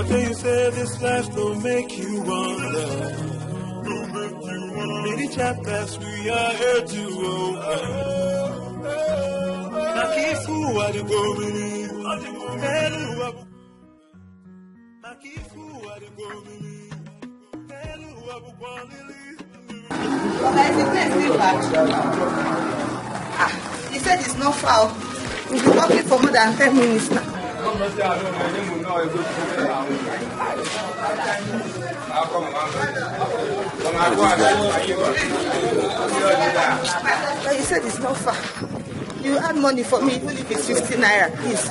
After you say this life don't make you wonder. Many chapters we are here to open. Now keep who are the going. Now keep who are the going. He said it's not foul. We've been talking for more than 10 minutes now. But he said it's not far. You add money for me even if it's 50 naira, please.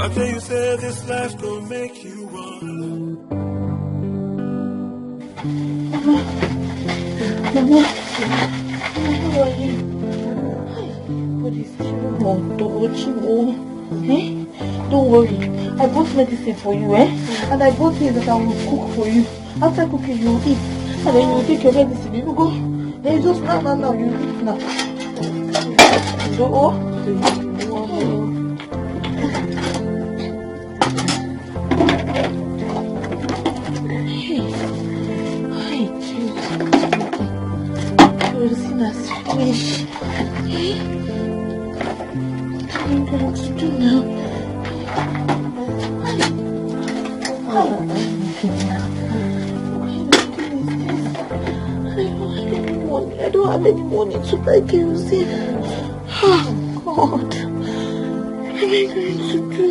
After you say this life don't make you wonder. Mama, how are you? What is wrong? Don't worry. I bought medicine for you, and I bought things that I will cook for you. After cooking, you will eat. And then you will take your medicine. You will go. Then just now, you eat now. Fish. What are you going to do now? I don't have any money to buy kerosene. Oh God, what am I going to do?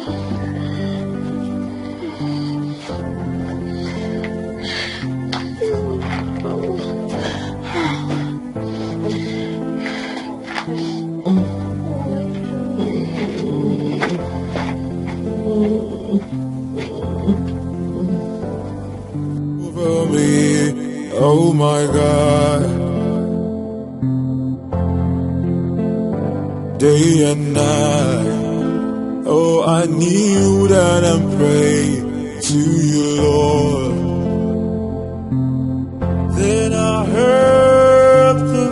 Oh my God, day and night, oh I kneel down and pray to you, Lord. Then I heard the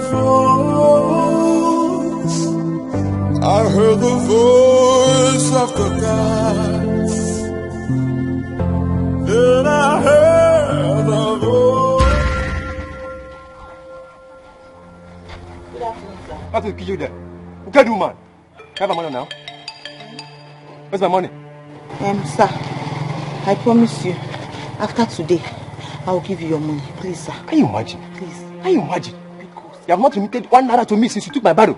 voice of the gods. Then I heard the voice. What will kill you there? What can you do, man? Have my money now? Where's my money? Sir, I promise you, after today, I will give you your money. Please, sir. Can you imagine? Please. Can you imagine? Because you have not remitted 1 naira to me since you took my barrel.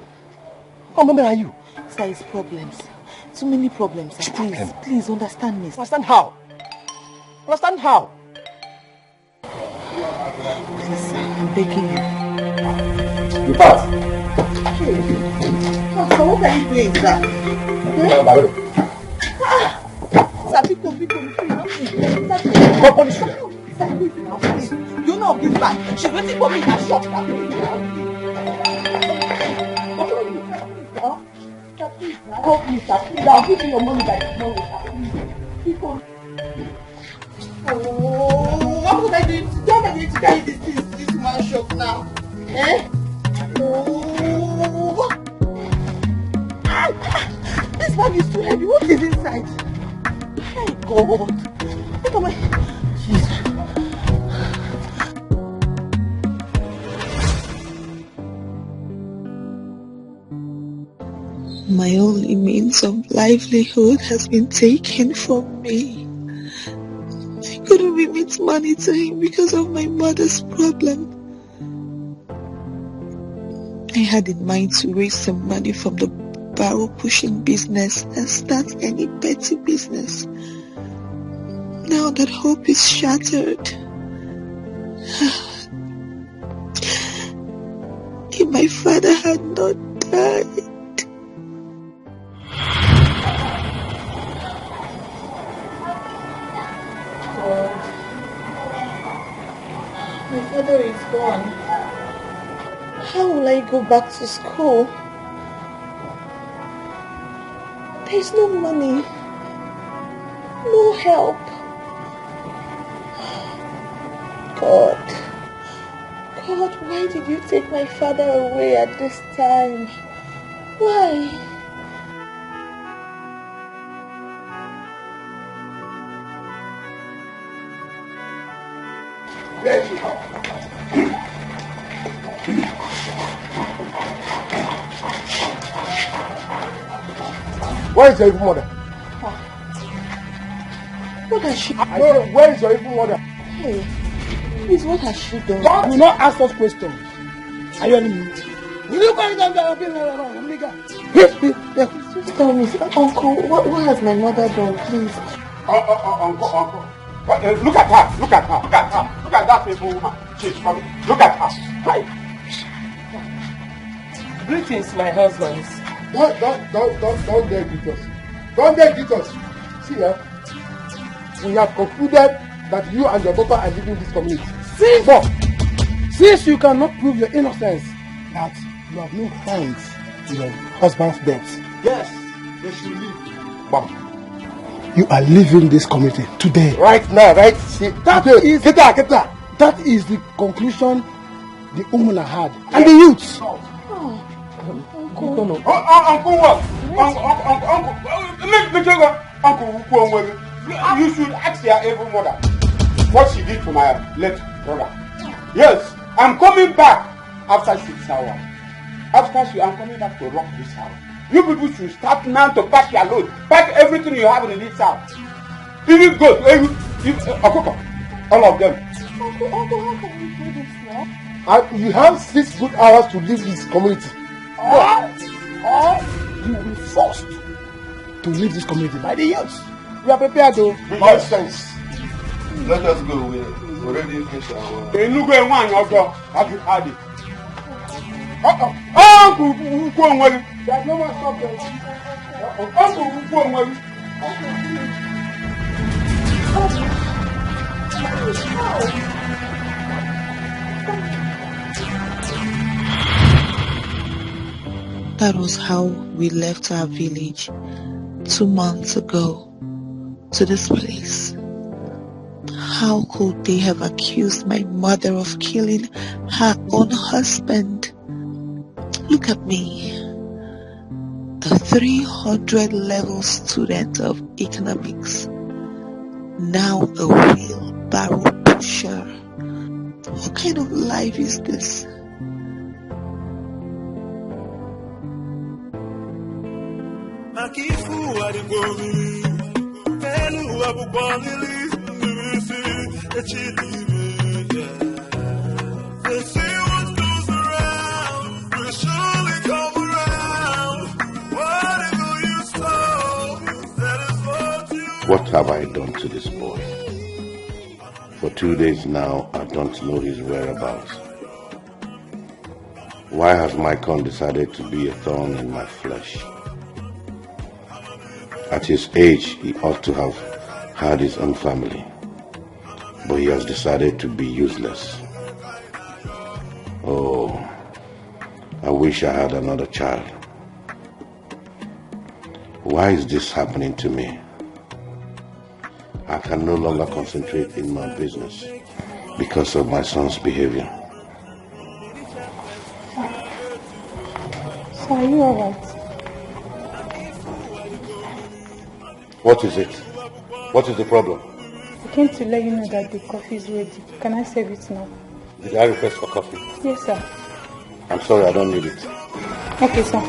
How many are you? Sir, it's problems. Too many problems, sir. Please understand me. Understand how? Understand how? Please, sir, I'm begging you. You pass. So what are you doing, sir? Sir, pick up. Go punish you. You know this man. She's waiting for me in her shop. Help me, sir. Please, I'll give you your money by tomorrow, sir. Pick up. Oh, what was I doing? How am I going to carry this man's shop now? Oh, this bag is too heavy. What is inside? My God. Look at my... Jesus. My only means of livelihood has been taken from me. I couldn't remit money to him because of my mother's problem. I had in mind to raise some money from the barrel pushing business and start any petty business. Now that hope is shattered. If my father had not died. My father is gone. How will I go back to school? There's no money. No help. God, why did you take my father away at this time? Why? Where is your evil mother? What has she done? Where is your evil mother? Hey, please, what has she done? Do not ask us questions. Are you enemy? Will you guys have Just tell me, Uncle, what has my mother done, please? Uncle. Look at her. Look at that evil woman. She's coming. Look at her. Hi. Greetings, my husbands. Don't dare greet us. Don't dare greet us. See here. We have concluded that you and your daughter are leaving this community. Since you cannot prove your innocence, that you have no hands in your husband's death. Yes, they should leave. Mom. You are leaving this community today. Right now, right? See, That is the conclusion the woman had. And the youths. Uncle what? Uncle, you should ask your evil mother what she did to my late brother. Yes, I'm coming back after 6 hours. I'm coming back to rock this house. You people should start now to pack your load. Pack everything you have in this house. Even goat, all of them. Uncle, how can you do this now? You have 6 good hours to leave this community. Or you will be forced to leave this community by the youths. You are prepared to. Nonsense. Let us go. We already finished our. There's no way. No more stop there. That was how we left our village 2 months ago to this place. How could they have accused my mother of killing her own husband? Look at me, the 300 level student of economics, now a wheelbarrow pusher. What kind of life is this? What have I done to this boy? For 2 days now, I don't know his whereabouts. Why has my con decided to be a thorn in my flesh? At his age, he ought to have had his own family, but he has decided to be useless. Oh, I wish I had another child. Why is this happening to me? I can no longer concentrate in my business because of my son's behavior. So are you alright? What is it? What is the problem? I came to let you know that the coffee is ready. Can I serve it now? Did I request for coffee? Yes, sir. I'm sorry, I don't need it. Okay, sir.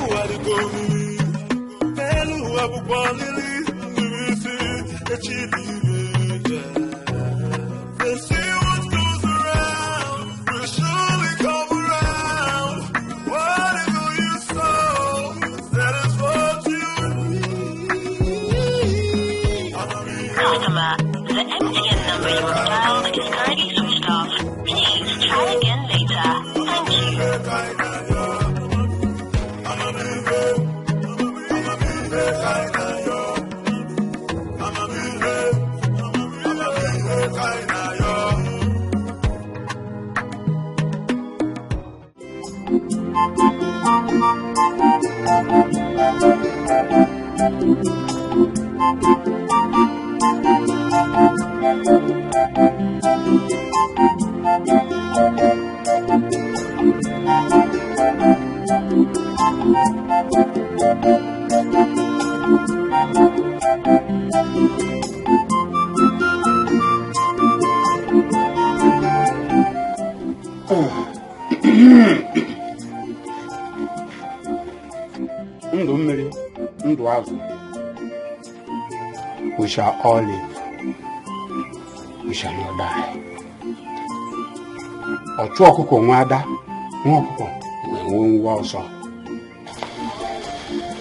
Customer, the MTN number you have dialed is currently switched off. Please try again later. Thank you. We shall all live. We shall not die.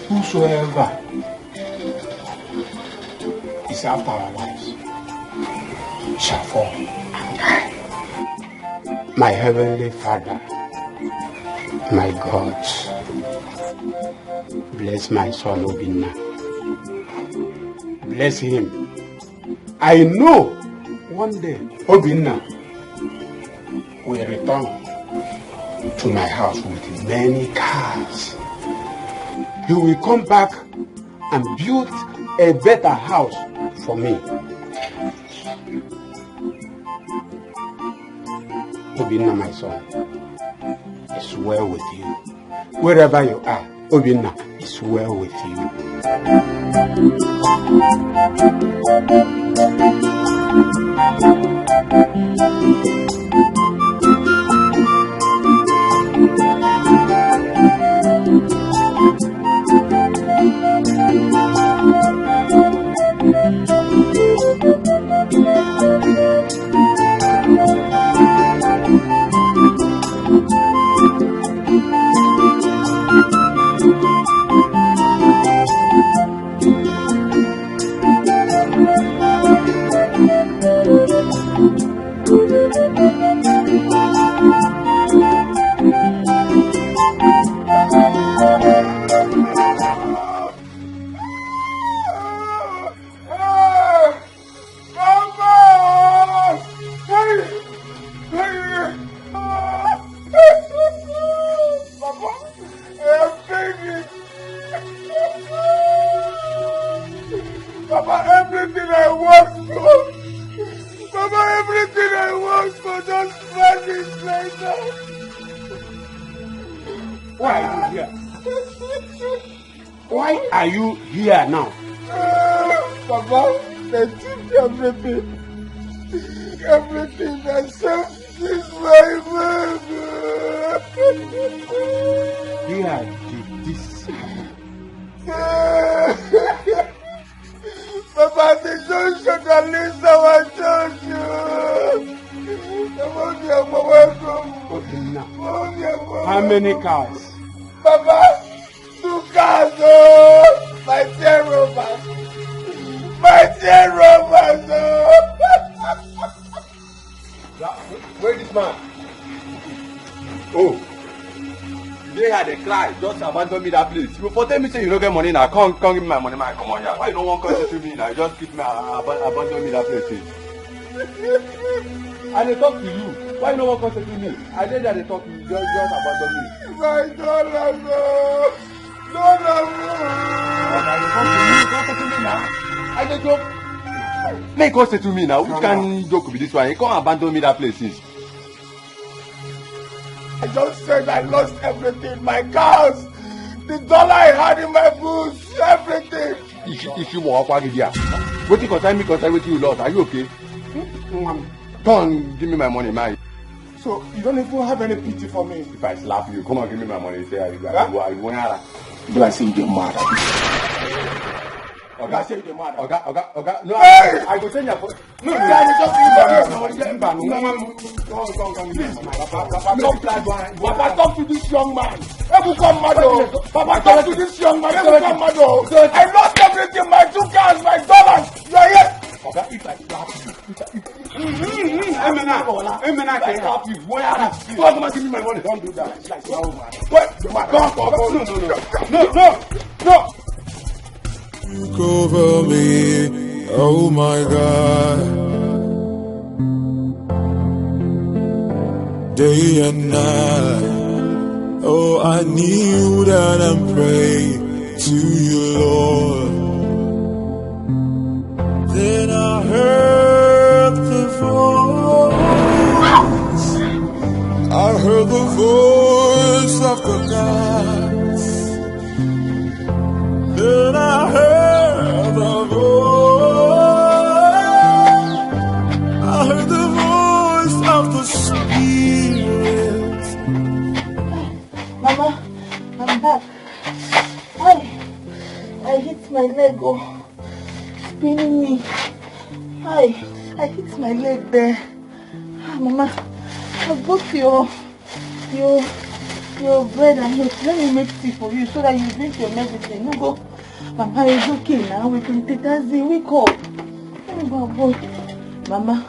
Whosoever is after our lives shall fall and die. My heavenly Father, my God, bless my son Obinna. Bless him. I know one day Obinna will return to my house with many cars. He will come back and build a better house for me. Obinna, my son, is well with you. Wherever you are, Obinna is well with you. Why are you here now? Papa, they took everything. Everything except my baby. Here did this Papa, the church should at least our church. How many cars? Papa, 2 cars, oh! My dear Robert! My dear Robert, oh! Where is this man? Oh! Today had a cry, just abandon me that place. You for tell me say you don't get money now, come give me my money, man. Come on here. Why you don't want to to me now? Just keep me abandon me that place. I dey talk to you. Why you don't want to to me? I did that they talk to you, just abandon me. My dollar, no! I dey joke. Make us say to me now. Which kind joke be this one? You can't abandon me that place. I just said I lost everything. My cars, the dollar I had in my boots, everything. If you walk out here, what you concern me concern with you lost? Are you okay? Come, give me my money, man. So you don't even have any pity for me? If I slap you, come on, give me my money. Say, I want Do I say you're mad? Okay, I say you're mad. Okay. No, hey! I go send you. No, Papa, talk to this young man. Papa, talk to this young man. I lost everything, my 2 cars, my dollars. You are here. Okay, if I slap you, Emena can help you. Why are you? Come give me my money. Don't do that. No. Look over me, oh my God. Day and night, oh I kneel down and pray to you, Lord. Then I heard the voice of the gods. Then I heard the voice of the Spirit. I hit my leg, oh, spinning me. I hit my leg there. Mama, I bought your bread and milk. Let me make tea for you so that you drink your medicine. No go. Mama, it's okay now. We can take that Z. Wake up. Oh, boy. Mama,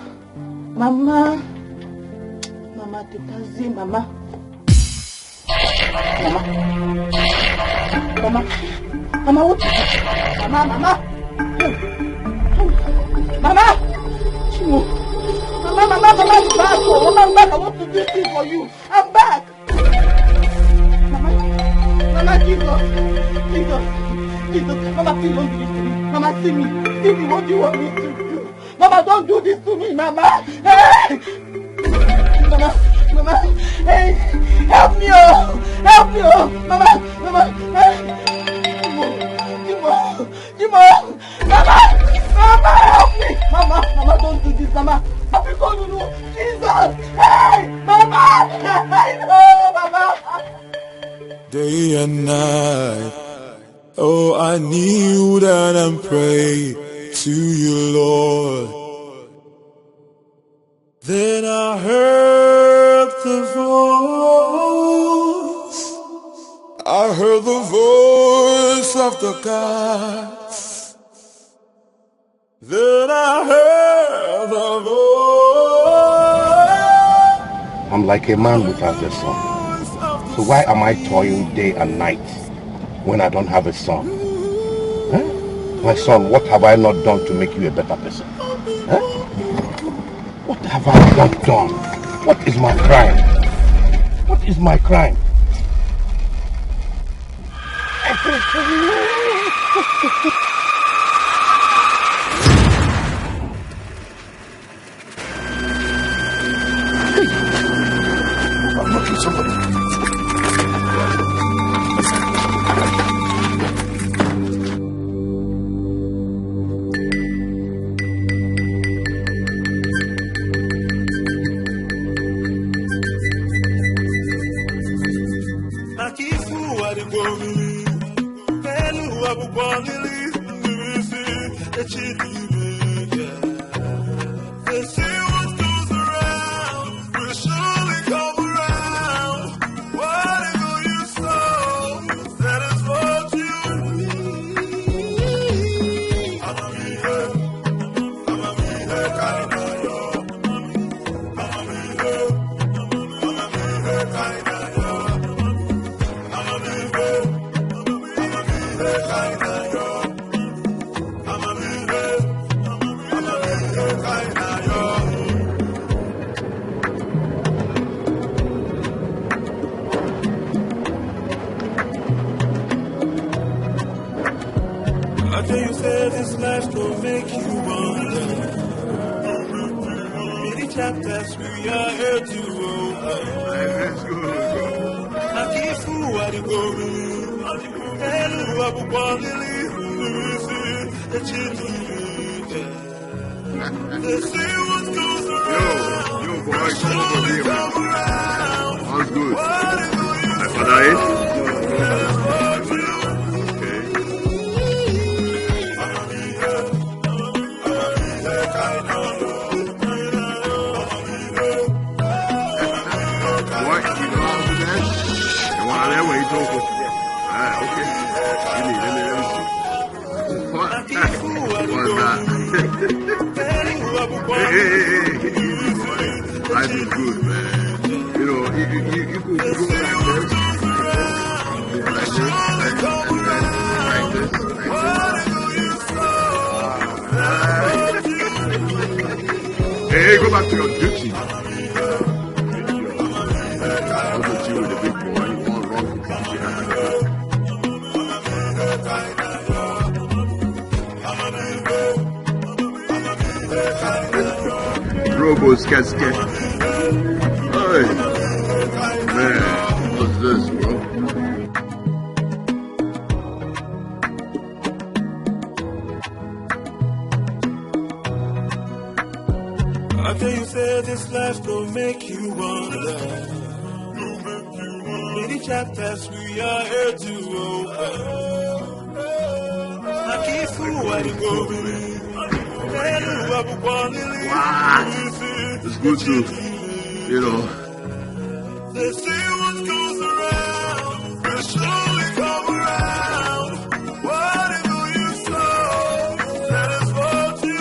take that Z, Mama. Mama, what? Mama. Chimo. Mama, I'm back. Oh, I'm back. I want to do this for you. I'm back. Mama, Jesus. Mama, please don't do this to me. Mama, see me. What do you want me to do? Mama, don't do this to me, Mama. Hey! Mama, hey, help me, oh, Mama, hey. Jimo, Mama, help me, Mama, don't do this, Mama. Because you know, Jesus, hey, Mama, Mama. Day and night, oh, I kneel down and pray to you, Lord. Then I heard the voice of the gods. Then I heard the voice. I'm like a man without a son. So why am I toiling day and night when I don't have a son? Huh? My son, what have I not done to make you a better person? Huh? What have I not done? What is my crime? What is my crime? I'm knocking somebody. Life is good, man. You know, you could go like this. Hey, go back to your duty. Also chill with the big boy. You want wrong things. Robo scat. Hey, man, what's this, bro? I tell you, say this life gon' make you wonder. Many chapters we are here to open. It's good to, you know. They say what goes around will surely come around. Whatever you sow, that is what you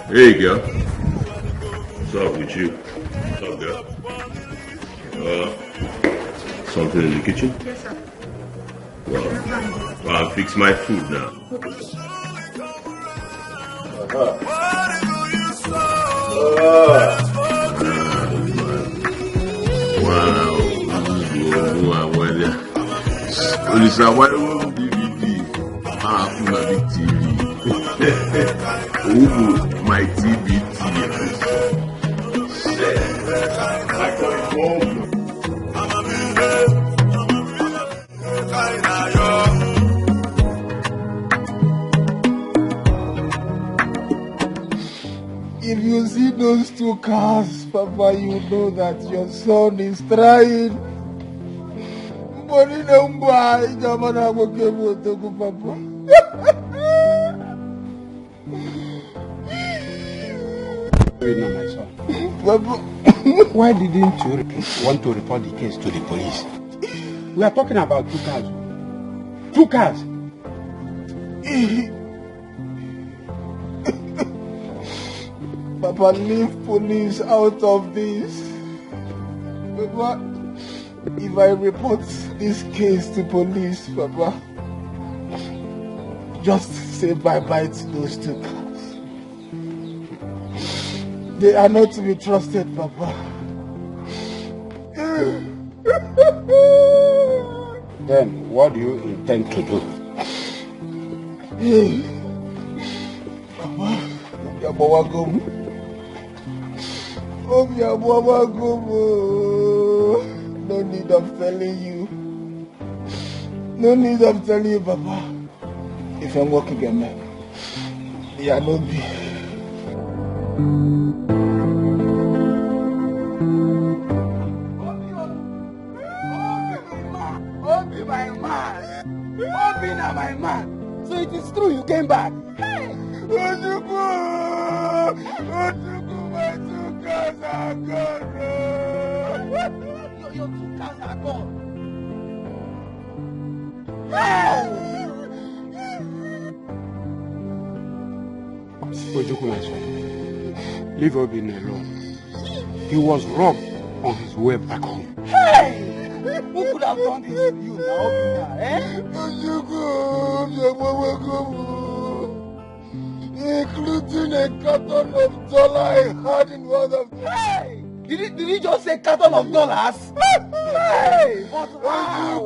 Hey, girl. What's up with you? What's up, girl? Something in the kitchen? Yes, sir. Well, I'll fix my food now. Listen, why don't DVD? My big TV. My TV. If you see those two cars, Papa, you know that your son is trying. But you know why, Jamana will give you to go, Papa. My son. Papa, Why didn't you want to report the case to the police? We are talking about 2 cars. 2 cars. Papa, leave police out of this. Papa, if I report this case to police, Papa, just say bye-bye to those 2 cars. They are not to be trusted, Papa. Then, what do you intend to do? Papa, Yabawagum. Oh, Yabawagum. No need of telling you. No need of telling you, Papa. If I'm working again, man. Yeah, no be. My man. So it is true you came back. Hey! Ojuku, my 2 cars are gone. Your 2 cars are gone. Ojuku, my son, leave Obin alone. He was robbed on his way back home. Hey! Who could have done this to you now, including a carton of dollars I had in one of them. Hey! Did he just say carton of dollars? Hey! But how?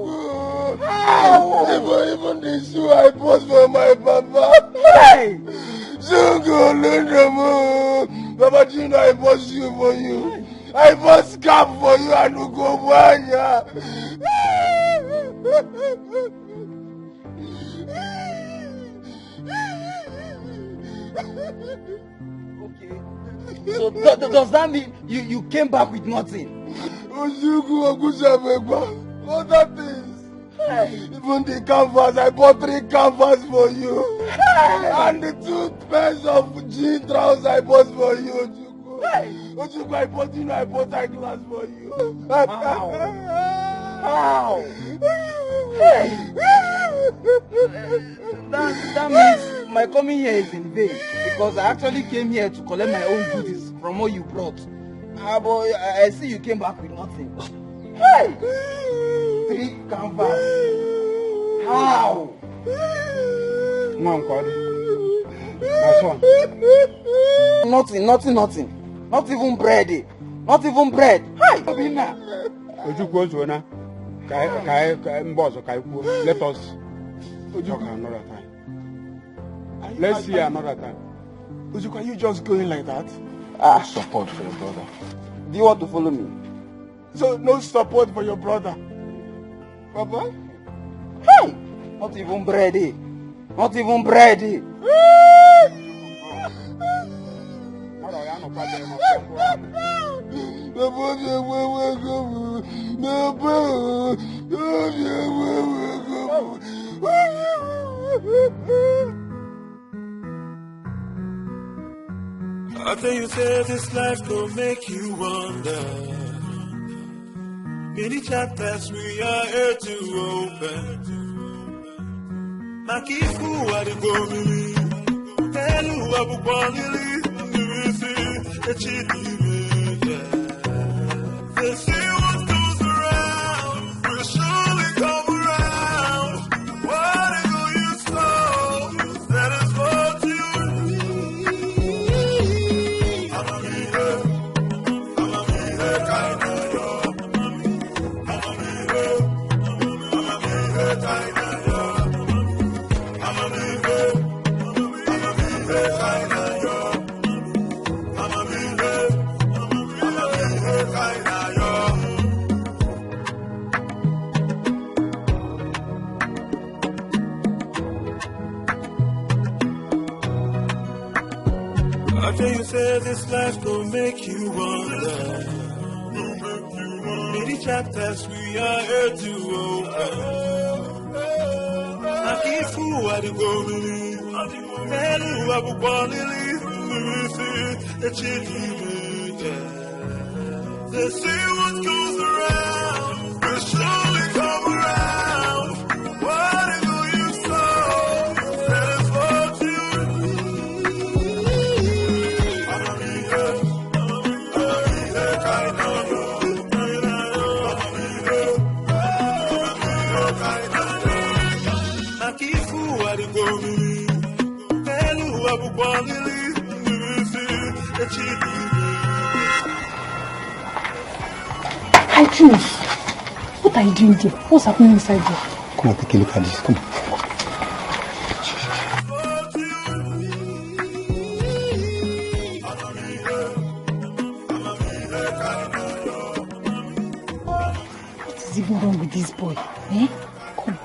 Even the shoe I bought for my papa. Hey! Papa, do you know I bought shoe for you? I bought scarf for you and Ugobanya. Okay. So does that mean you came back with nothing? Other things. Hey. Even the canvas, I bought 3 canvas for you. Hey. And the 2 pairs of jean trousers I bought for you. Hey. Ojuku, I bought eyeglass for you. How? Hey. That means my coming here is in vain because I actually came here to collect my own goodies from what you brought. But I see you came back with nothing. Hey! 3 canvas. How? My son. Nothing. Not even bread. Not even bread. Hi! Let us talk another time. Let's see another time. Ojuku, are you just going like that? Support for your brother. Do you want to follow me? So no support for your brother? Papa? Hey! Not even bready. Not even bready. I tell you, say this life will make you wonder. Many chapters we are here to open. Makifu Adibomili, Telu Abubonili, Nivisi, Echidime. They say what goes around will surely come around. Whatever you sow, that is what you need. I'ma be here, kind of yo. I'ma be here, kind of yo. I'ma be here, kind of yo. I'ma be here, kind of yo. I tell you, say this life gon' make you wonder. Many chapters we are here to open. Akifu Adibomili, Telu Abubonili, Nivisi, Echidime. They say what goes around will surely come around. Whatever you sow, that is what you need. I'ma be here, kind of yo. I'ma be here, kind of yo. Akifu Adibomili, Telu Abubonili, Nivisi, Echidime. Hi, Jules. What are you doing there? What's happening inside there? Come on, take a look at this. Come on. What is even wrong with this boy? Eh? Come.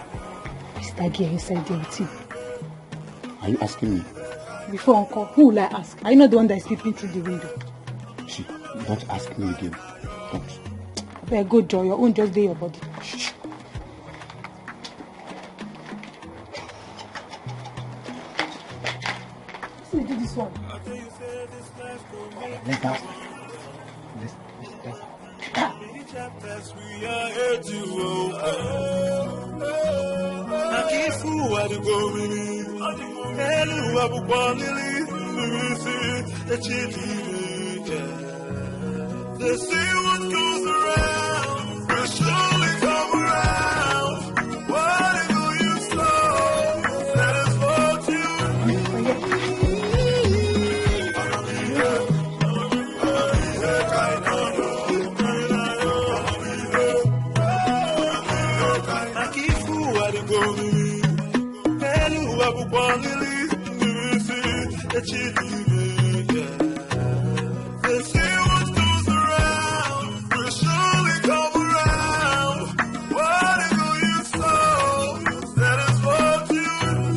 Is that girl inside there with you? Are you asking me? Before Uncle, who will I ask? Are you not the one that is peeping through the window? See, don't ask me again. Don't. Very good, Joy. Your own just do your body. Shh. Let me do this one. Let's dance. Let's Chapters we are here to open. Akifu Adibomili, Telu Abubonili, Nivisi, Echidime. They say what goes around will surely come around. Whatever you sow, that is what you need. I'ma be here, kind of yo. I'ma be here, Akifu Adibomili, Telu Abubonili, Nivisi, Echidime. They say what goes around will surely come around. Whatever you sow, that is what you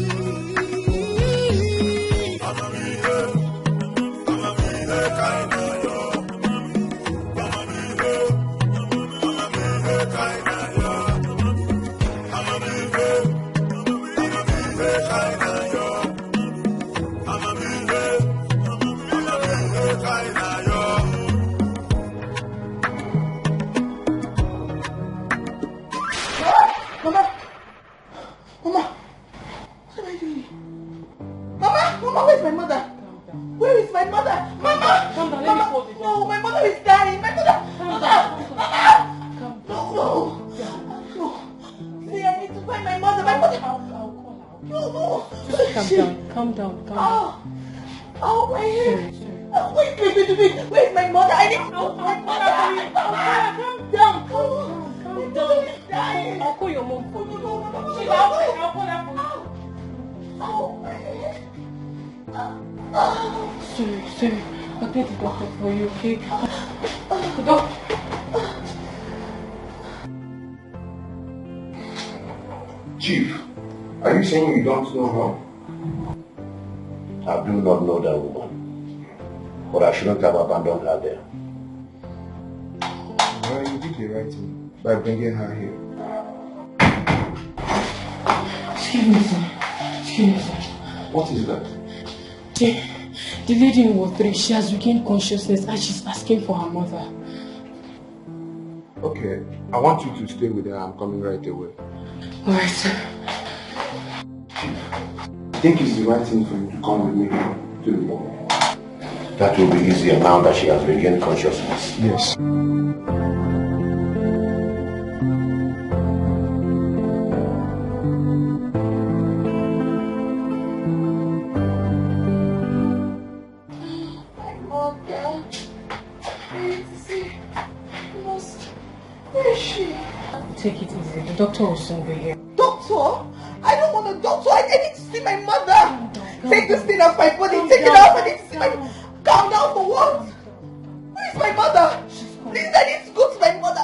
need. I'ma be here, kind of yo. I'ma be here, kind of yo. I'ma be here, kind of yo. I'ma be here, kind of yo. Mama! Mama! What am I doing? Mama! Mama, where's my mother? Where is my mother? Mama! Calm down, let me hold it. No, my mother is dying. My mother! Mother! Mama! No! See, I need to find my mother. My mother! I'll call her. No! Calm down. Oh, my head! Sorry. Oh, wait. Where's my mother? I need to know my mother! Calm down. My mother is dying! I'll call your mom for you. No. I'll call her for you. Oh, my head! Sorry. I'll get the doctor for you, okay? The doctor. Chief, Are you saying you don't know her? I do not know that woman. But I shouldn't have abandoned her there. Well, you did the right thing by bringing her here. Excuse me, sir. Excuse me, sir. What is that? The lady in Ward 3, she has regained consciousness and she's asking for her mother. Okay, I want you to stay with her. I'm coming right away. Alright, sir. I think it's the right thing for you to come with me to the morgue. That will be easier now that she has regained consciousness. Yes. Take it easy. The doctor will soon be here. Doctor? I don't want a doctor. I need to see my mother. Take this thing off my body. Take it off. I need to see my mother. Calm down for what? Where is my mother? Please, I need to go to my mother.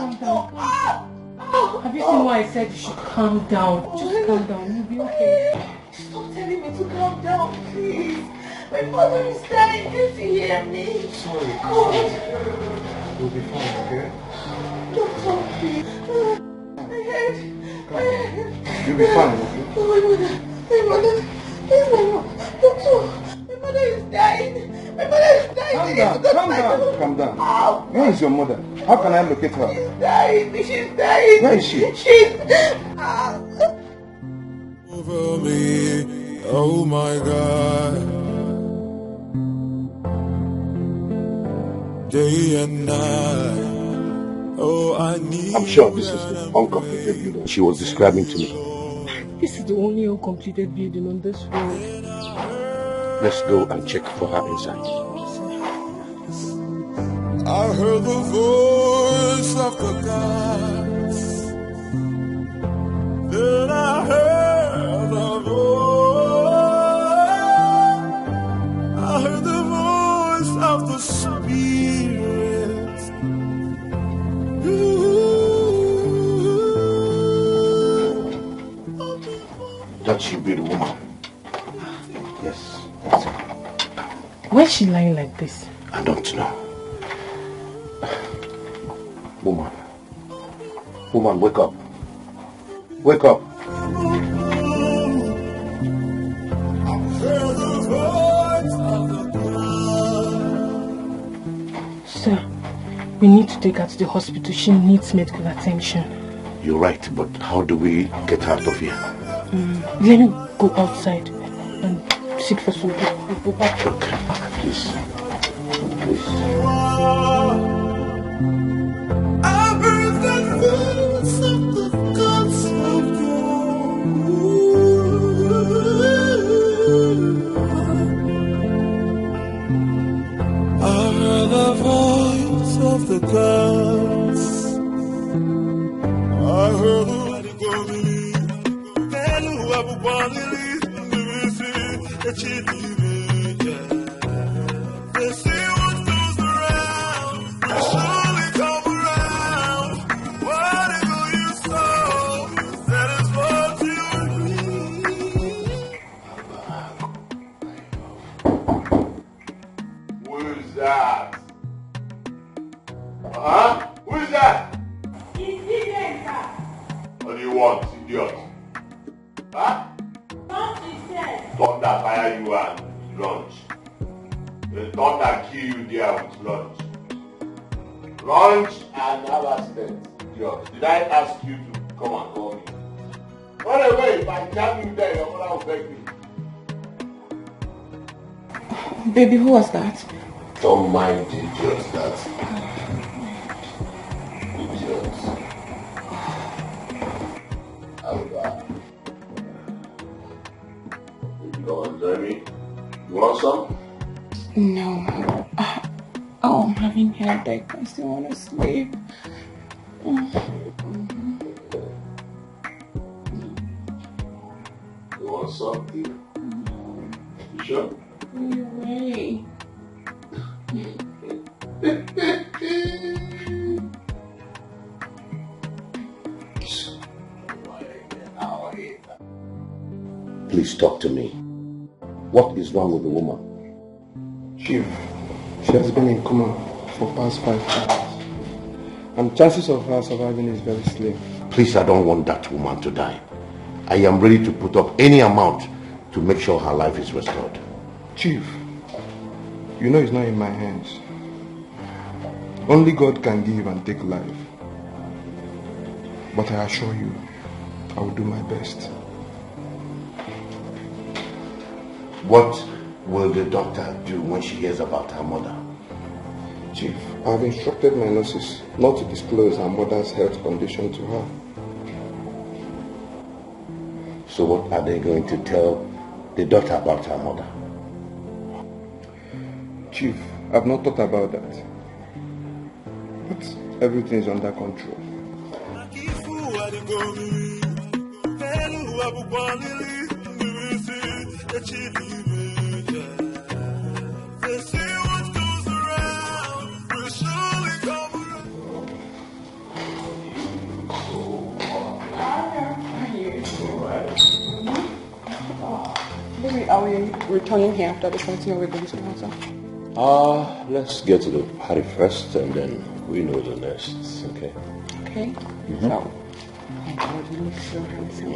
Have you seen why I said you should calm down? Just calm down. You'll be okay. Stop telling me to calm down, please. My mother is dying. Can't you hear me? Sorry. God. You'll be fine, okay? Doctor, please. My head. You'll be fine, okay? Oh, my mother. Where's my mother? Doctor, my mother is dying. My mother is dying. Calm down. Where is your mother? How can I locate her? She's dying. Where is she? Over me, oh my God. Day and night. Oh, I need. I'm sure this is the uncompleted building she was describing to me. This is the only uncompleted building on this road. Let's go and check for her inside. I heard the voice of the gods. Then I heard the voice. I heard the voice of the Spirit. That should be the woman. Yes. Why is she lying like this? I don't know. Woman, wake up. Wake up. Sir, we need to take her to the hospital. She needs medical attention. You're right, but how do we get her out of here? Let me go outside and seek for some help. We'll go back. Okay, please. Of the gods, I heard the believe, and whoever believe that you leave it. They say what goes around, will surely come around. Whatever you sow, that is what you reap. Who is that? Who is that? It's idiot, sir. What do you want, idiot? Huh? What is that? Thunder fire you and lunch. The thunder kill you there with lunch. Lunch and have accident, idiot. Did I ask you to come and call me? Run away, if I jam you there, your mother will beg me. Baby, who was that? Don't mind the idiot that. You don't enjoy me? You want some? No. Oh, I'm having headache. I still want to sleep. You want something? You sure? Wait. Please talk to me. What is wrong with the woman? Chief, she has been in coma for past 5 hours. And chances of her surviving is very slim. Please, I don't want that woman to die. I am ready to put up any amount to make sure her life is restored. Chief, you know it's not in my hands. Only God can give and take life. But I assure you, I will do my best. What will the doctor do when she hears about her mother? Chief, I have instructed my nurses not to disclose her mother's health condition to her. So what are they going to tell the doctor about her mother? Chief, I've not thought about that. But everything is under control. Maybe are we returning here after the fighting or we're going to house? Let's get to the party first and then we know the next, okay? Okay. Mm-hmm. So, how do you look so handsome?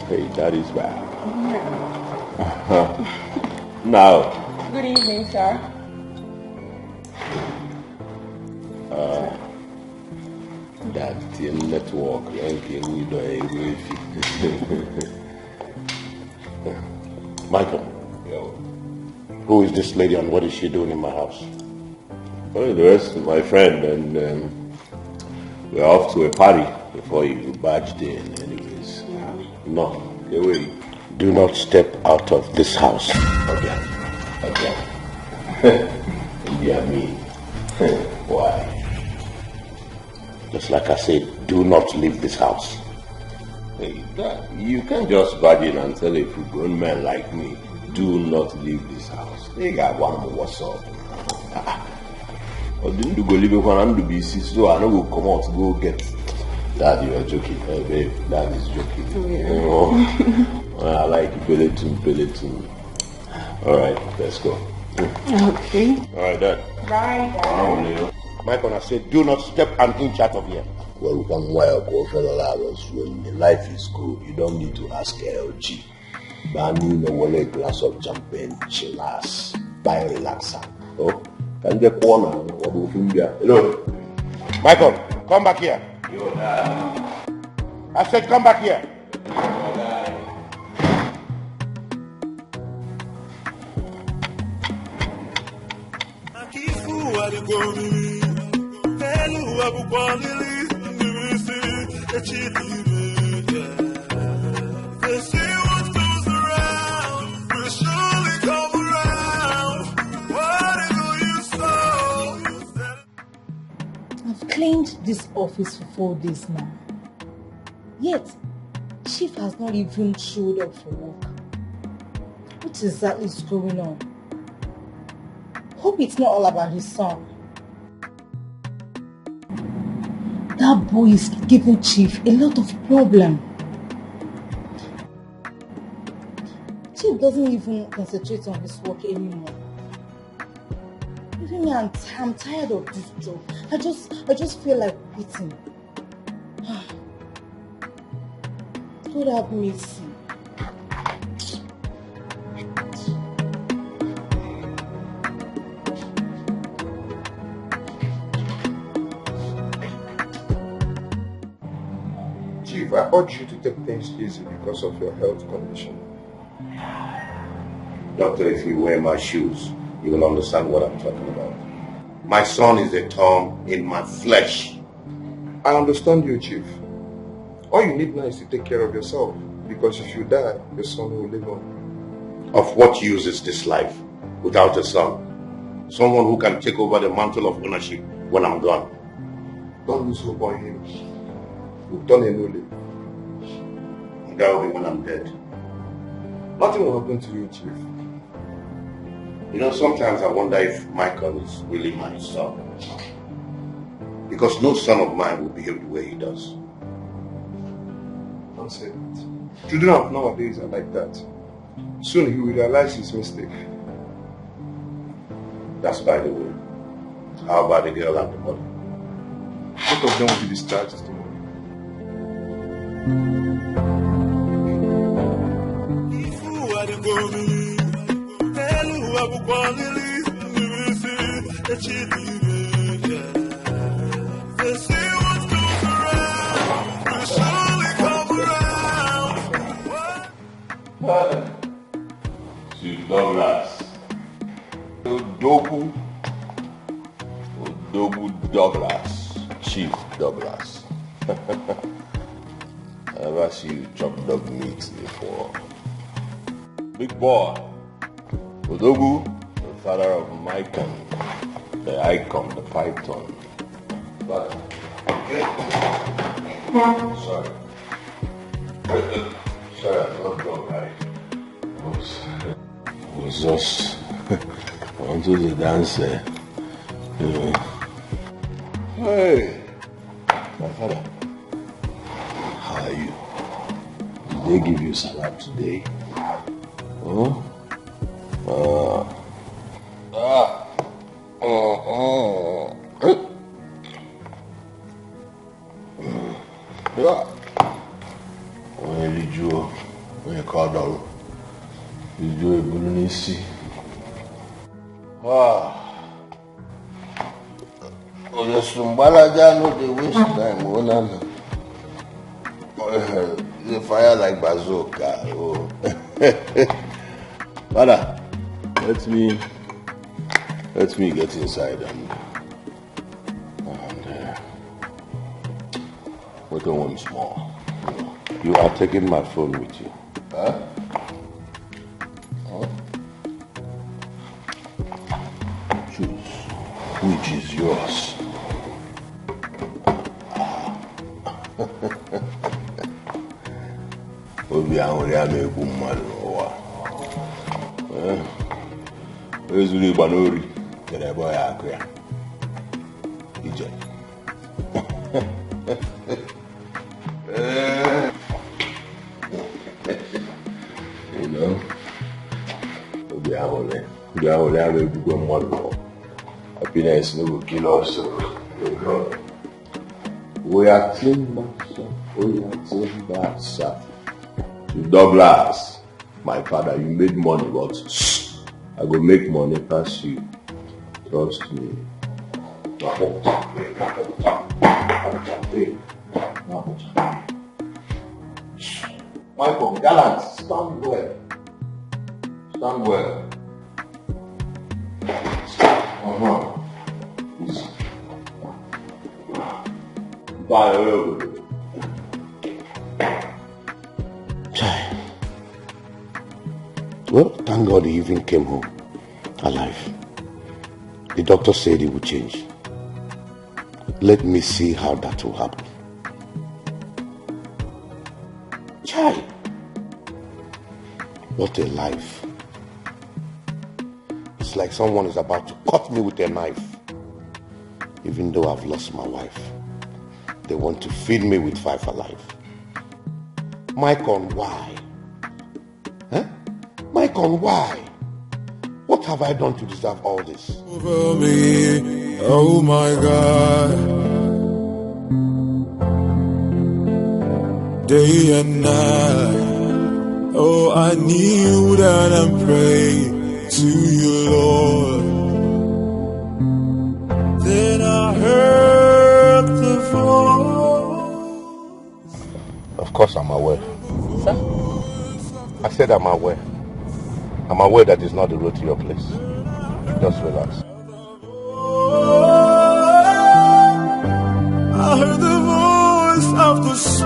Hey, that is bad. Now. Good evening, sir. That network ranking we don't Michael. Yo. Who is this lady and what is she doing in my house? Well, the rest is my friend, and we're off to a party before you barged in, anyways. No. Get away. Do not step out of this house. Again. Yeah, me. Why? Just like I said, do not leave this house. Hey, you can't just barge in and tell a grown man like me, do not leave this house. They got one more, what's up? Or didn't you go leave it when I'm to be sick, so I don't go come out to go get. Dad, you are joking. Hey, babe, Dad is joking. Oh, yeah. I like Peloton. Alright, let's go. Okay. Alright, Dad. Bye. Michael, I said, do not step an inch out of here. Well, one while, when the life is good, you don't need to ask LG. But I need a glass of champagne, chillax, buy relaxer. Oh, can get corner. Hello, Michael, come back here. Yo, Dad. I said, come back here. I've cleaned this office for 4 days now. Yet, Chief has not even showed up for work. What exactly is going on? Hope it's not all about his son. That boy is giving Chief a lot of problem. Chief doesn't even concentrate on his work anymore. Even me, I'm tired of this job. I just feel like quitting. God have mercy. Chief, I urge you to take things easy because of your health condition. Doctor, if you wear my shoes, you will understand what I'm talking about. My son is a thorn in my flesh. I understand you, Chief. All you need now is to take care of yourself, because if you die, your son will live on. Of what use is this life without a son? Someone who can take over the mantle of ownership when I'm gone. Don't lose hope on him. You've done a new leaf. That will be when I'm dead. Nothing will happen to you, Chief. You know, sometimes I wonder if Michael is really my son. Because no son of mine will behave the way he does. Don't say that. Children of nowadays are like that. Soon he will realize his mistake. That's by the way. How about the girl and the mother? Both of them will be discharged tomorrow. Chief Douglas. Odogu Douglas. Chief Douglas. I never see you chop dog meat before. Big boy. Odogu, the father of Micon, the icon, the python. But, sorry. Sorry, I'm not drunk, right? It was just onto the dance, you know. Hey, my father, how are you? Did they give you salad today? Huh? When you call down, you do a Bulunisi. The Sumbalaja no they waste time. They fire like bazooka. Oh. Father, let me get inside and wait once more. You are taking my phone with you. Huh? Choose which is yours. Obi ahuri ameku mmadu ụwa. Ezuru igbanori kere ebe ya akụ ya. Ije. You know, Obi ahuri ameku mmadu. Happiness no will kill us. We are team back, sir. Douglas, my father, you made money, but I go make money past you. Trust me. Michael, gallant, stand well. Stand well. Easy. Bye. Well, thank God he even came home alive. The doctor said he would change. Let me see how that will happen. Chai! What a life. It's like someone is about to cut me with a knife. Even though I've lost my wife, they want to feed me with 5 alive. Micon, why? Micon, why? What have I done to deserve all this? Over me, oh my God. Day and night, oh I kneel down and pray to you, Lord. Then I heard the voice. Of course I'm aware. Sir? I said I'm aware. I'm aware that it's not the road to your place. Just relax. I heard the voice of the Spirit.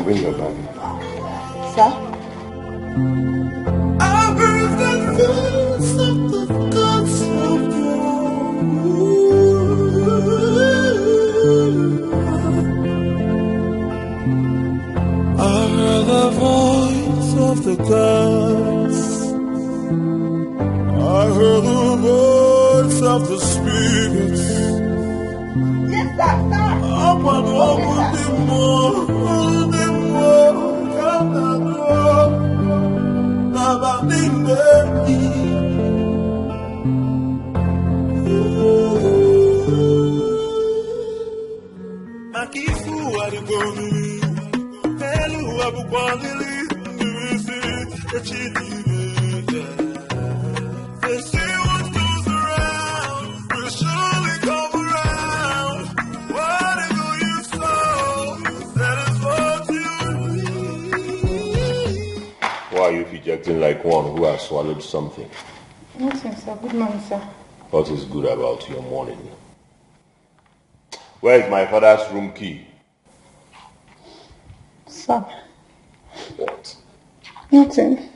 bring your bag. Sir? I heard the voice of the gods of I heard the voice of the gods. I heard the voice of the spirits. Yes, sir. Open the more, Why are you rejecting like one who has swallowed something? Nothing, sir. Good morning, sir. What is good about your morning? Where is my father's room key? Sir. What? Nothing.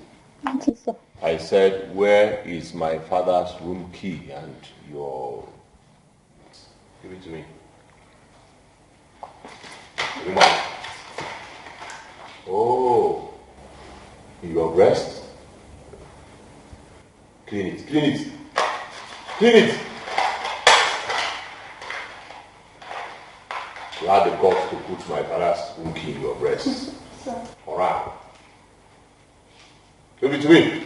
Nothing, sir. I said, where is my father's room key and your... Give it to me. Give it. Oh. Your breast? Clean it, clean it. Clean it! You had the guts to put my father's room key in your breast. Sir. Alright. Give it to me.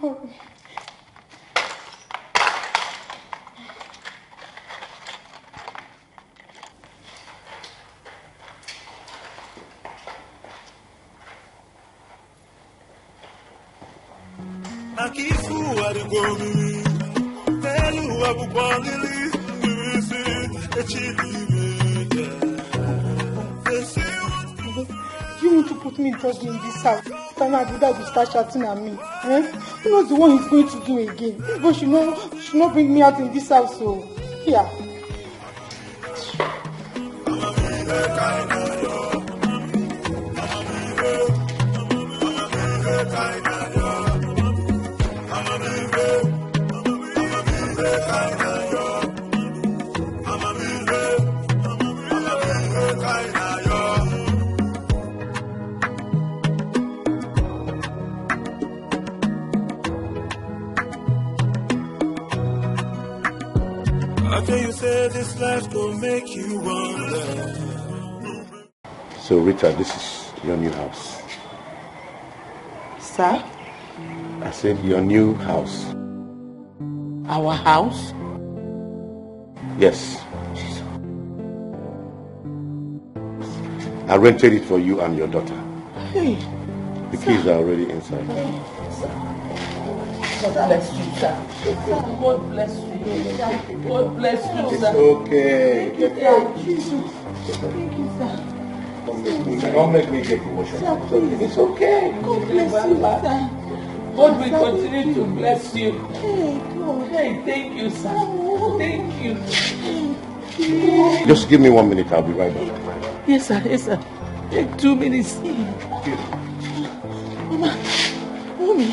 Sorry. You want to put me in trouble in this house? Tana Abuda will start shouting at me. Eh? Who knows the one he's going to do again? This boy should not bring me out in this house. So, yeah. You say this life will make you wonder. So Rita, this is your new house. Sir? I said your new house. Our house? Yes. I rented it for you and your daughter. Hey. The keys are already inside. Hey, sir. God bless you, sir. God bless you. God bless you, It's sir. okay. Thank you, sir. Thank you, sir. Don't make me get emotional. It's okay. God bless you, sir. God will continue to bless you. Hey, God. Hey, thank you, sir. Thank you. Just give me 1 minute. I'll be right back. Yes, sir. Yes, sir. Take 2 minutes. Mama, Mommy,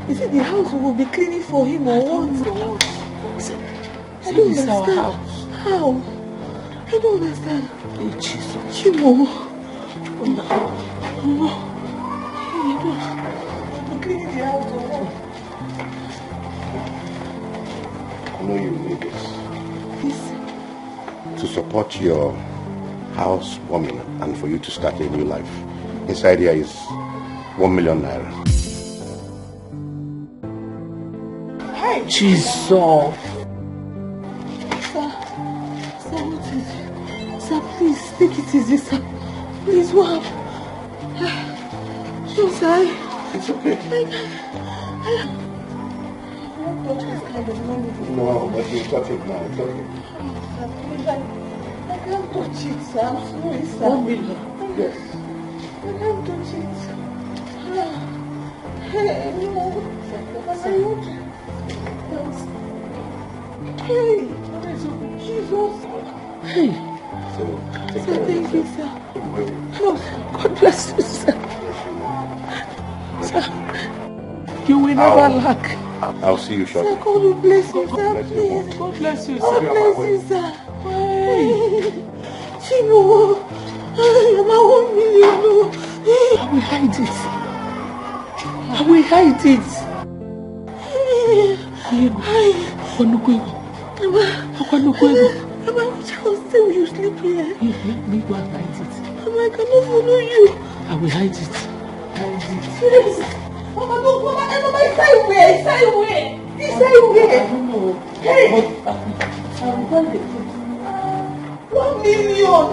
is it the house we will be cleaning for him or what? I don't understand. Our house. How? I don't understand. Hey, Jesus. Chimo. Mama. Hey, I'm cleaning the house or what? I know you need this. This? To support your housewarming and for you to start a new life. Inside here is 1 million naira. Hey, Jesus. Sir, what is it? Sir, please, take it easy, sir. Please, what? Sure, sir. It's okay. No, but you touch it now. It's okay. I can't touch it, sir. I'm sorry, sir. 1 million. Yes. I can't touch it. Hey, no. I want to. Hey, Jesus. Hey. Sir, thank you, sir. No, God bless you, sir. Sir, you will never lack. I'll see you shortly. Sir, God will bless you, sir. Please. God bless you, sir. God bless you, sir. Hey. Chibo. I'm 1 million. I will hide it. I will hide it. Mama, which house will you sleep here? Me go and hide it. Mama, I cannot follow you. I will hide it. Hide it. Yes. Mama, no, Mama, inside where? Inside where? Inside where? I don't know. Hey! I will find the food. 1 million!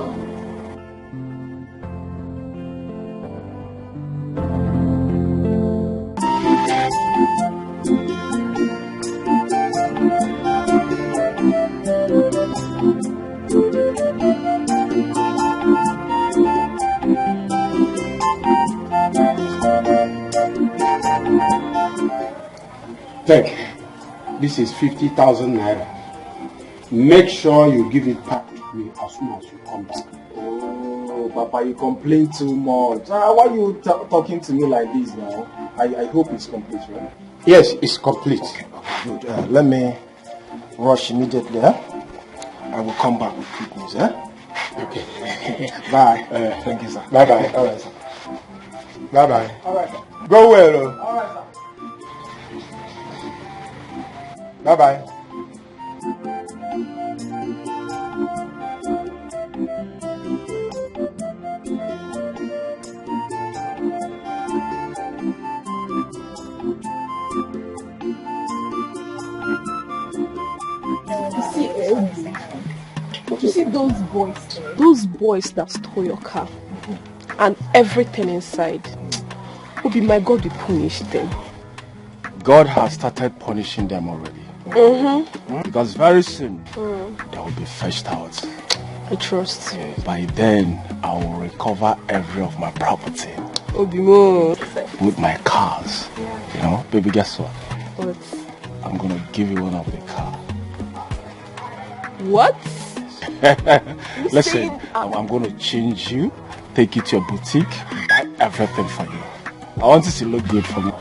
Take, this is 50,000 naira. Make sure you give it back to me as soon as you come back. Oh, Papa, you complain too much. Why are you talking to me like this now? I hope it's complete, right? Yes, it's complete. Okay, good. Let me rush immediately. I will come back with quick news. Okay. Bye. Thank you, sir. Bye-bye. All right, sir. Bye-bye. All right, sir. Go well. All right, sir. Bye-bye. You see those boys that stole your car and everything inside. Obi, my God will punish them. God has started punishing them already. Because very soon they will be fetched out. I trust you. By then, I will recover every of my property. Obimo. With my cars. Yeah. You know, baby, guess what? What? I'm gonna give you one of the cars. What? Listen, I'm gonna change you, take you to your boutique, buy everything for you. I want you to look good for me.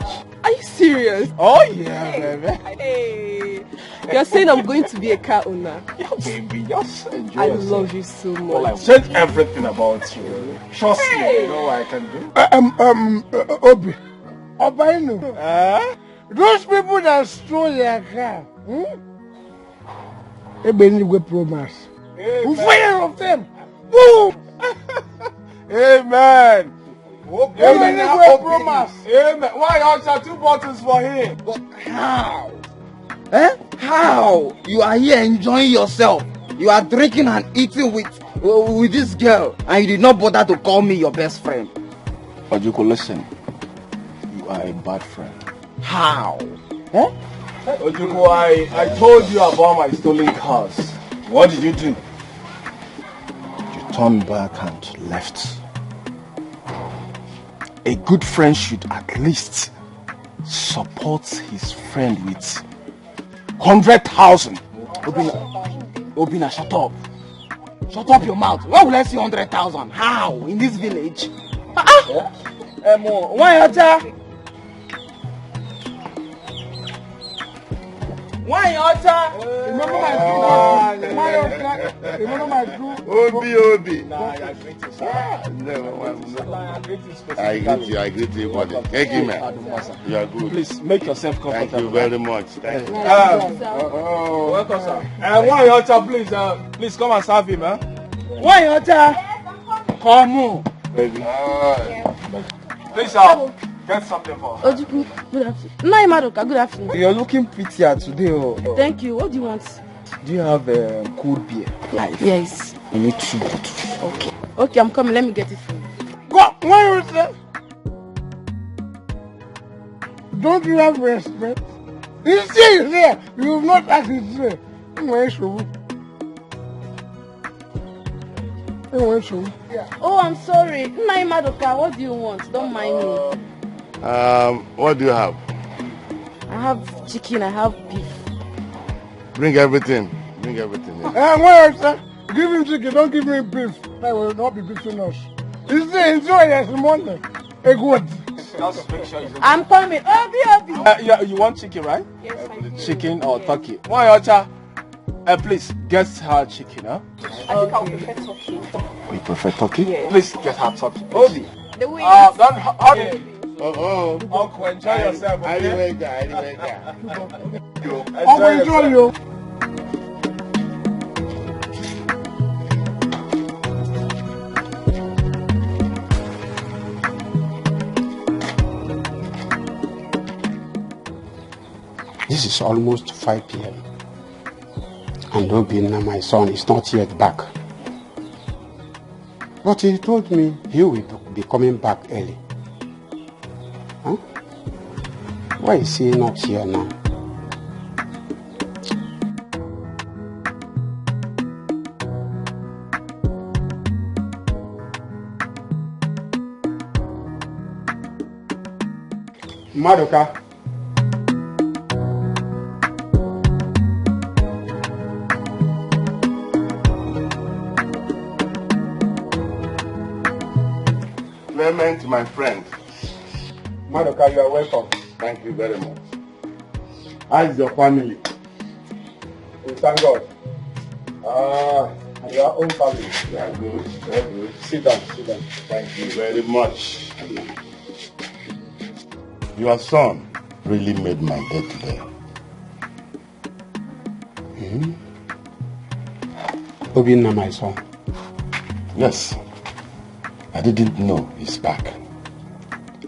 Are you serious? Oh yeah, baby. Hey, you're saying I'm going to be a car owner? Yeah, baby, just enjoy I yourself. love you so much. Well, I've said everything about you. Trust me, you know what I can do. Obi, Obainu, those people that stole your car, Nollywood Romance. We fire of them. Boom. Amen. Nollywood Romance. Amen. Why are 2 bottles for him? But how? How? You are here enjoying yourself. You are drinking and eating with this girl, and you did not bother to call me your best friend. Ojuko, listen. You are a bad friend. How? Ojuko, I told you about my stolen cars. What did you do? You turned back and left. A good friend should at least support his friend with 100,000. Obina, shut up. Shut up your mouth. Why will I see 100,000? How? In this village? Why are you? Why Ocha? Remember my crew? Why Ocha? Remember my crew? Obi. Nah, I greet you, sir. I greet you, buddy. Thank you, man. You are good. Please make yourself comfortable. Thank you very much. Thank you. Welcome, sir. Why Ocha, please come and serve him, Why Ocha? Come on. Baby. Please, get something for her. Ojuku, good afternoon. Nai Madoka, good afternoon. You're looking prettier today. Thank you. What do you want? Do you have cold beer? Yes. I need 2 bottles. Okay. Okay, I'm coming. Let me get it for you. Go. Why Ocha? Don't you have respect? You see there. You have not asked it there. Oh, I'm sorry. Nai Madoka, what do you want? Don't mind me. What do you have? I have chicken, I have beef. Bring everything. Bring everything. Yeah. Wait, sir. Give him chicken, don't give me beef. I will not be beating us. You see, enjoy yes, morning. A good. Just make sure I'm coming. yeah, you want chicken, right? Yes, I do. Chicken or turkey? Why, Ocha? Please, get her chicken, huh? I think I would prefer turkey. You prefer turkey? Yes. Please get her turkey. Obi. The way Don't hurry. Uncle, enjoy yourself, okay? Enjoy you. This is almost 5 p.m. and Obinna, my son, is not yet back. But he told me he will be coming back early. Huh? Why is he not here now? Madoka. Clement, my friend. Madoka, you are welcome. Thank you very much. How is your family? We thank God. And your own family? They are good. They are good. Sit down. Thank you very much. Your son really made my day today. Obinna, my son. Yes. I didn't know he's back.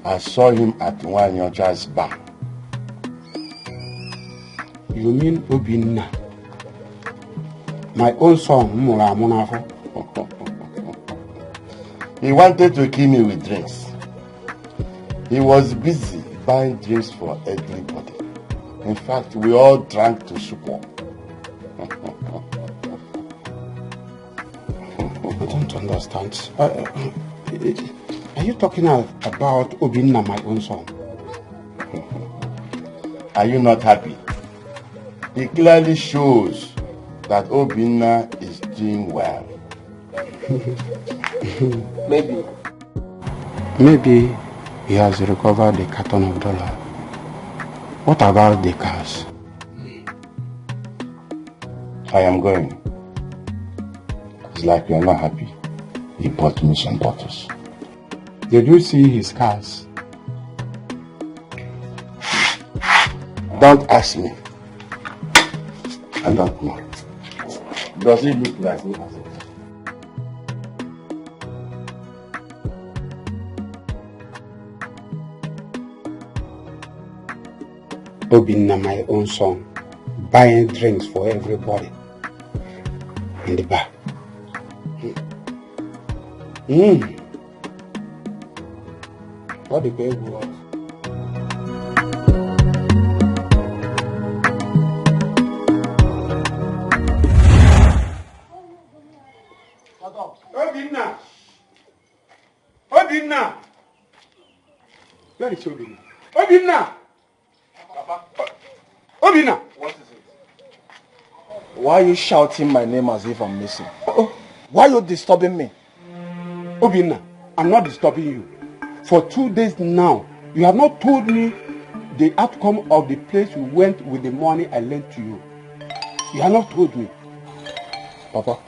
I saw him at Wanyoja's bar. You mean Obinna? My own son, Mura Munafo? He wanted to kill me with drinks. He was busy buying drinks for everybody. In fact, we all drank to support. I don't understand. Are you talking about Obinna, my own son? Are you not happy? It clearly shows that Obinna is doing well. Maybe he has recovered the carton of dollar. What about the cars? I am going. It's like you're not happy. He bought me some bottles. Did you see his cars? Don't ask me. I don't know. Does it look like he has it? Obinna, my own son, buying drinks for everybody in the bar. What the baby was? Obinna! Where is Obinna? Obinna! Obinna! What is it? Why are you shouting my name as if I'm missing? Why are you disturbing me? Obinna, I'm not disturbing you. For 2 days now, you have not told me the outcome of the place you went with the money I lent to you. You have not told me. Papa,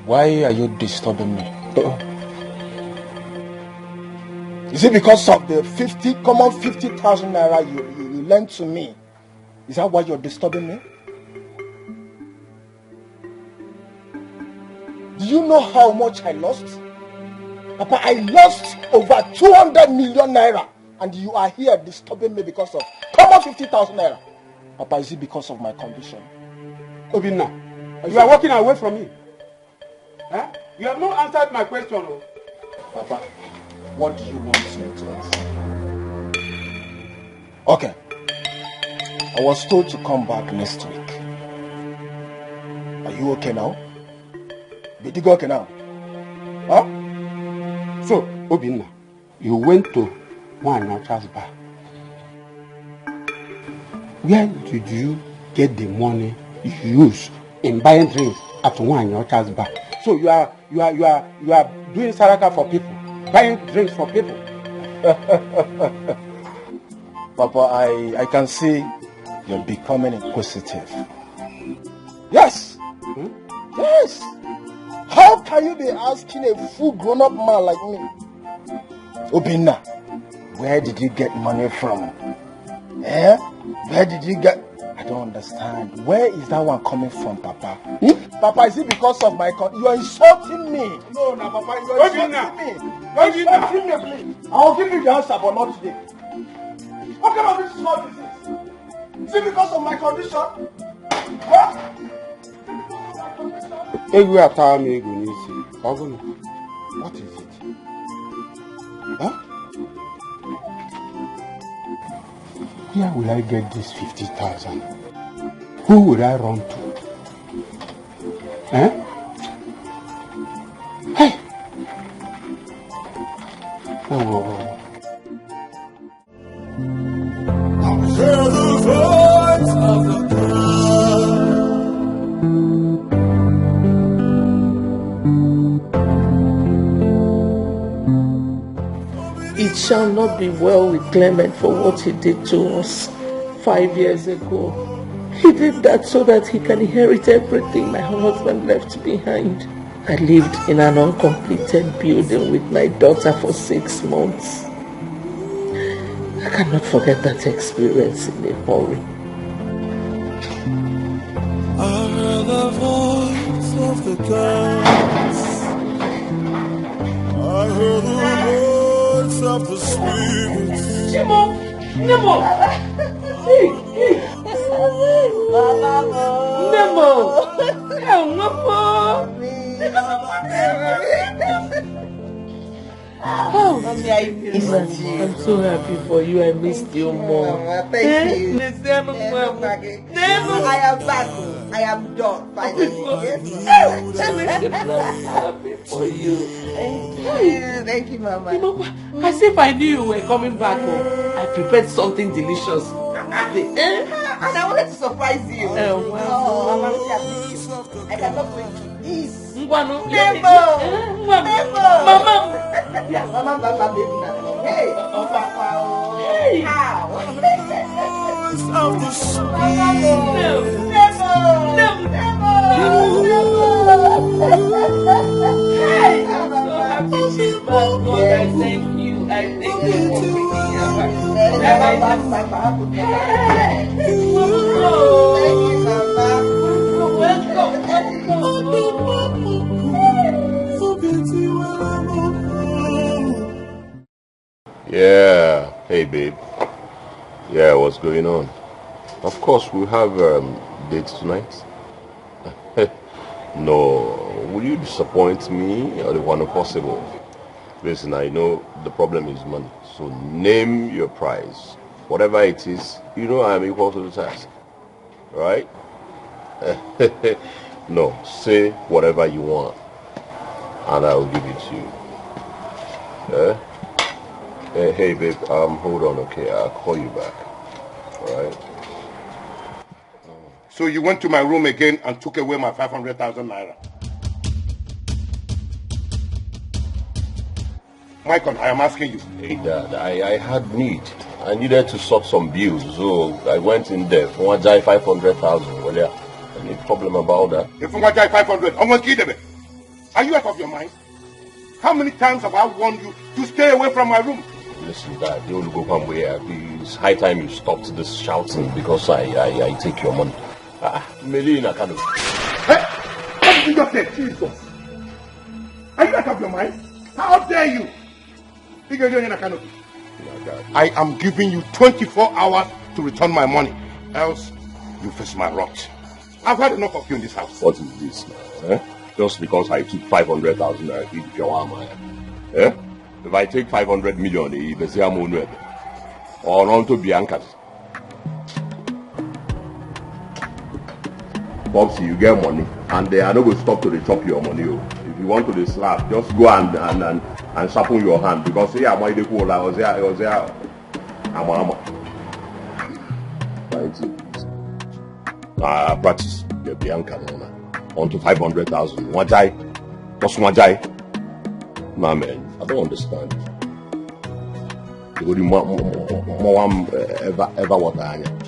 why are you disturbing me? Is it because of the 50,000 naira you lent to me? Is that why you're disturbing me? Do you know how much I lost? Papa, I lost over 200 million naira, and you are here disturbing me because of common 50,000 naira. Papa, is it because of my condition? Obinna, you are walking away from me. Huh? You have not answered my question. Oh. Papa, what do you want me to answer? Okay. I was told to come back next week. Are you okay now? Did you go okay now? Huh? So, Obinna, you went to Wanyocha's bar. Where did you get the money you use in buying drinks at one your child's bar. So you are doing saraka for people, buying drinks for people. Papa, I can see you're becoming inquisitive. Yes! Yes! How can you be asking a full grown-up man like me? Obinna, where did you get money from? Eh? Where did you get... I don't understand. Where is that one coming from, Papa? Papa, is it because of my... You are insulting me. No, Papa, you are insulting me. You are insulting me, please. I'll give you the answer, but not today. What kind of insult is this? Is it because of my condition? What? What is it? Huh? Where will I get this 50,000? Who will I run to? Eh? Hey! Oh. Hear the voice of the It shall not be well with Clement for what he did to us 5 years ago. He did that so that he can inherit everything my husband left behind. I lived in an uncompleted building with my daughter for 6 months. I cannot forget that experience in a hurry. I heard the voice of the gods. I heard the voice of the spirits. Nemo! Nemo! Hey! Nemo! Oh, Mommy, I missed you. I'm so happy for you. I missed you more. Thank you. I am back. I am done. Finally. I'm happy for you. Thank you, Mama. You know, as if I knew you were coming back home. I prepared something delicious. And I wanted to surprise you. Wow. I cannot wait to eat. Mama. Mama, baby. Hey, Papa. Hey. How? Of the Hey, I'm so happy she's back. God, I thank you. I thank you for bringing her back. Thank you, Mama. Welcome. Yeah. Hey, babe. Yeah, what's going on? Of course, we have dates tonight. No, will you disappoint me or the one possible? Listen, I know the problem is money, so name your price. Whatever it is, you know I'm equal to the task. Right? No, say whatever you want, and I'll give it to you. Hey, babe, hold on, okay? I'll call you back. Alright? So you went to my room again and took away my 500,000 naira. Michael, I am asking you. Hey, Dad, I had need. I needed to sort some bills, so I went in there. For one guy, 500,000. Well, yeah, any problem about that? If one guy 500, I want to kill them. Are you out of your mind? How many times have I warned you to stay away from my room? Listen, Dad, you will go from where? It's high time you stopped this shouting because I take your money. Melina, kind of. Hey, what did you just say? Jesus. Are you out of your mind? How dare you? I am giving you 24 hours to return my money. Else, you face my wrath. I've had enough of you in this house. What is this now? Just because I took 500,000 I give Jawama. If I take 500 million, it's a money. Or on to Bianca's. Bobsy, you get money, and they are not going to stop to chop your money. If you want to slap, just go and sharpen your hand because here am I the cool. I was there. I'm. Practice. You're Bianca, on to 500,000. Wajai? What's Wajai? Nah, man, I don't understand. You would ever what I am.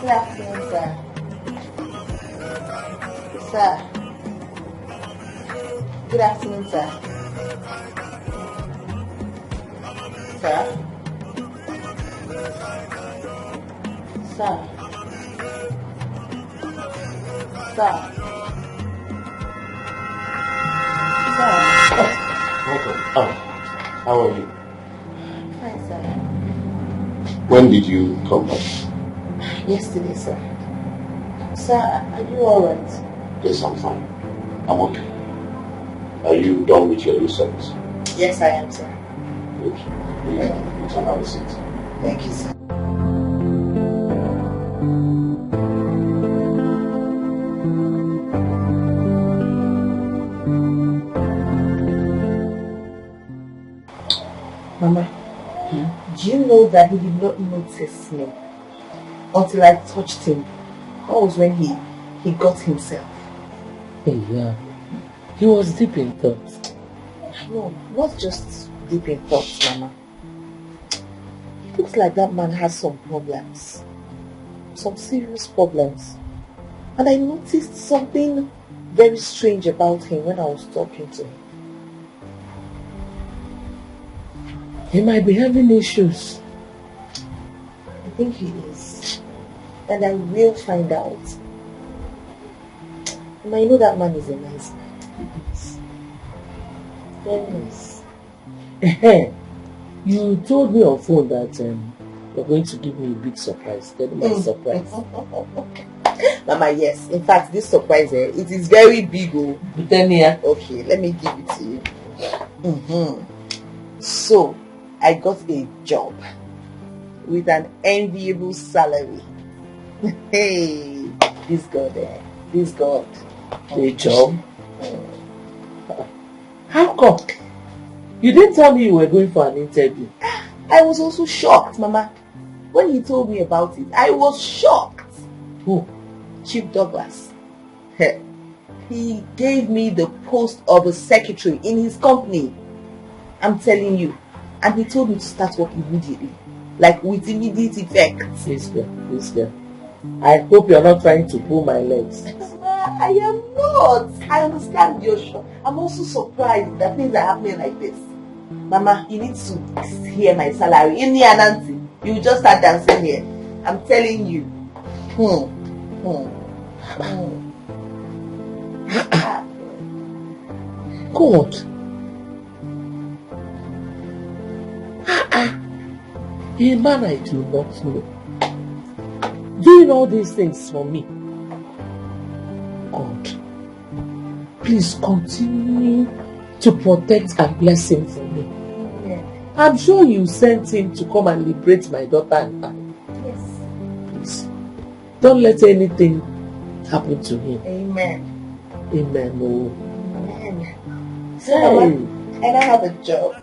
Good afternoon, sir. Sir. Good afternoon, sir. Sir. Sir. Sir. Sir. Welcome. How are you? Fine, sir. When did you come back? Yesterday, sir. Sir, are you alright? Yes, I'm fine. I'm okay. Are you done with your research? Yes, I am, sir. Good. You can have a seat. Thank you, sir. Mama, do you know that he did not notice me until I touched him? That was when he got himself. Yeah. He was deep in thought. No, not just deep in thoughts, Mama. It looks like that man has some problems. Some serious problems. And I noticed something very strange about him when I was talking to him. He might be having issues. I think he is. And I will find out. And I know that man is a nice man. Very nice. You told me on phone that you're going to give me a big surprise. Tell me my surprise. Mama, yes. In fact, this surprise, it is very big. Oh. Then here. Okay, let me give it to you. So, I got a job with an enviable salary. Hey, this God, this God. A job? How come? You didn't tell me you were going for an interview. I was also shocked, Mama. When he told me about it, I was shocked. Who? Chief Douglas. He gave me the post of a secretary in his company. I'm telling you. And he told me to start work immediately. Like with immediate effect. Please, girl. I hope you're not trying to pull my legs. I am not. I understand your shock. I'm also surprised that things are happening like this. Mama, you need to hear my salary. In the Anansi, you just start dancing here. I'm telling you. God. A man I do not know. Doing all these things for me. God, please continue to protect and bless him for me. Yeah. I'm sure you sent him to come and liberate my daughter and I. Yes. Please, don't let anything happen to him. Amen. Amen. Oh. Amen. So, Hey. Mama, and I have a job.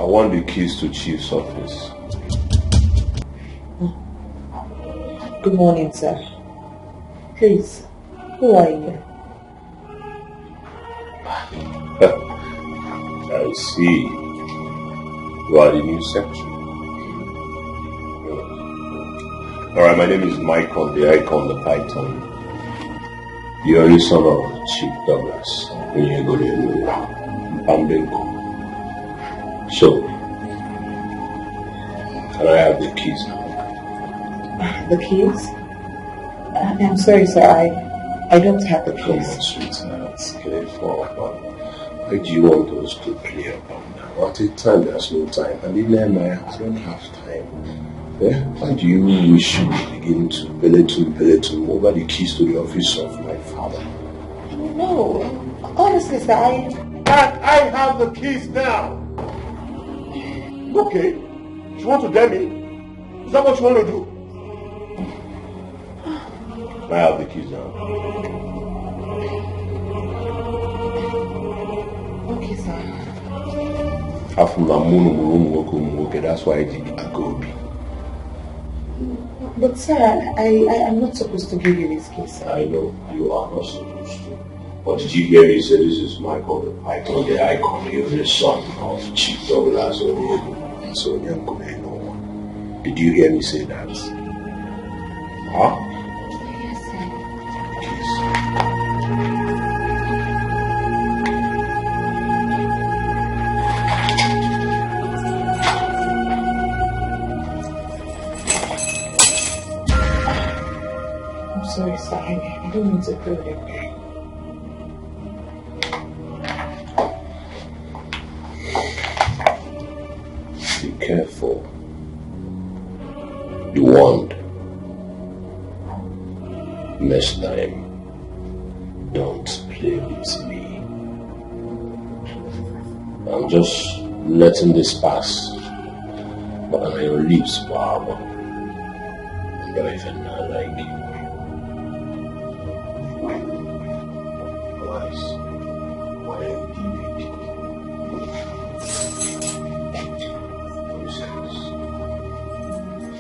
I want the keys to Chief's office. Good morning, sir. Please, who are you? I see. You are the new secretary. Alright, my name is Mike on the Icon, the Python. The only son of Chief Douglas. So, can I have the keys now? The keys? I'm sorry, sir. I don't have the keys. Come on, sweetheart. It's careful, but why do you want us to play about now? At a time, there's no time. And in there, I don't have time. Yeah? Why do you wish to begin to belittle over the keys to the office of my father? No. Honestly, sir, I have the keys now. Okay. You want to dare me? Is that what you want to do? I have the keys now. Okay, sir. That's why I did the Agobi. But sir, I'm not supposed to give you this keys, sir. I know you are not supposed to. But did you hear me say this is Michael the Python, the icon, the son of Chief Douglas and so did you hear me say that? Huh? Yes, sir. I'm sorry, sir. I don't mean to hurt you. Be careful. You warned. Next time, don't play with me. I'm just letting this pass. But on your lips, Baba. But I feel not like you. Wise. Why are you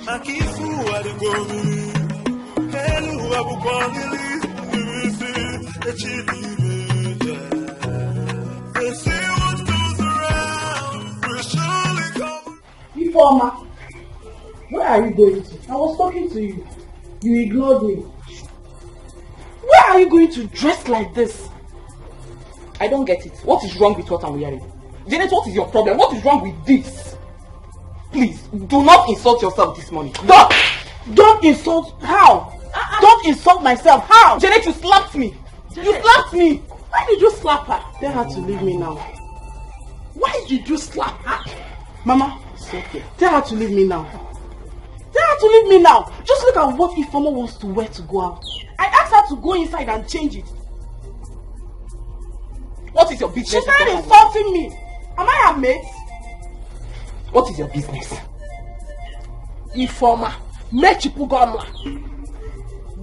Akifu adugomi, elu abukwalili, nirisi, echidime. They say what goes around will surely come. Informer, where are you going to? I was talking to you. You ignored me. Where are you going to dress like this? I don't get it. What is wrong with what I'm wearing? Janet, what is your problem? What is wrong with this? Please, do not insult yourself this morning. Don't insult. How? Don't insult myself. How? Janet, you slapped me. You slapped me. Why did you slap her? Tell her to leave me now. Why did you slap her? Mama, it's okay. Tell her to leave me now. Tell her to leave me now. Just look at what Ifeoma wants to wear to go out. I asked her to go inside and change it. What is your business? She started insulting me. Am I her mate? What is your business? Ifeoma, Mechipugomla.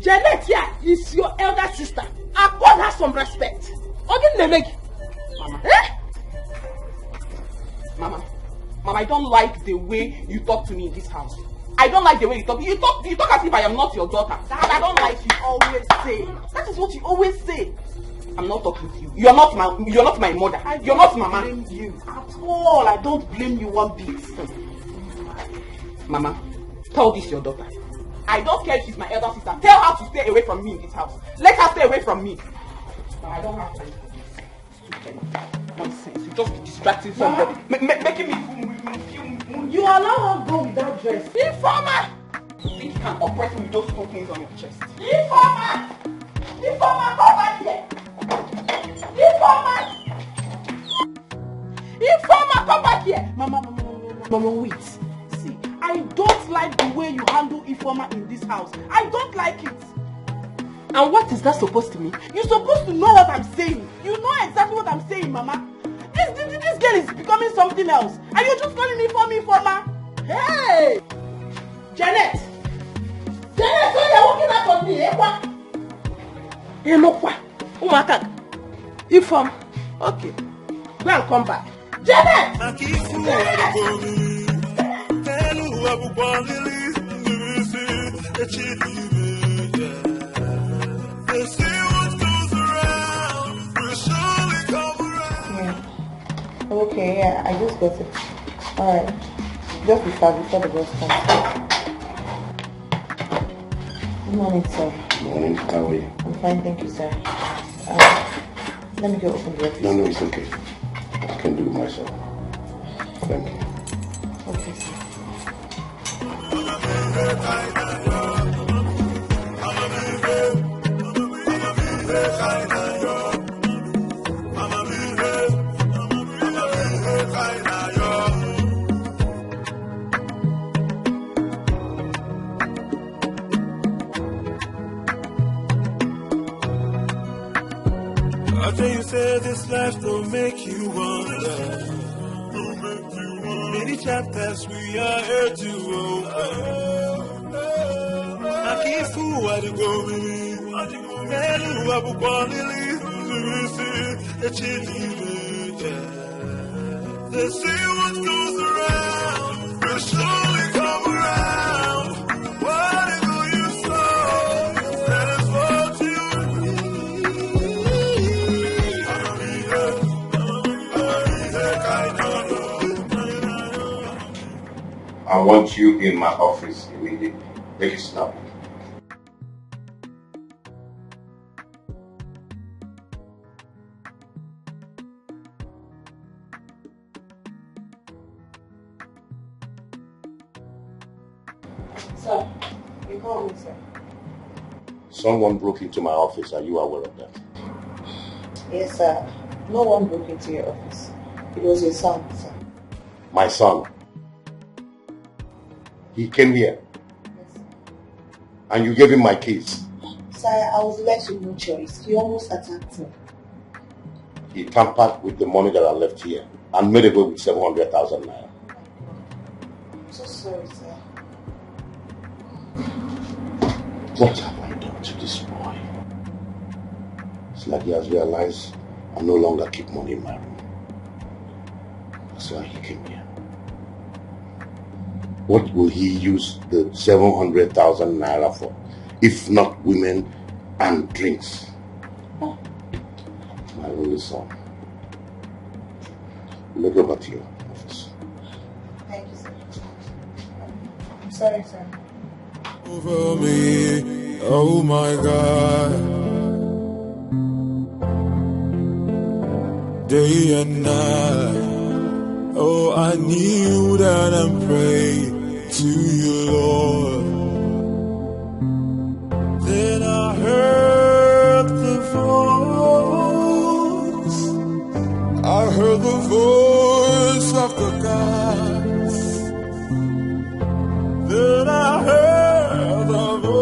Janet here is your elder sister. Accord her some respect. Mama. Mama, I don't like the way you talk to me in this house. I don't like the way you talk. You talk as if I am not your daughter. I don't like you always say. That is what you always say. I'm not talking to you. You're not my mother. You're not mama. I don't blame you at all. I don't blame you one bit. Mama, tell this your daughter. I don't care if she's my elder sister. Tell her to stay away from me in this house. Let her stay away from me. But I don't have time for this. Nonsense. You just be distracting somebody. Making me feel. You allow her go with that dress. Informer! You think you can oppress me with those two things on your chest? Informer! Informer, come back here! Informer! Informer, come back here! Mama, wait. See, I don't like the way you handle Informer in this house. I don't like it. And what is that supposed to mean? You're supposed to know what I'm saying. You know exactly what I'm saying, Mama. This girl is becoming something else. And you're just calling me Informer. Hey! Janet! Janet, so you're walking out on me, eh? What? You know what? Umaka. Inform. Okay. Go and come back. Janet! Okay, yeah, I just got it. Alright. Just be fast before the boss comes. Good morning, sir. Morning, how are you? I'm fine, thank you, sir. Let me go open the office. No, it's okay. I can do it myself. Thank you. Okay, sir. I tell you, say this life don't make you wonder. Many chapters we are here to open. I can't fool what you go with. And who I will quality to receive they say what goes around will surely come around. Whatever you sow, that is what I want you in my office immediately. Make it snap. Sir, you called me, sir. Someone broke into my office. Are you aware of that? Yes, sir. No one broke into your office. It was your son, sir. My son. He came here. Yes, sir. And you gave him my keys. Sir, I was left with no choice. He almost attacked me. He tampered with the money that I left here and made away with 700,000 naira. I'm so sorry, sir. What have I done to this boy? It's like he has realized I no longer keep money in my room. That's why he came here. What will he use the 700,000 naira for, if not women and drinks? Oh. My only son. Let go back to your office. Thank you, sir. I'm sorry, sir. over me, oh my God. Day and night, oh I kneel down and pray to you, Lord. Then I heard the voice of the gods. Then I heard the voice.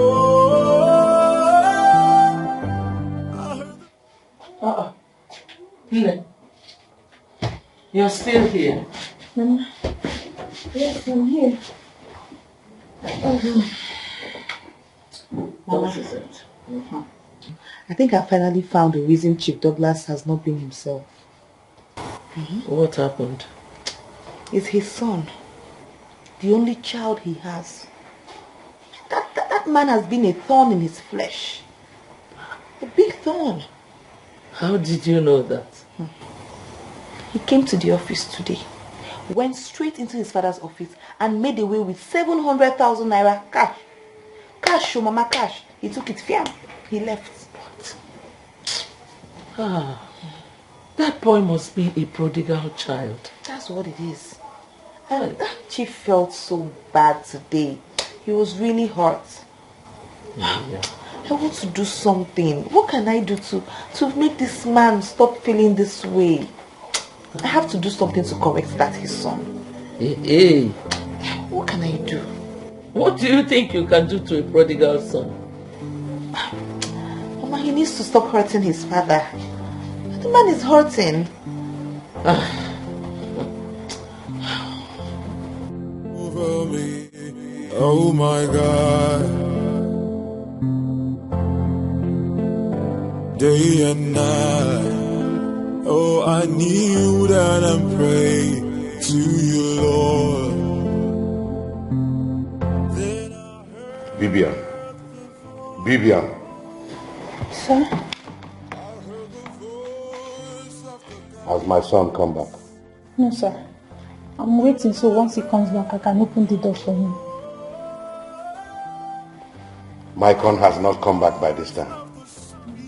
Nne, you're still here. Mama. Yes, I'm here. What is it? I think I finally found the reason Chief Douglas has not been himself. What happened? It's his son. The only child he has. That man has been a thorn in his flesh. A big thorn. How did you know that? He came to the office today, went straight into his father's office and made away with 700,000 naira cash. Cash, mama, cash. He took it, fiam. He left. Ah, that boy must be a prodigal child. That's what it is. And Chief felt so bad today. He was really hurt. Yeah. I want to do something. What can I do to make this man stop feeling this way? I have to do something to correct that, his son. Hey. What can I do? What do you think you can do to a prodigal son? Mama, he needs to stop hurting his father. The man is hurting. Over me, oh my God. Day and night, oh I kneel down and pray to you, Lord. Vivian. Sir? Has my son come back? No, sir. I'm waiting so once he comes back, I can open the door for him. My con has not come back by this time.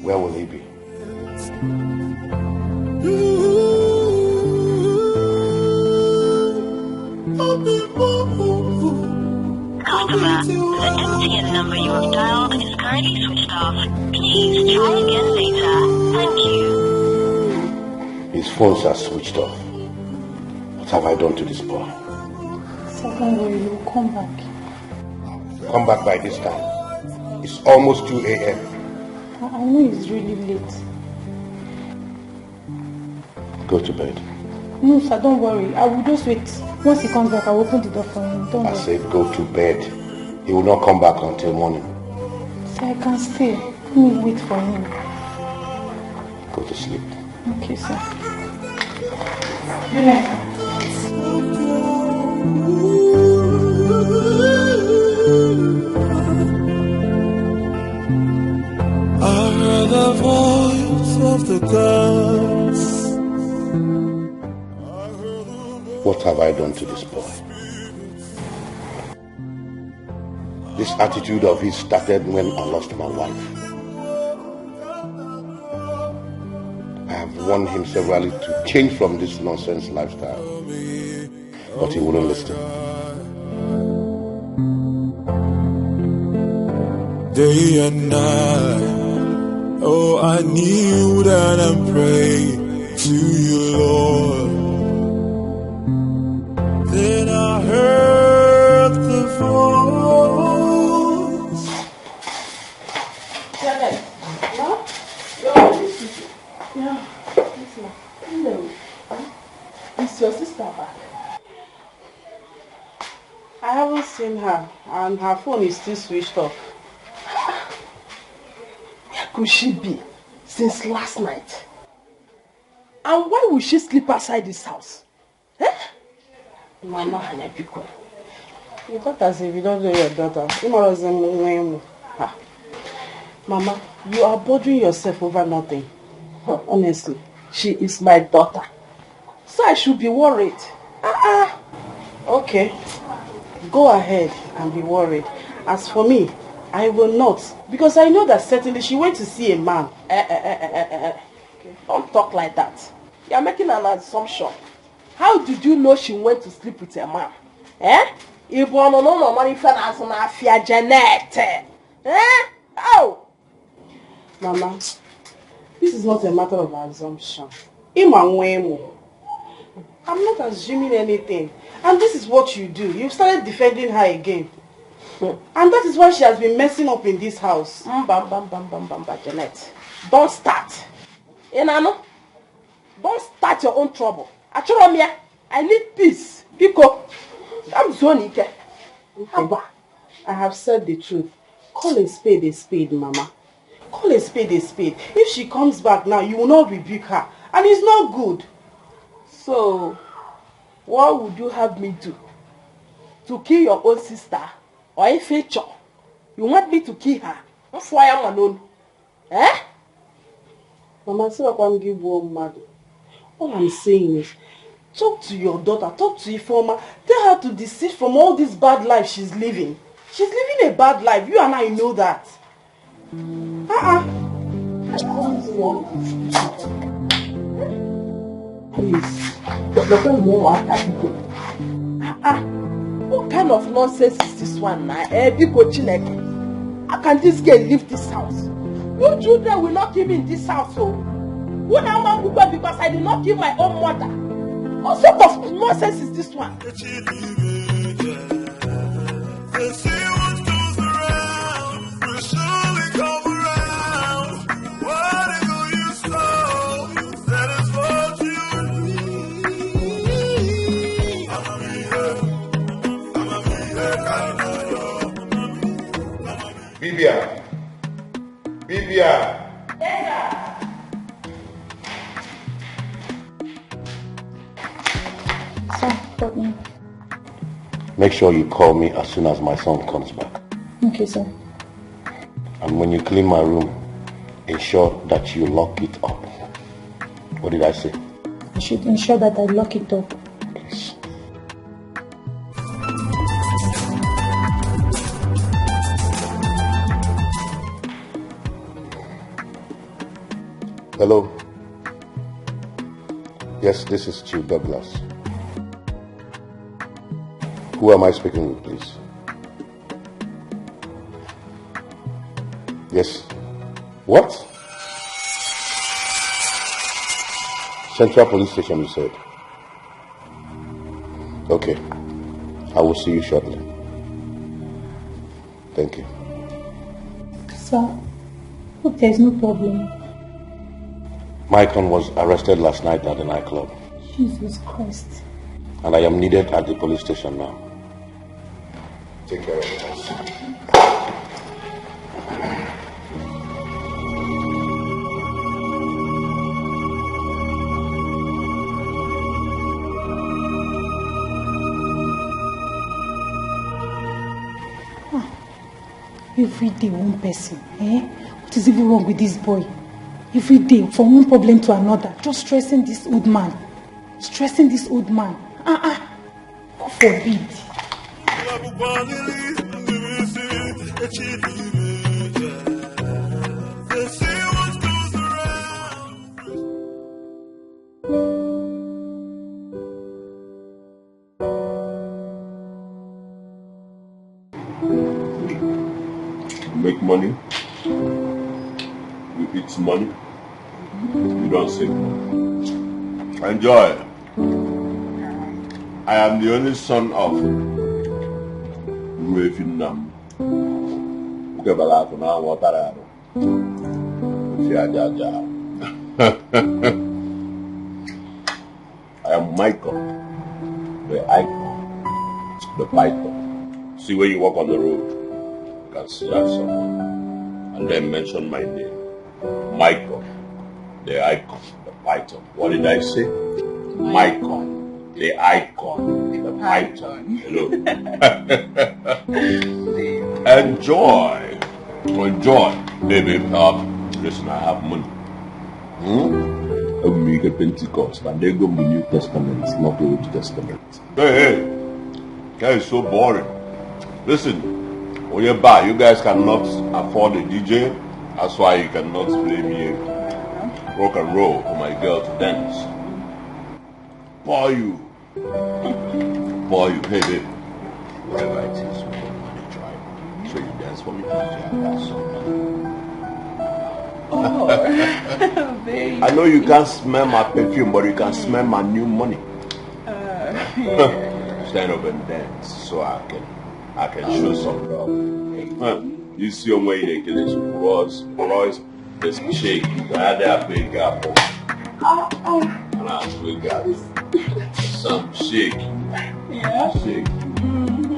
Where will he be? Customer, the MTN number you have dialed is currently switched off. Please try again later. Thank you. His phones are switched off. What have I done to this boy? So don't worry, he will come back. Come back by this time. It's almost 2 a.m. I know it's really late. Go to bed. No, sir, don't worry. I will just wait. Once he comes back, I will open the door for him. Don't worry. I said go to bed. He will not come back until morning. Sir, I can stay. Let me wait for him. Go to sleep. Okay, sir. Good night. I heard the voice of the gods. What have I done to this boy? This attitude of his started when I lost my wife. I have warned him severally to change from this nonsense lifestyle, but he wouldn't listen. Day and night, oh, I kneel down and pray to you, Lord. Then I heard the voice. Janet, no? Yeah, listen. Hello. Is your sister back? I haven't seen her, and her phone is still switched off. Where could she be since last night? And why would she sleep outside this house? Mama, you got as if you don't know your daughter. Mama, you are bothering yourself over nothing. Honestly, she is my daughter, so I should be worried. Okay, go ahead and be worried. As for me, I will not, because I know that certainly she went to see a man. Don't talk like that. You are making an assumption. How did you know she went to sleep with a man? Oh! Mama, this is not a matter of assumption. I'm not assuming anything. And this is what you do. You've started defending her again. And that is why she has been messing up in this house. Janet. Don't start. Don't start your own trouble. I need peace. Biko, I'm Zonike. I have said the truth. Call a spade, Mama. Call a spade a spade. If she comes back now, you will not rebuke her. And it's not good. So, what would you have me do? To kill your own sister? Or a feature? You want me to kill her? That's why I'm alone. Mama, so I can't give one mad. All I'm saying is, talk to your daughter, talk to Ifeoma. Tell her to desist from all this bad life she's living. She's living a bad life. You and I know that. Please. What kind of nonsense is this one now? How can this girl leave this house? You children will not kill me in this house. Who now because I did not kill my own mother? What sort of nonsense is this one? Bibia. Make sure you call me as soon as my son comes back. Okay, sir. And when you clean my room, ensure that you lock it up. What did I say? I should ensure that I lock it up. Please. Hello. Yes, this is Chief Douglas. Who am I speaking with, please? Yes. What? Central Police Station, you said? Okay. I will see you shortly. Thank you. Sir, hope there's no problem. Maicon was arrested last night at the nightclub. Jesus Christ. And I am needed at the police station now. Take care of yourself. Every day one person, eh? What is even wrong with this boy? Every day, from one problem to another, just stressing this old man. Stressing this old man. God forbid. Make money, you eat money, you don't save money. Enjoy. I am the only son of Vietnam. I am Michael, the icon, the python. See when you walk on the road, you can see that someone, and then mention my name, Michael, the icon, the python. What did I say? Michael, the icon, the python. Hello. Enjoy, baby. Listen, I have money. I'm make a Pentecost, and they go to the New Testament, not the Old Testament. Hey, that is so boring. Listen, when you buy, you guys cannot afford a DJ. That's why you cannot play me rock and roll for my girl to dance. For you. Hey, babe. Whatever it is, we got money drive. So you dance for me, DJ. I got some money. Baby. I know you can't smell my perfume, but you can smell my new money. Stand up and dance so I can show some love. You see your way they get this Royce, this shake. You can have that big apple. And I big apple. Some shake. Yeah. Shake.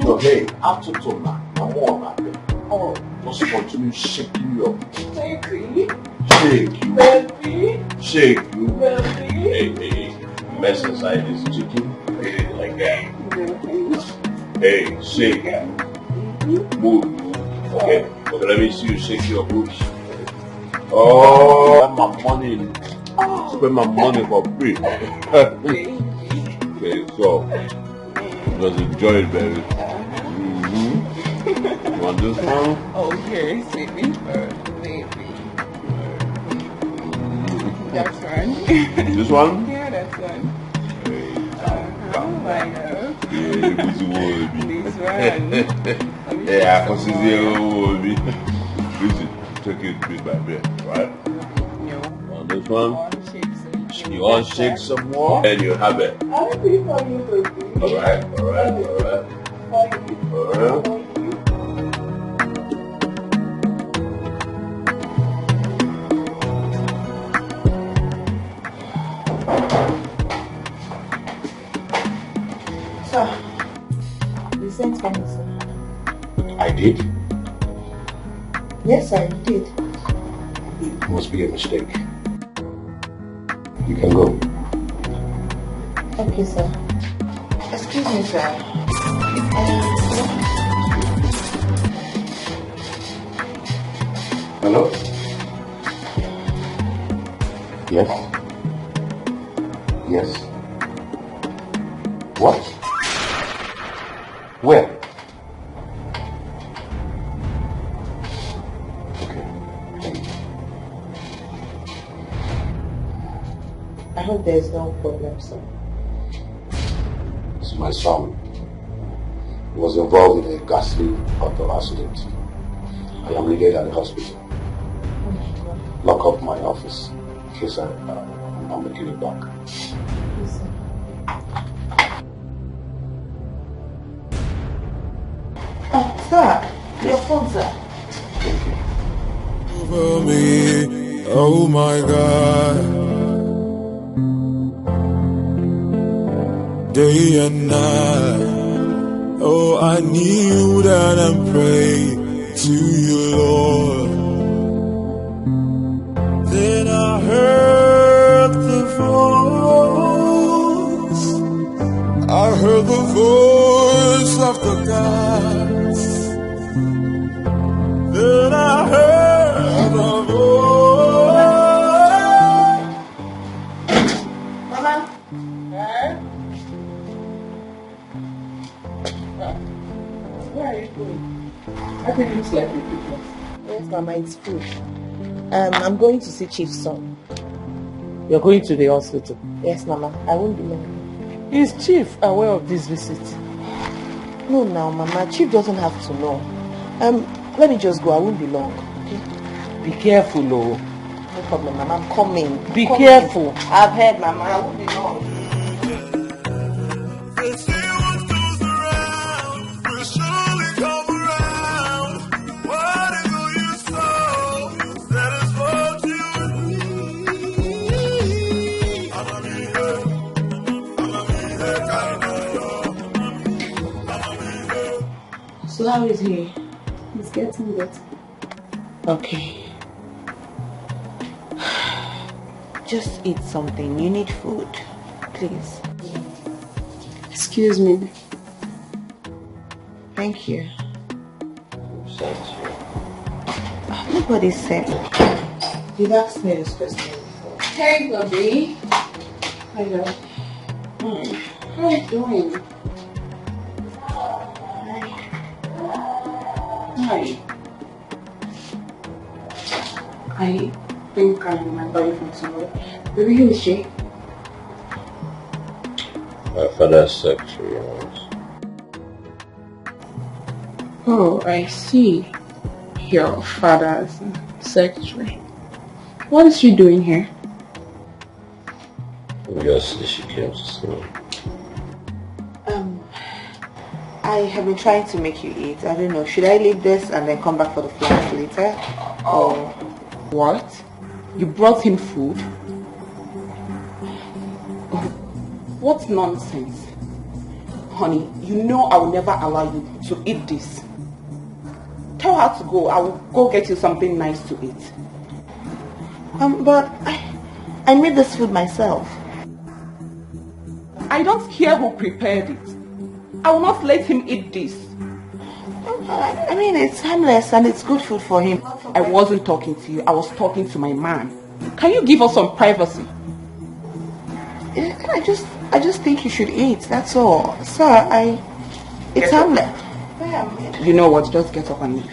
So hey, after tonight, I'm on that thing. Oh, just continue shaking you up. Baby. Shake you. Baby. Shake you. Baby. Hey. Mess inside this chicken. Like that. Hey, shake. Move. Okay, let me see you shake your boots. Oh, spend my money for free. Okay, so just enjoy it, baby. You want this one? Okay, baby. Baby. That's one. This one? Yeah, that's one. This one. Yeah, I can see the listen, take it bit by bit, right? On this one, you want to shake some more, and you have it. I'll be for you, baby. Alright. Sir, you sent for me, sir. I did? Yes, I did. It must be a mistake. You can go. Okay, sir. Excuse me, sir. Hello? Yes? Yes? What? Where? Okay. Thank you. I hope there's no problem, sir. It's my son. He was involved in a ghastly auto accident. I am needed at the hospital. Lock up my office in case I'm making it back. Sir, your phone, sir. Over me, oh my God. Day and night, oh I kneel down and pray to you, Lord. Then I heard the voice of the gods. Then I heard the voice. Mama. Where are you going? I think it looks like a picture. Yes, Mama, it's food. I'm going to see Chief's son. You're going to the hospital? Yes, Mama. I won't be long. Is Chief aware of this visit? No, now, Mama. Chief doesn't have to know. Let me just go. I won't be long. Okay? Be careful, oh. No problem, Mama. I'm coming. Be careful. I've heard, Mama. I won't be long. So how is he? He's getting better. Okay. Just eat something. You need food. Please. Excuse me. Thank you. Nobody said. You've asked me this question before. Hey, Bobby. Hello. How are you doing? Hi. I think I remember you from somewhere. Baby, who is she? My father's secretary. Oh, I see. Your father's secretary. What is she doing here? Just she came to see me. I have been trying to make you eat. I don't know. Should I leave this and then come back for the flight later? Or what? You brought him food? What nonsense. Honey, you know I will never allow you to eat this. Tell her to go. I will go get you something nice to eat. But I made this food myself. I don't care who prepared it. I will not let him eat this. I mean, it's harmless and it's good food for him. I wasn't talking to you. I was talking to my man. Can you give us some privacy? I just think you should eat. That's all. Sir, it's harmless. You know what? Just get up and leave.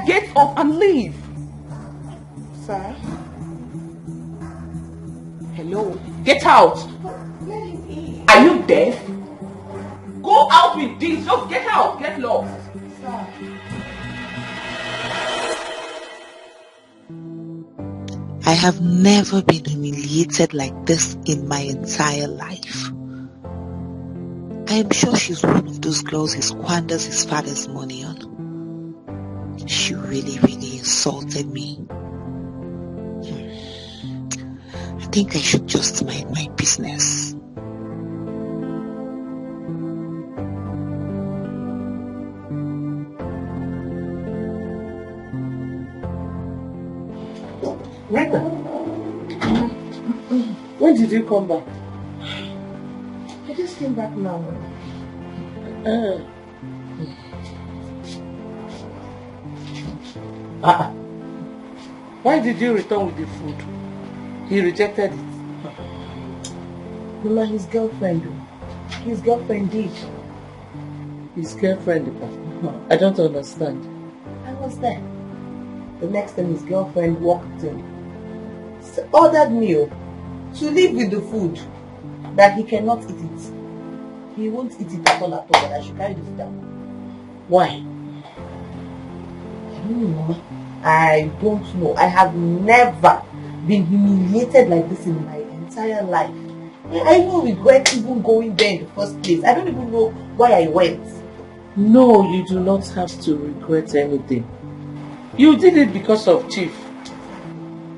Get up and leave. Sir? Hello? Get out. Are you deaf? Go out with this. Just get out. Get lost. Sir. I have never been humiliated like this in my entire life. I am sure she's one of those girls he squanders his father's money on. She really, really insulted me. I think I should just mind my business. Rita, when did you come back? I just came back now. Why did you return with the food? He rejected it. Mama, his girlfriend. His girlfriend did. His girlfriend? I don't understand. I was there. The next time his girlfriend walked in, ordered meal to leave with the food that he cannot eat it. He won't eat it at all, but I should carry this down. Why? I don't know. I have never been humiliated like this in my entire life. I don't regret even going there in the first place. I don't even know why I went. No, you do not have to regret anything. You did it because of Chief.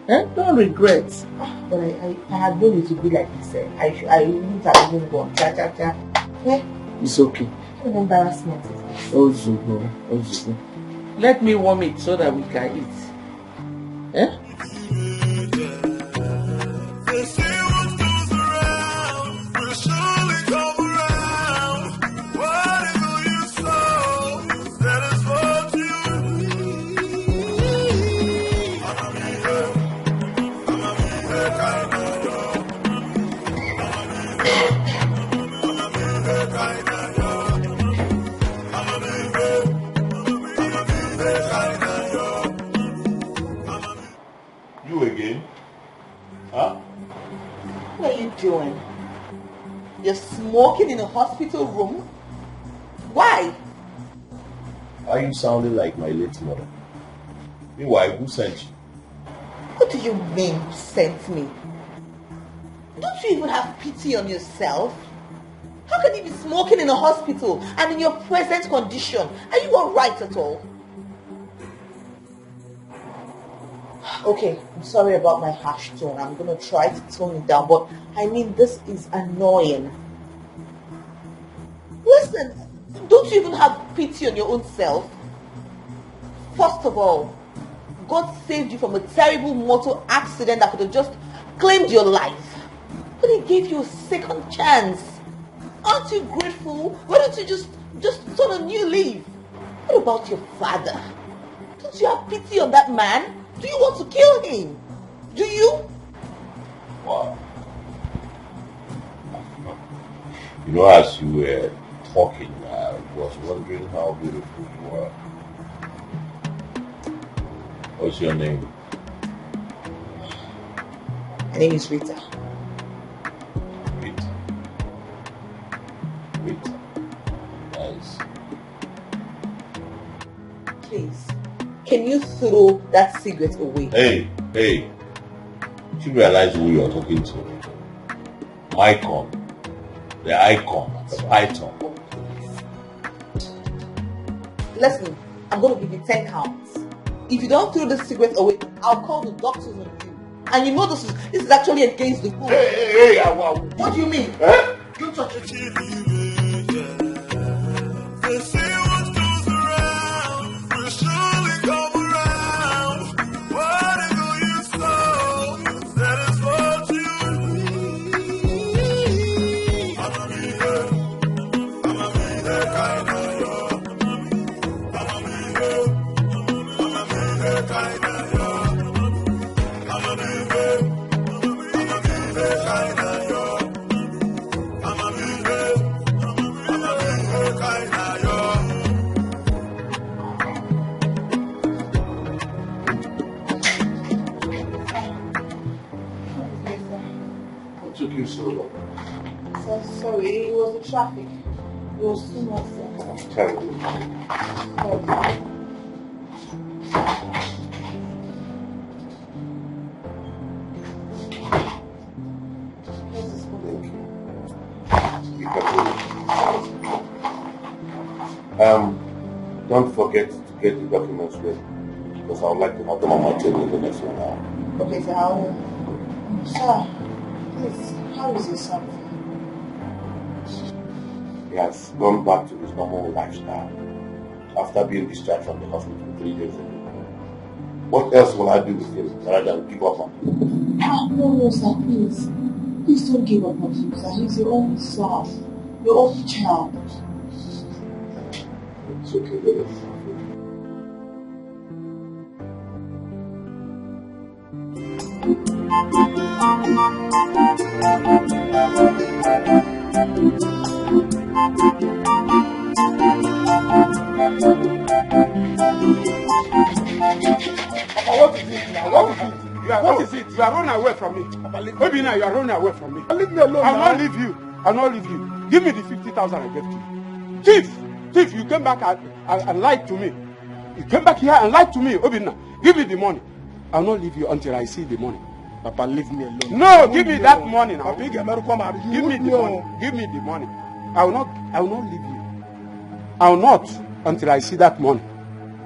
Don't regret. But I had known it to be like this. I wouldn't have even gone. It's okay. What embarrassment is this? Ozugo. Let me warm it so that we can eat. Eh? You again? Huh? What are you doing? You're smoking in a hospital room? Why? Are you sounding like my late mother? Meanwhile, who sent you? What do you mean, sent me? Don't you even have pity on yourself? How can you be smoking in a hospital and in your present condition? Are you alright at all? Okay, I'm sorry about my harsh tone. I'm going to try to tone it down, but I mean, this is annoying. Listen, don't you even have pity on your own self? First of all, God saved you from a terrible motor accident that could have just claimed your life. But He gave you a second chance. Aren't you grateful? Why don't you just turn a new leaf? What about your father? Don't you have pity on that man? Do you want to kill him? Do you? Wow. You know, as you were talking, I was wondering how beautiful you are. What's your name? My name is Rita. Rita. Nice. Please, can you throw that cigarette away? Hey. You realize who you're talking to? Icon. The icon. The python. Listen, I'm going to give you 10 counts. If you don't throw this cigarette away, I'll call the doctors on you. And you know this is actually against the rules. Hey, what do you mean? Eh? Don't touch it. They say what goes around will surely come around. Whatever you sow, that is what you need. I'ma be there kind of yo. I'ma be there kind of yo. I'ma be there kind of yo. I'ma be there kind of yo. What took you so long? So sorry, it was the traffic. It was too much. I'm terrible. Don't forget to get the documents ready, because I would like to have them on my table in the next 1 hour. Okay, so sir, please, how is your son? He has gone back to his normal lifestyle after being discharged from the hospital 3 days ago. What else will I do with him rather than give up on him? No, sir, please. Please don't give up on him, sir. He's your own son, your own child. It's okay, baby. What is it now? What is it? What is it? You are running away from me. Obina, you are running away from me. Leave me alone. I'll not leave you. I'll not leave you. Give me the 50,000 I gave to you. Thief, you came back and lied to me. You came back here and lied to me. Obina, give me the money. I'll not leave you until I see the money. Papa, leave me alone. No, give me that money now. Give me the money. Give me the money. I will not leave you. I will not until I see that money.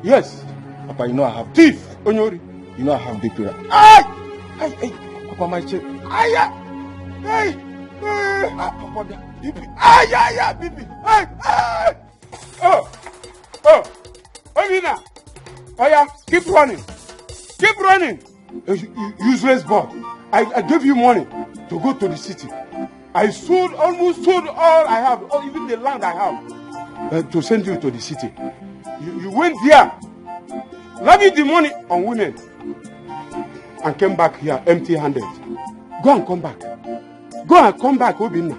Yes. Papa, you know I have thief. Onyori. You know I have big prayer. Hey. Papa, my check. Hey. Papa, Bibi. Bibi. Oh. Obina. Oh yeah, keep running. Keep running. Useless boy. I gave you money to go to the city. I almost sold all I have, or even the land I have, to send you to the city. You went there, leaving the money on women, and came back here empty-handed. Go and come back. Go and come back, Obinna.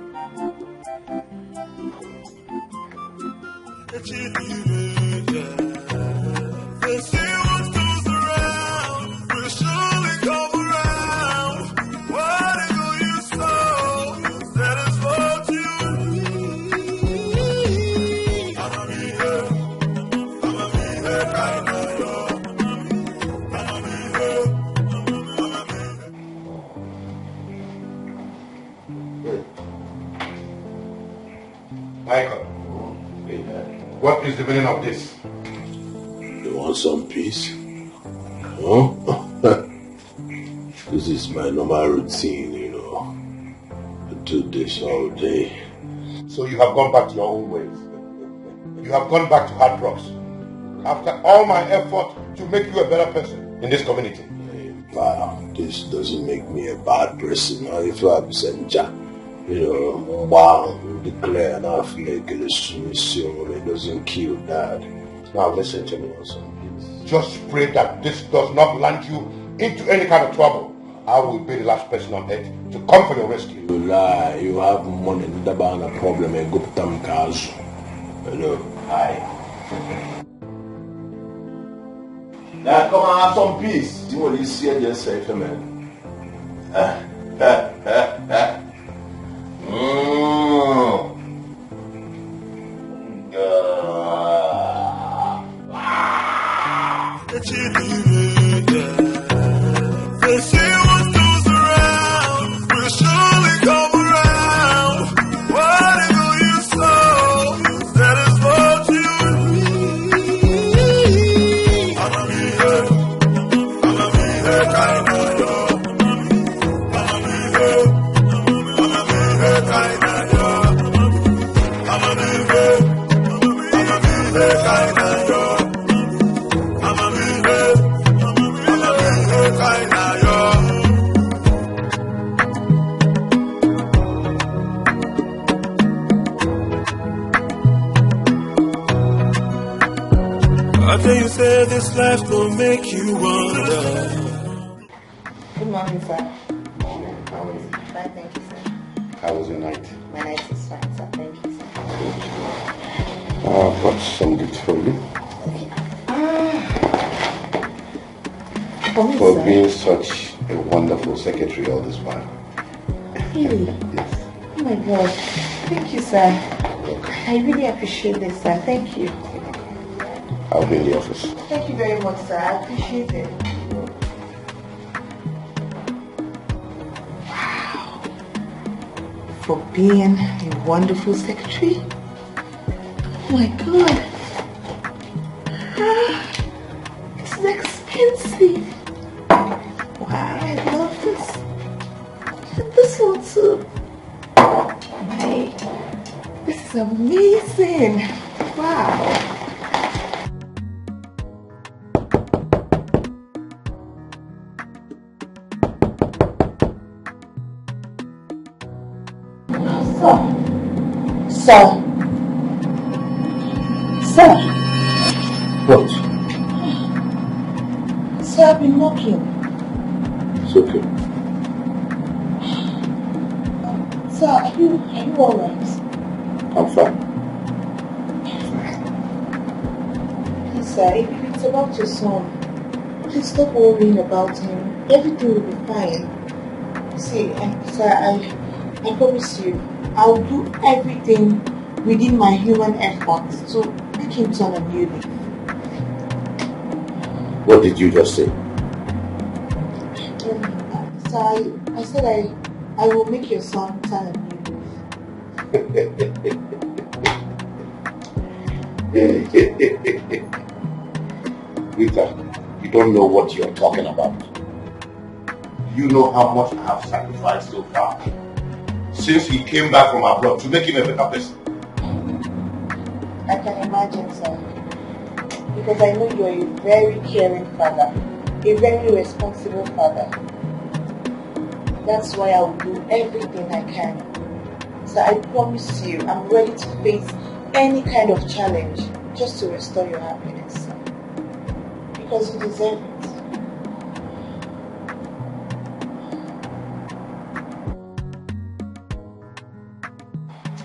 Michael, what is the meaning of this? You want some peace? Huh? This is my normal routine, you know. I do this all day. So you have gone back to your own ways. You have gone back to hard drugs. After all my effort to make you a better person in this community. Wow, this doesn't make me a bad person. If I have Senja, you know, wow, declare an afflict, it doesn't kill that. Now listen to me also. Just pray that this does not land you into any kind of trouble. I will be the last person on earth to come for your rescue. You lie, you have money, the banana problem, and go to Tamkazu. Hello, hi. Now come and have some peace. Do you want to see it yourself, man? They say what goes around will surely come around. Whatever you sow, that is what you reap. I'ma be here, kind of yo. I'ma be here, kind of yo. I'ma be here, kind of yo. I'ma be here, kind of yo. I tell you, say this life will make you wonder. Good morning, sir. Morning. How are you? Fine, thank you, sir. How was your night? My night is fine, sir. Thank you, sir. I've got some gifts for you. For me, For sir? being such a wonderful secretary all this while. Really? Yes. Oh my God. Thank you, sir. I really appreciate this, sir. Thank you. I'll be in the office. Thank you very much, sir. I appreciate it. Wow. For being a wonderful secretary? Oh my God. This is expensive. Wow, I love this. And this one too. My, this is amazing. Wow. Sir. What? Sir, I've been knocking. It's okay. Sir, are you alright? I'm fine. Please, sir, if it's about your son, please stop worrying about him. Everything will be fine. See, sir, I promise you, I'll do everything within my human efforts to make him turn a new leaf. What did you just say? Sir, I said I will make your son turn a new leaf. Rita, you don't know what you're talking about. You know how much I have sacrificed so far since he came back from abroad to make him a better person. I can imagine, sir. Because I know you're a very caring father, a very responsible father. That's why I will do everything I can. So I promise you, I'm ready to face any kind of challenge just to restore your happiness, sir. Because you deserve it.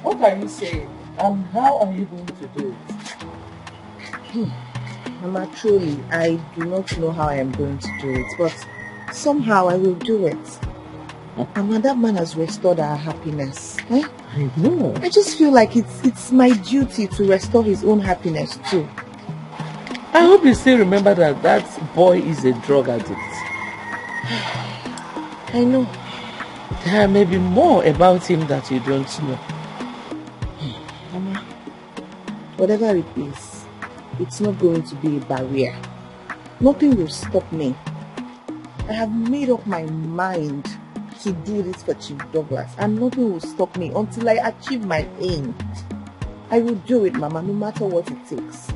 What are you saying? And how are you going to do it? Mama, truly, I do not know how I am going to do it, but somehow I will do it. Mama, that man has restored our happiness. Eh? I know. I just feel like it's my duty to restore his own happiness too. I hope you still remember that that boy is a drug addict. I know. There may be more about him that you don't know. Mama, whatever it is, it's not going to be a barrier. Nothing will stop me. I have made up my mind to do this for Chief Douglas, and nothing will stop me until I achieve my aim. I will do it, Mama, no matter what it takes.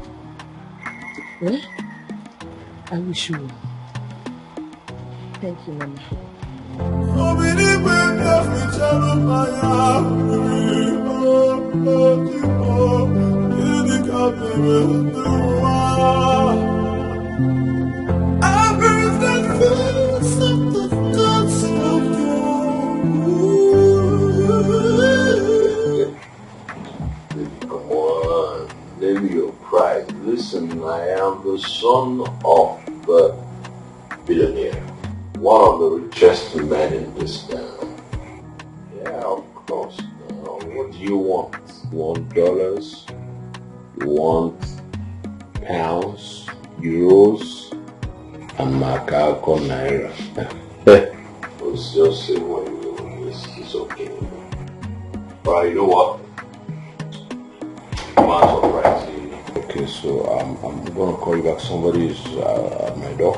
Eh? I wish you will. Thank you, Mama. Come on, name your pride. Listen, I am the son of the billionaire, one of the richest men in this town. Yeah, of course. Now, what do you want? You want dollars? You want pounds, euros, and Makako naira? Let's just say what you want. It's okay. But you know what? Okay, so I'm gonna call you back. Somebody is at my door.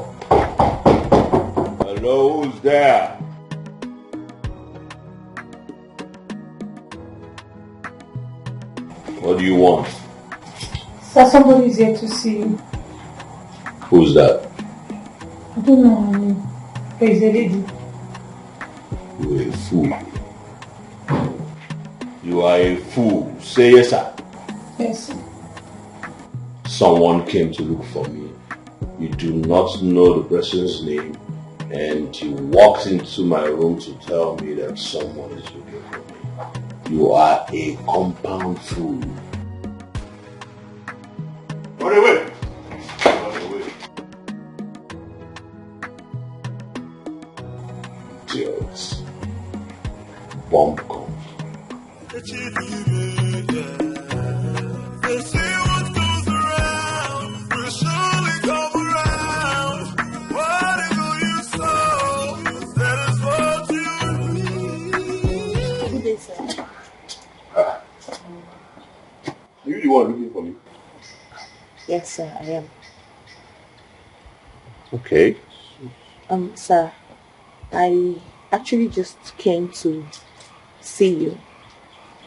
Hello, who's there? What do you want? Sir, somebody is here to see you. Who's that? I don't know her name. But it's a lady. You're a fool. You are a fool. Say yes, sir. Yes, sir. Someone came to look for me. You do not know the person's name, and you walked into my room to tell me that someone is looking for me. You are a compound fool. Run away! Run away. Idiots. Bomb come. They say what goes around will surely come around. Whatever you sow, that is what you reap. Good day, sir. Are you the one looking for me? Yes, sir, I am. Okay. Sir, I actually just came to see you.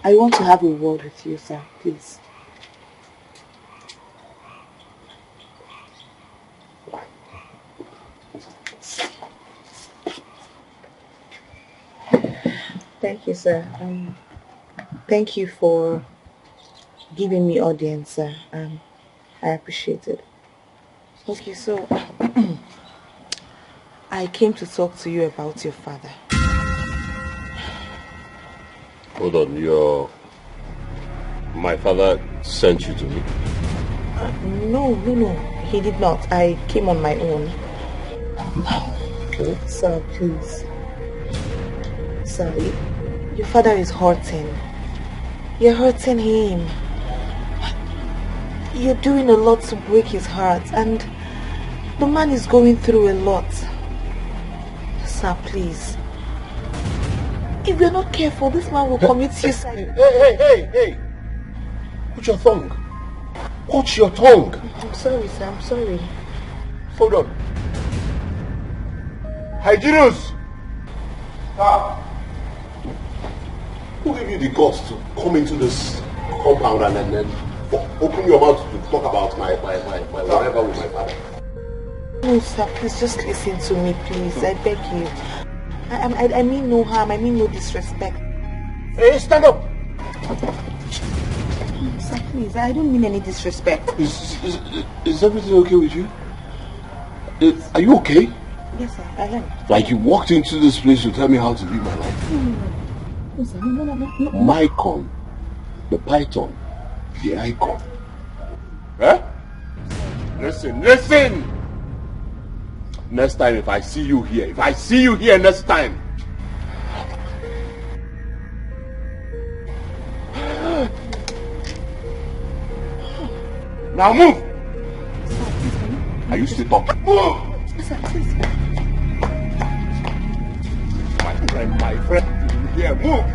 I want to have a word with you, sir, please. Thank you, sir. Thank you for giving me audience, sir. I appreciate it. Okay, so I came to talk to you about your father. Hold on, my father sent you to me? No, he did not. I came on my own. Okay. Sir, please. Sir, your father is hurting. You're hurting him. You're doing a lot to break his heart, and the man is going through a lot. Sir, please. If you're not careful, this man will commit suicide. Hey! Watch your tongue. Watch your tongue. I'm sorry, sir. I'm sorry. Hold on. Hyginus! Who gave you the guts to come into this compound and then open your mouth to talk about my whatever with my father? No, sir, please just listen to me, please. I beg you. I mean no harm. I mean no disrespect. Hey, stand up! Sir, please. I don't mean any disrespect. Is everything okay with you? Are you okay? Yes, sir. I am. Like you walked into this place to tell me how to live my life. No, sir. No. Mycon, the python, the icon. Eh? Listen! Next time if I see you here next time. Now move! Are you still talking? Move! Sir, please. My friend, here, move!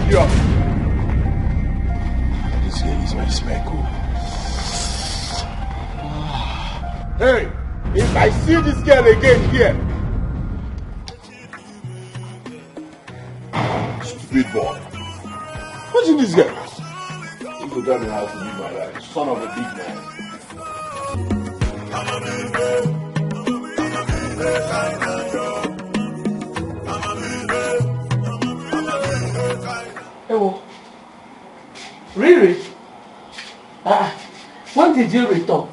Here. This here is my speckle. Hey, if I see this girl again here, stupid boy. What's in this girl? You could tell me how to live my life, son of a big man. Oh, really? When did you return?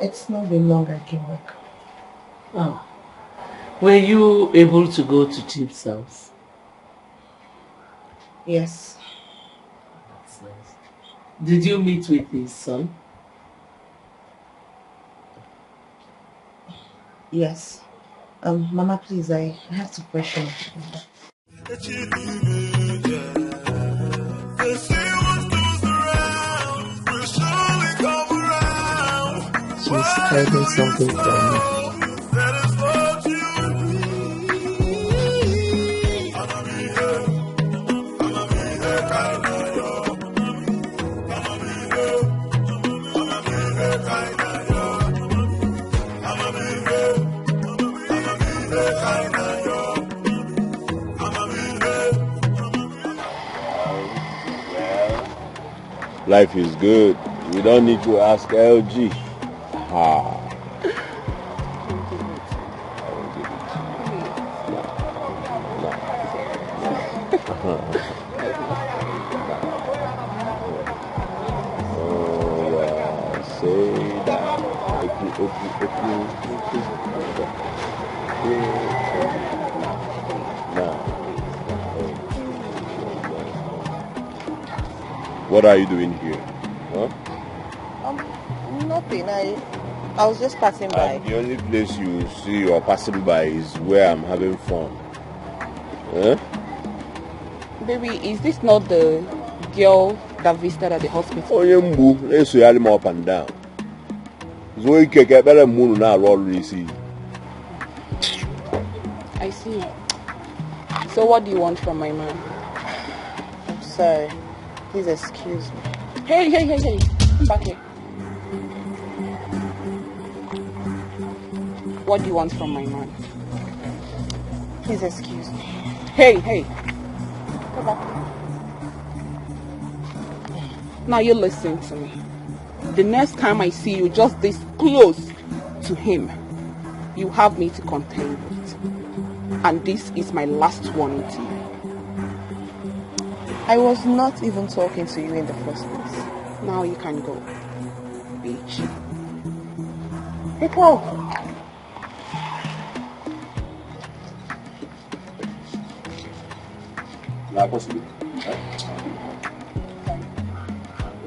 It's not been long I came back. Oh. Were you able to go to Chief's house? Yes. That's nice. Did you meet with his son? Yes. Mama, please, I have to question. She's hiding something from me. Life is good. We don't need to ask LG. Ah. What are you doing here? Huh? Nothing. I was just passing by. The only place you see you're passing by is where I'm having fun. Huh? Baby, is this not the girl that visited at the hospital? Oh, yeah, let's see him up and down. So you can get better moon now, already see. I see. So what do you want from my man? I'm sorry. Please excuse me. Hey. Come back here. What do you want from my man? Please excuse me. Hey. Come back. Now you listen to me. The next time I see you just this close to him, you have me to contend with. And this is my last warning to you. I was not even talking to you in the first place. Now you can go, bitch. People!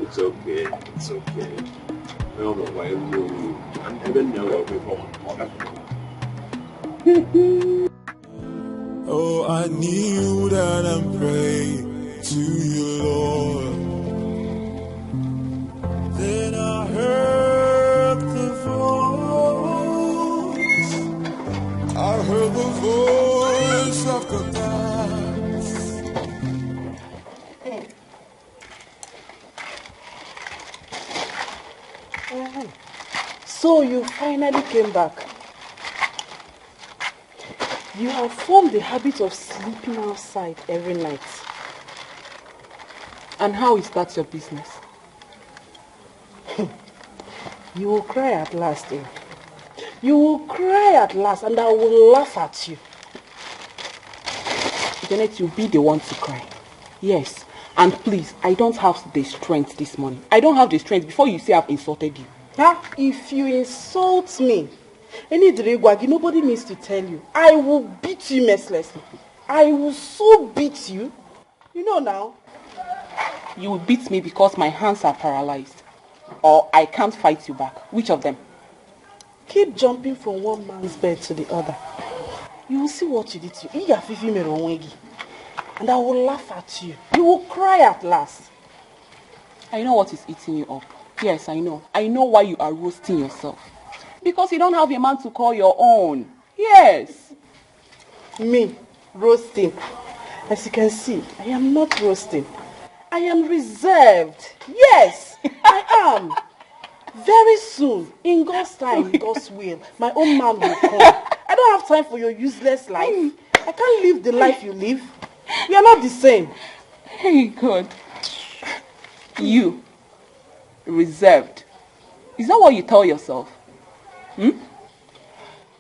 It's okay. don't know why I'm even never before. Oh, I kneel down and pray to you, Lord. Then I heard the voice. I heard the voice of God. So you finally came back. You have formed the habit of sleeping outside every night. And how is that your business? You will cry at last, eh? You will cry at last and I will laugh at you. Janet, you'll be the one to cry. Yes. And please, I don't have the strength this morning. I don't have the strength before you say I've insulted you. Huh? If you insult me, nobody needs to tell you. I will beat you mercilessly. I will so beat you. You know now. You will beat me because my hands are paralyzed. Or I can't fight you back. Which of them? Keep jumping from one man's bed to the other. You will see what you did to you. And I will laugh at you. You will cry at last. I know what is eating you up. Yes, I know. I know why you are roasting yourself. Because you don't have a man to call your own. Yes. Me, roasting. As you can see, I am not roasting. I am reserved. Yes, I am. Very soon, in God's time, in God's will, my own man will come. I don't have time for your useless life. I can't live the life you live. We are not the same. Hey, God. You, reserved. Is that what you tell yourself?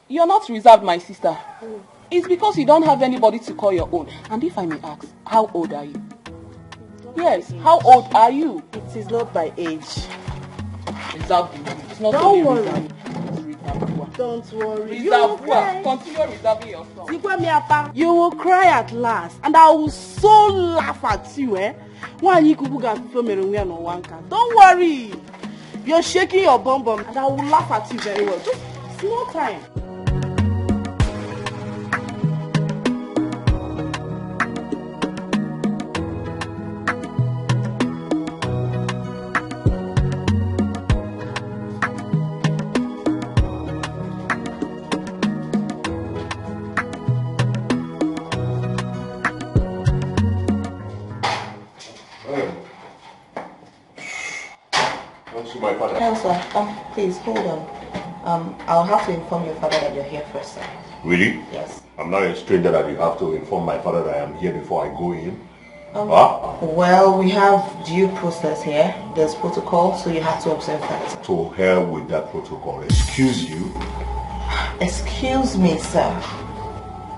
You're not reserved, my sister. It's because you don't have anybody to call your own. And if I may ask, how old are you? Yes, how old are you? It is not by age. Reserved. It's not only reserved. Don't worry. Reserve. Continue reserving yourself. You will cry at last, and I will so laugh at you, eh? Don't worry. You're shaking your bum bum, and I will laugh at you very well. Just small time. My father. No, sir. Please, hold on. I'll have to inform your father that you're here first, sir. Really? Yes. I'm not a stranger that you have to inform my father that I am here before I go in. Well, we have due process here. There's protocol, so you have to observe that. To hell with that protocol. Excuse you. Excuse me, sir.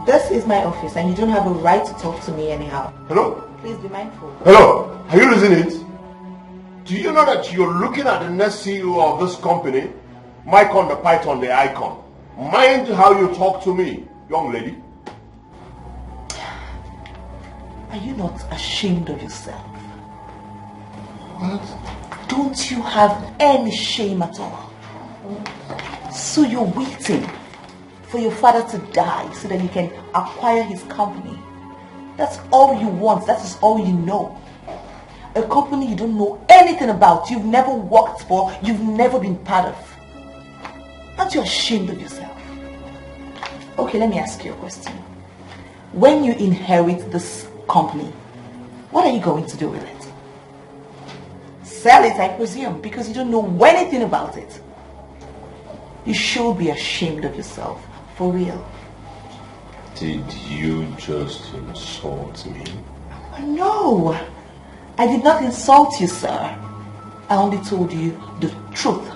This is my office, and you don't have a right to talk to me anyhow. Hello? Please be mindful. Hello? Are you losing it? Do you know that you're looking at the next CEO of this company? Mike on the Python, the icon. Mind how you talk to me, young lady. Are you not ashamed of yourself? What? Don't you have any shame at all? So you're waiting for your father to die so that you can acquire his company. That's all you want. That is all you know. A company you don't know anything about, you've never worked for, you've never been part of. Aren't you ashamed of yourself? Okay, let me ask you a question. When you inherit this company, what are you going to do with it? Sell it, I presume, because you don't know anything about it. You should be ashamed of yourself, for real. Did you just insult me? No. I did not insult you, sir. I only told you the truth.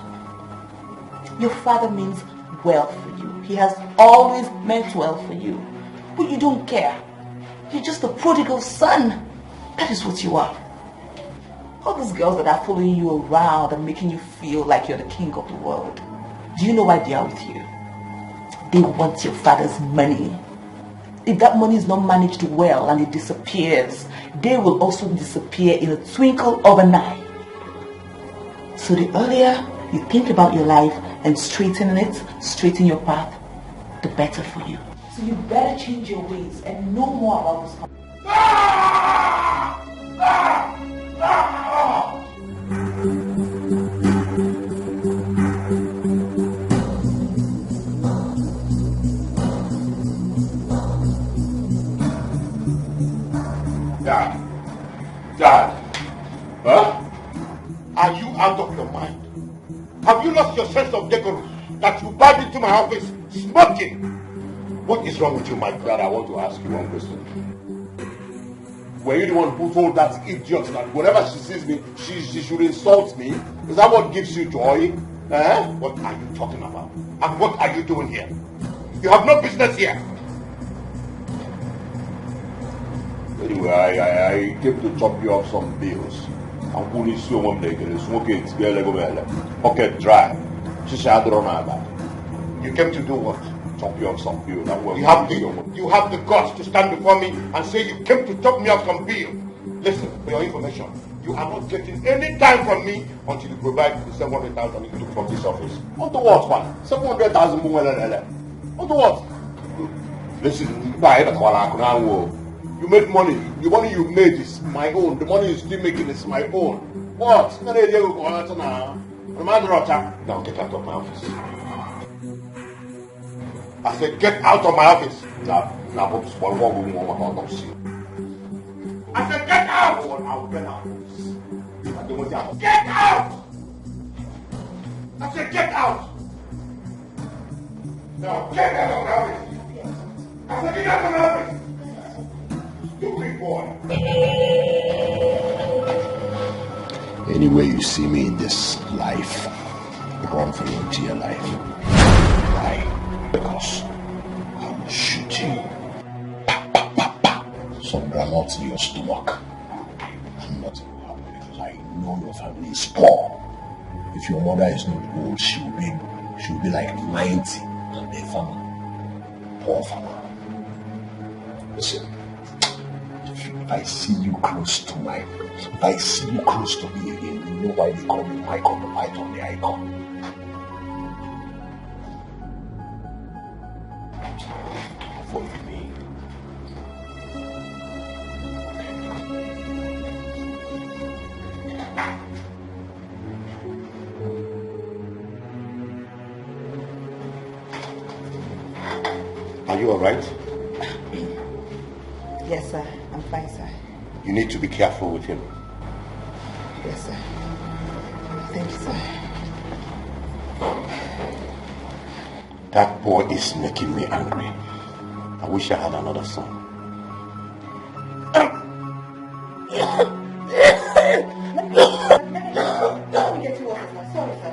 Your father means well for you. He has always meant well for you. But you don't care. You're just a prodigal son. That is what you are. All those girls that are following you around and making you feel like you're the king of the world. Do you know why they are with you? They want your father's money. If that money is not managed well and it disappears, they will also disappear in a twinkle of an eye. So the earlier you think about your life and straighten your path, the better for you. So you better change your ways and know more about this company. Dad. Huh? Are you out of your mind? Have you lost your sense of decorum that you barged into my office smoking? What is wrong with you, my brother? I want to ask you one question. Were you the one who told that idiot that whenever she sees me, she should insult me? Is that what gives you joy? What are you talking about? And what are you doing here? You have no business here. Anyway, I came to chop you off some bills. I'm going to show one day smoking pocket dry. You came to do what? Chop you off some bills. You have the guts to stand before me and say you came to chop me off some bills. Listen, for your information, you are not getting any time from me until you provide the 700,000 you took from this office. Onto what, man? 700,000 more. Onto what? Listen, you make money. The money you made is my own. The money you're still making is my own. What? Now get out of my office. I said, get out of my office. I said, get out! I'll get out. Get out! I said, get out! Now, get out of my office. I said, get out of my office. Stupid boy. Anyway you see me in this life, run for your dear life. Why? Because I will shoot you. Some granules in your stomach. And nothing will happen because I know your family is poor. If your mother is not old, she will be like 90 and a farmer. Poor farmer. Listen. If I see you close to me again, you know why they call me Michael the Python, the icon. Forgive me. Are you alright? Yes, sir. I'm fine, sir. You need to be careful with him. Yes, sir. Thank you, sir. That boy is making me angry. I wish I had another son. Let me get you water, sir. Sorry, sir.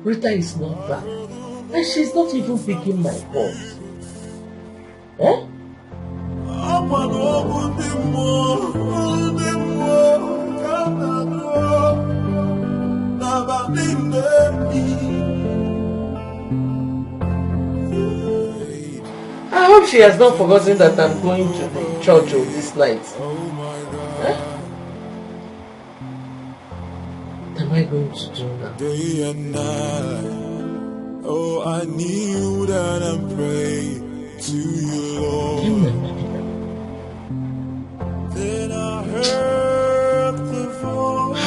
Rita is not back. And she's not even picking my calls. Eh? I hope she has not forgotten that I'm going to the church this night. Eh? What am I going to do now? Day and night, oh, I kneel down and pray to you, Lord. Then I heard the voice.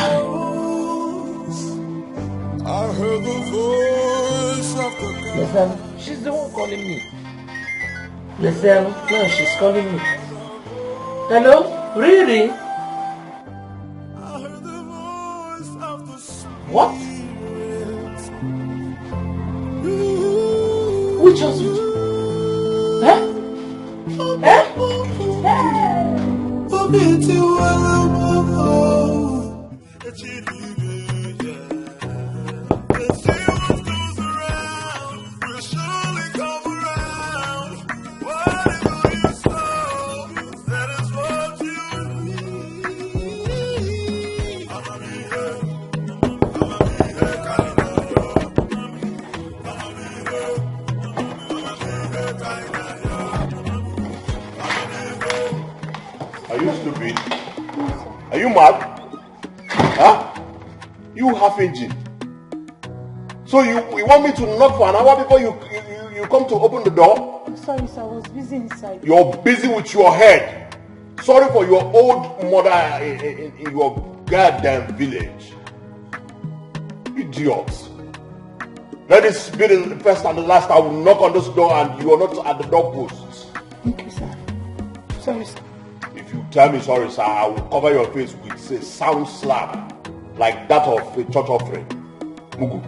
I heard the voice of the God. Listen, she's the one calling me. Listen, no, she's calling me. Hello? Riri? I heard the voice of the What? Which hospital? Huh? Are you stupid? Are you mad? Huh? You half engine. So you want me to knock for an hour before you come to open the door? I'm sorry, sir. I was busy inside. You're busy with your head. Sorry for your old mother in your goddamn village. Idiots. Let this be the first and the last I will knock on this door and you are not at the doorposts. Thank you, sir. Sorry, sir. If you tell me sorry, sir, I will cover your face with a sound slap like that of a church offering. Mugu.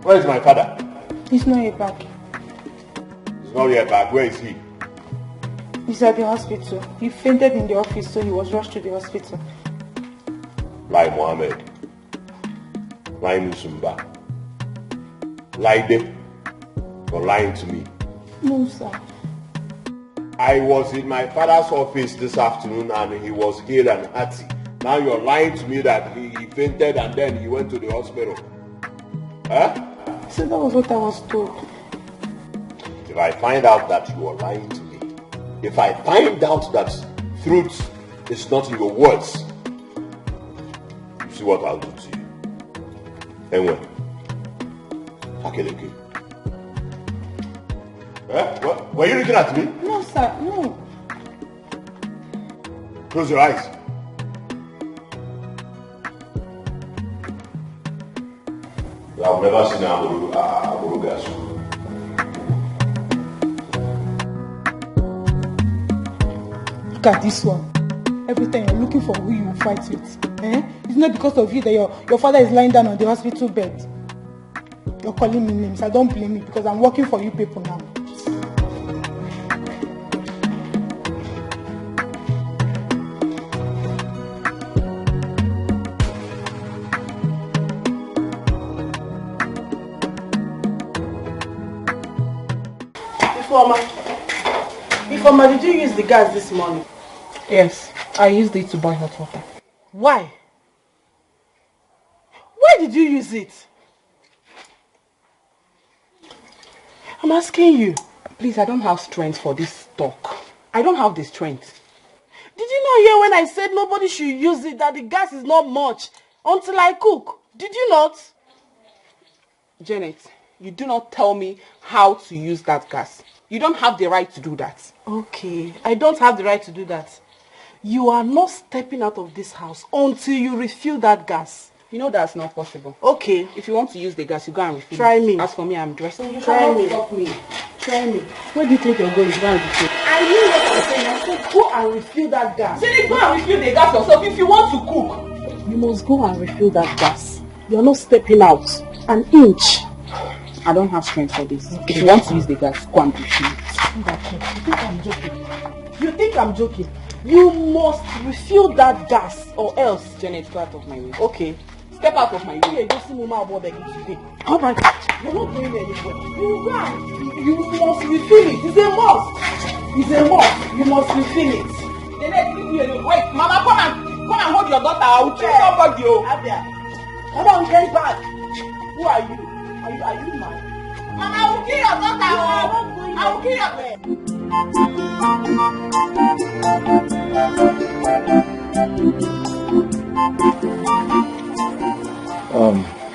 Where is my father? He's not yet back. He's not yet back. Where is he? He's at the hospital. He fainted in the office, so he was rushed to the hospital. Lai Mohammed. Lai Musumba. Laide. You're lying to me. No, sir. I was in my father's office this afternoon and he was hale and hearty. Now you're lying to me that he fainted and then he went to the hospital. Huh? So that was what I was told. If I find out that you are lying to me, if I find out that truth is not in your words, you see what I'll do to you. Anyway, Akeleke. What? Were you looking at me? No, sir, no. Close your eyes. I've never seen Aburu Gasu. Look at this one. Every time you're looking for who you will fight with. It's not because of you that your father is lying down on the hospital bed. You're calling me names. I don't blame you because I'm working for you people now. Ifeoma, did you use the gas this morning? Yes, I used it to boil hot water. Why? Why did you use it? I'm asking you. Please, I don't have strength for this talk. I don't have the strength. Did you not hear when I said nobody should use it, that the gas is not much until I cook? Did you not? Janet, you do not tell me how to use that gas. You don't have the right to do that. Okay, I don't have the right to do that. You are not stepping out of this house until you refill that gas. You know that's not possible. Okay. If you want to use the gas, you go and refill Try it. me. As for me, I'm dressed. Try me. Try me. Where do you think you're going? Go and refill. I knew what I said. I said go and refill that gas. Say, go and refill the gas yourself if you want to cook. You must go and refill that gas. You're not stepping out an inch. I don't have strength for this. Okay. If you want to use the gas, go and refill it. You think I'm joking? You think I'm joking? You must refill that gas or else. Janet, go out of my way. Okay. Step out of my way. Okay, go see Mama about begging today. Oh my God. You're not going anywhere. You run. You must refill it. It's a must. It's a must. You must refill it. Janet, leave me alone. Wait, Mama, come and hold your daughter. I will kill somebody. Abia. Come on, get back. Who are you? Are you mad? Mama, I will kill your daughter. I will kill your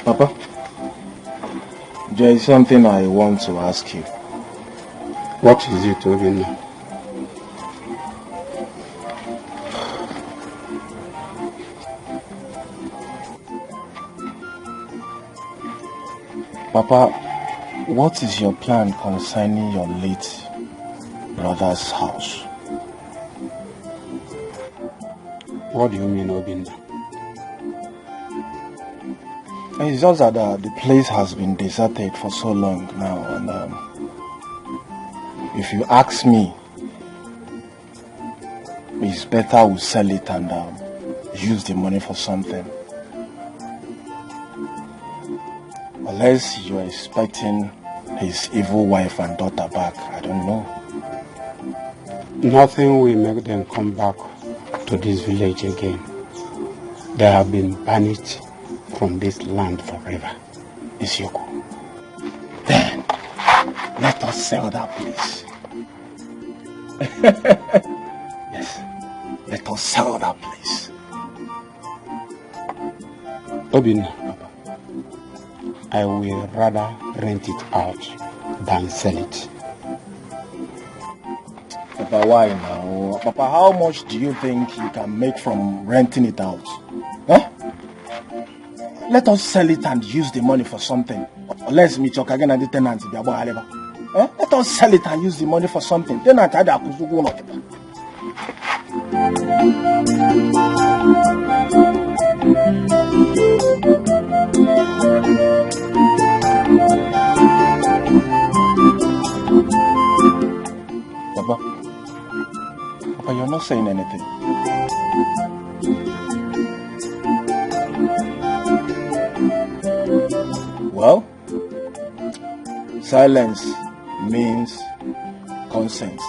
Papa, there is something I want to ask you. What is it, Obinna? Papa, what is your plan concerning your late brother's house? What do you mean, Obinna? It's just that the place has been deserted for so long now, and if you ask me, it's better we sell it and use the money for something. Unless you're expecting his evil wife and daughter back, I don't know. Nothing will make them come back to this village again. They have been banished from this land forever. Isioko. Then, let us sell that place. Yes, let us sell that place. Obina, I will rather rent it out than sell it. Papa, why now? Papa, how much do you think you can make from renting it out? Huh? Let us sell it and use the money for something. Let's meet your again and the tenants. Let us sell it and use the money for something. Tenant, Papa, you're not saying anything. Well, silence means consent.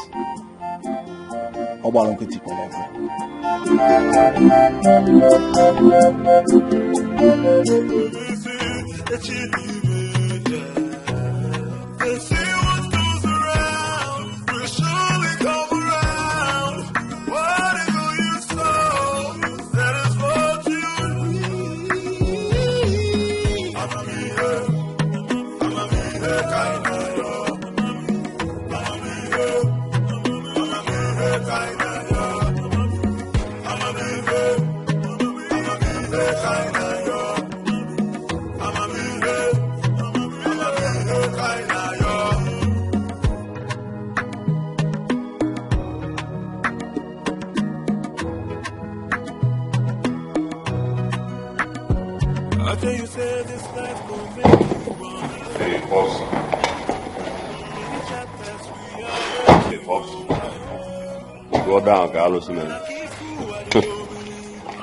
Go down, Carlos, man.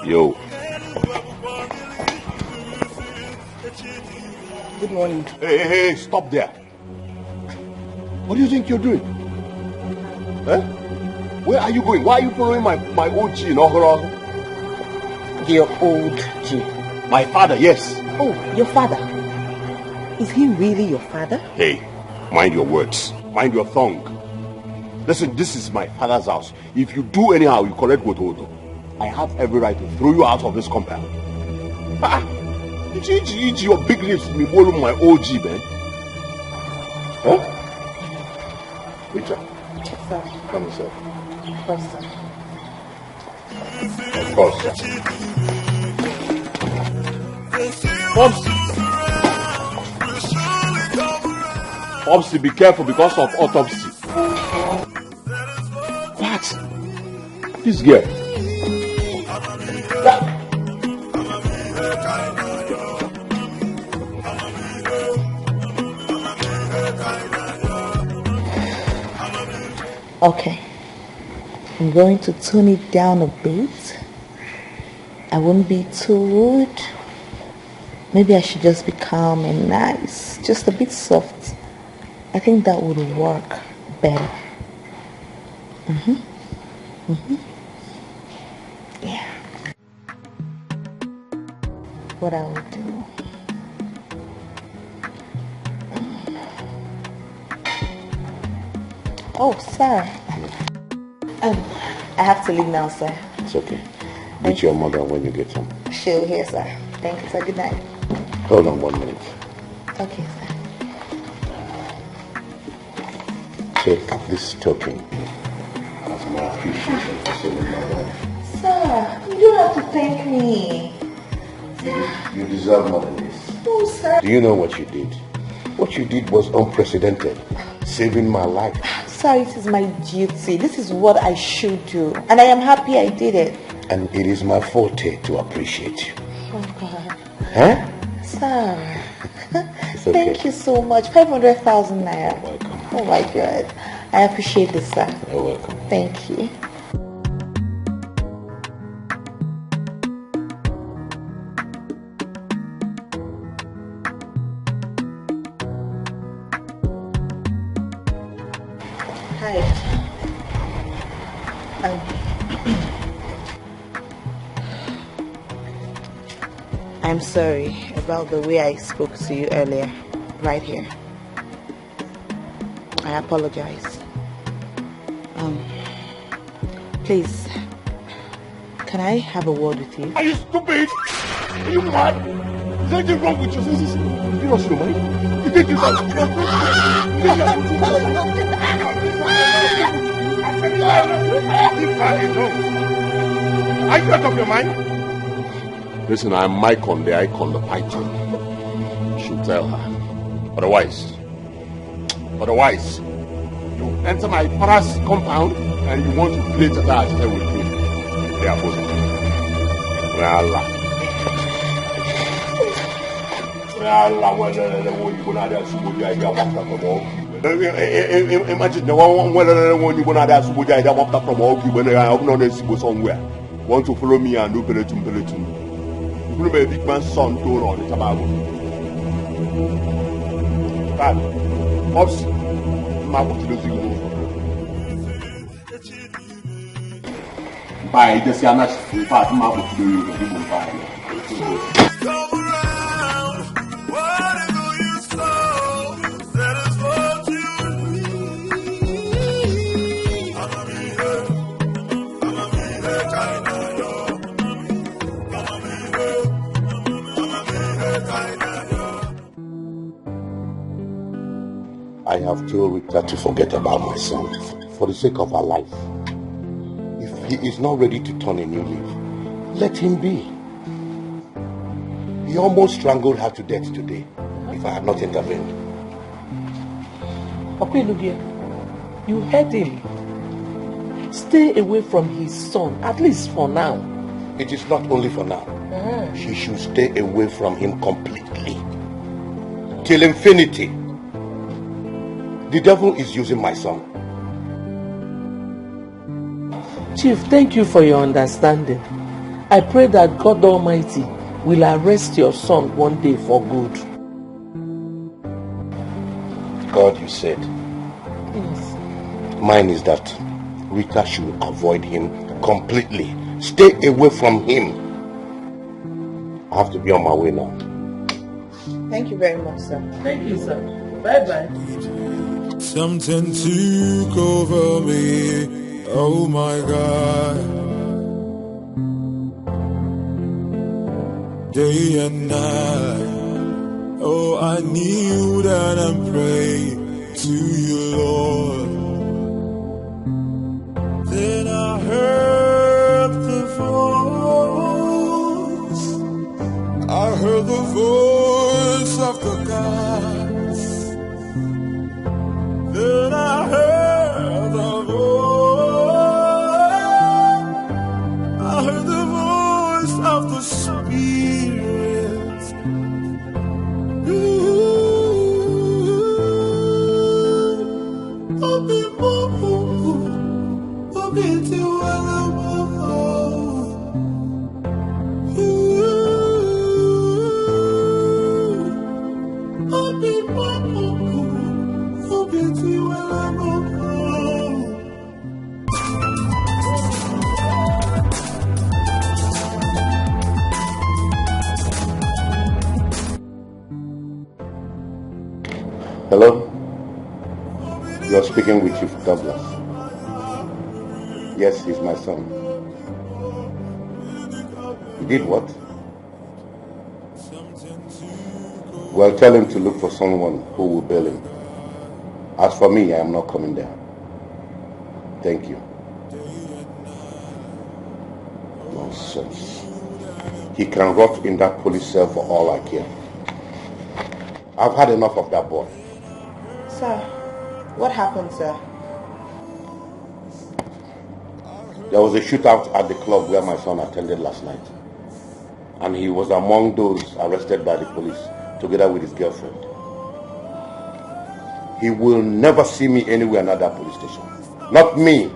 Yo. Good morning. Hey, stop there. What do you think you're doing? Huh? Where are you going? Why are you following my OG in Ohoro? Your old G. My father, yes. Oh, your father. Is he really your father? Hey, mind your words. Mind your tongue. Listen, this is my father's house. If you do anyhow, you collect Gototo. I have every right to throw you out of this compound. Eat your big lips, me follow my OG, man. Huh? Richard. Sir. Come, sir. Of course, sir. Of course, sir. Popsy, be careful because of autopsy. What? This girl. Okay. I'm going to tone it down a bit. I won't be too rude. Maybe I should just be calm and nice. Just a bit soft. I think that would work better. Yeah. What I will do. Oh, sir. I have to leave now, sir. It's okay. Meet your mother when you get home. She'll hear, sir. Thank you, sir. Good night. Hold on 1 minute. Okay, sir. Take this token as my appreciation for saving my life. Sir, you don't have to thank me. You deserve more than this. No, sir. Do you know what you did? What you did was unprecedented. Saving my life. Sir, it is my duty. This is what I should do. And I am happy I did it. And it is my forte to appreciate you. Oh, God. Huh? Sir, okay. Thank you so much. 500,000 naira. You're welcome. Oh my God. I appreciate this, sir. You're welcome. Thank you. Hi. I'm sorry about the way I spoke to you earlier, right here. I apologize. Please, can I have a word with you? Are you stupid? Are you mad? Is anything wrong with you? You lost your mind? You think you are you out of your mind? Listen, I'm Mycon, the icon, the python. You should tell her. Otherwise, you enter my father's compound and you want to play tata with me. They are both. Allah, imagine the one when you go to from all when I have not somewhere. Want to follow me and do peletum. You know, a big man's son told on the tobacco. But, Pops, my what to do? By the Sianas, in fact, my what to do you buy. I have told Rita to forget about my son for the sake of her life. If he is not ready to turn a new leaf, let him be. He almost strangled her to death today if I had not intervened. Okay, Lugia, you heard him. Stay away from his son, at least for now. It is not only for now. She should stay away from him completely. Till infinity. The devil is using my son. Chief, thank you for your understanding. I pray that God Almighty will arrest your son one day for good. God, you said. Yes. Mine is that Rita should avoid him completely. Stay away from him. I have to be on my way now. Thank you very much, sir. Thank you, sir. Bye-bye. Something took over me, oh my God. Day and night, oh I kneel down and pray to you, Lord. Then I heard the voice of the gods. Then I heard the voice of the Spirit. Hello? You're speaking with Chief Douglas. Yes, he's my son. He did what? Well, tell him to look for someone who will bail him. As for me, I am not coming there. Thank you. Nonsense. He can rot in that police cell for all I care. I've had enough of that boy. Sir, what happened, sir? There was a shootout at the club where my son attended last night. And he was among those arrested by the police, together with his girlfriend. He will never see me anywhere near that police station. Not me.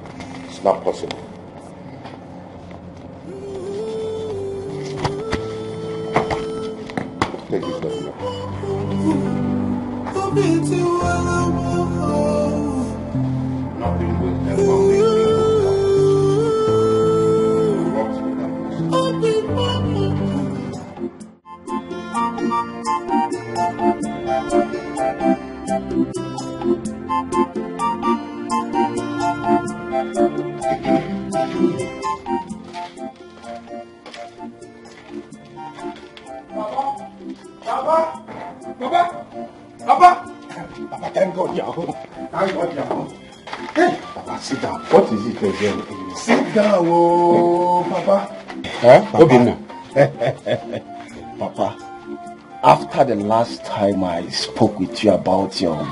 It's not possible. Take this document. Nothing will ever make me Papa, thank God you're home. Thank God you're home. Hey, Papa, sit down. What is it again? Sit down, oh, Papa. Huh? Papa. Papa, after the last time I spoke with you about your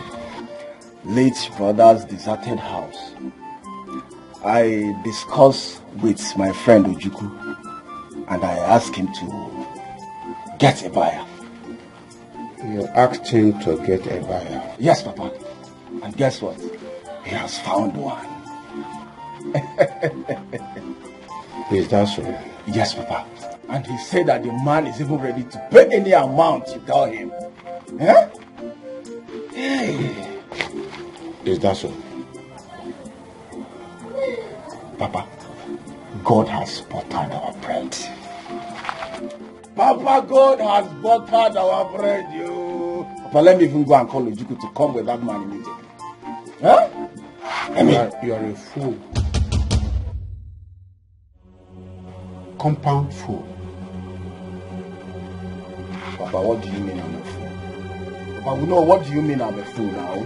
late brother's deserted house, I discussed with my friend Ojuku and I asked him to get a buyer. You asked him to get a buyer? Yes, Papa. And guess what? He has found one. Is that so? Yes, Papa. And he said that the man is even ready to pay any amount you tell him. Huh? Hey. Is that so? Papa, God has buttered our bread. Papa, God has buttered our bread, you. Papa, let me even go and call Ojuku to come with that man immediately. Huh? You are a fool. Compound fool. Papa, what do you mean I'm a fool? Papa, we know what do you mean I'm a fool now?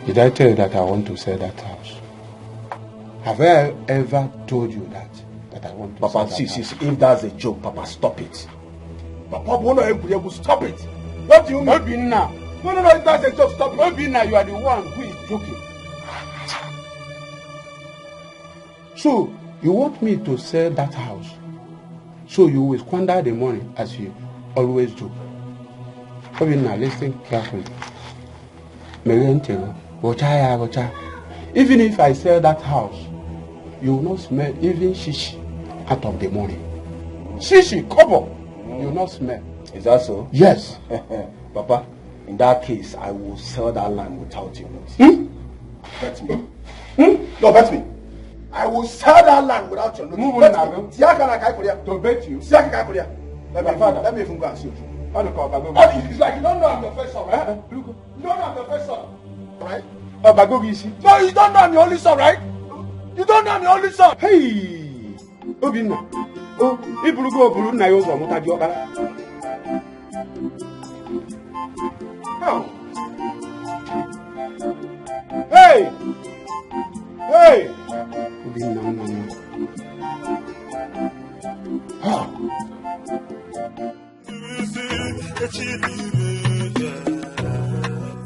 Did I tell you that I want to sell that house? Have I ever told you that I want to sell that house? See, if that's a joke, Papa, stop it. Papa, stop it. What do you mean? Obinna. No, if that's a joke, stop it. Obinna, you are the one who is joking. So, you want me to sell that house? So you will squander the money as you always do. Obinna, listen carefully. Even if I sell that house, you will not smell even shishi out of the money. Shishi, kobo, you will not smell. Is that so? Yes. Papa, in that case, I will sell that land without your notice. Bet me. No, bet me. I will sell that land without your notice. Bet me. To bet you. Let me even go and see you. It's like you don't know I'm your first son, right? You don't know I'm your first son, right? No, you don't know I'm your only son, right? You don't know I'm your only son. Hey, Obinna. Oh, Ibulugo na yozo mutaji okara. How? Hey! Obinna, no. How?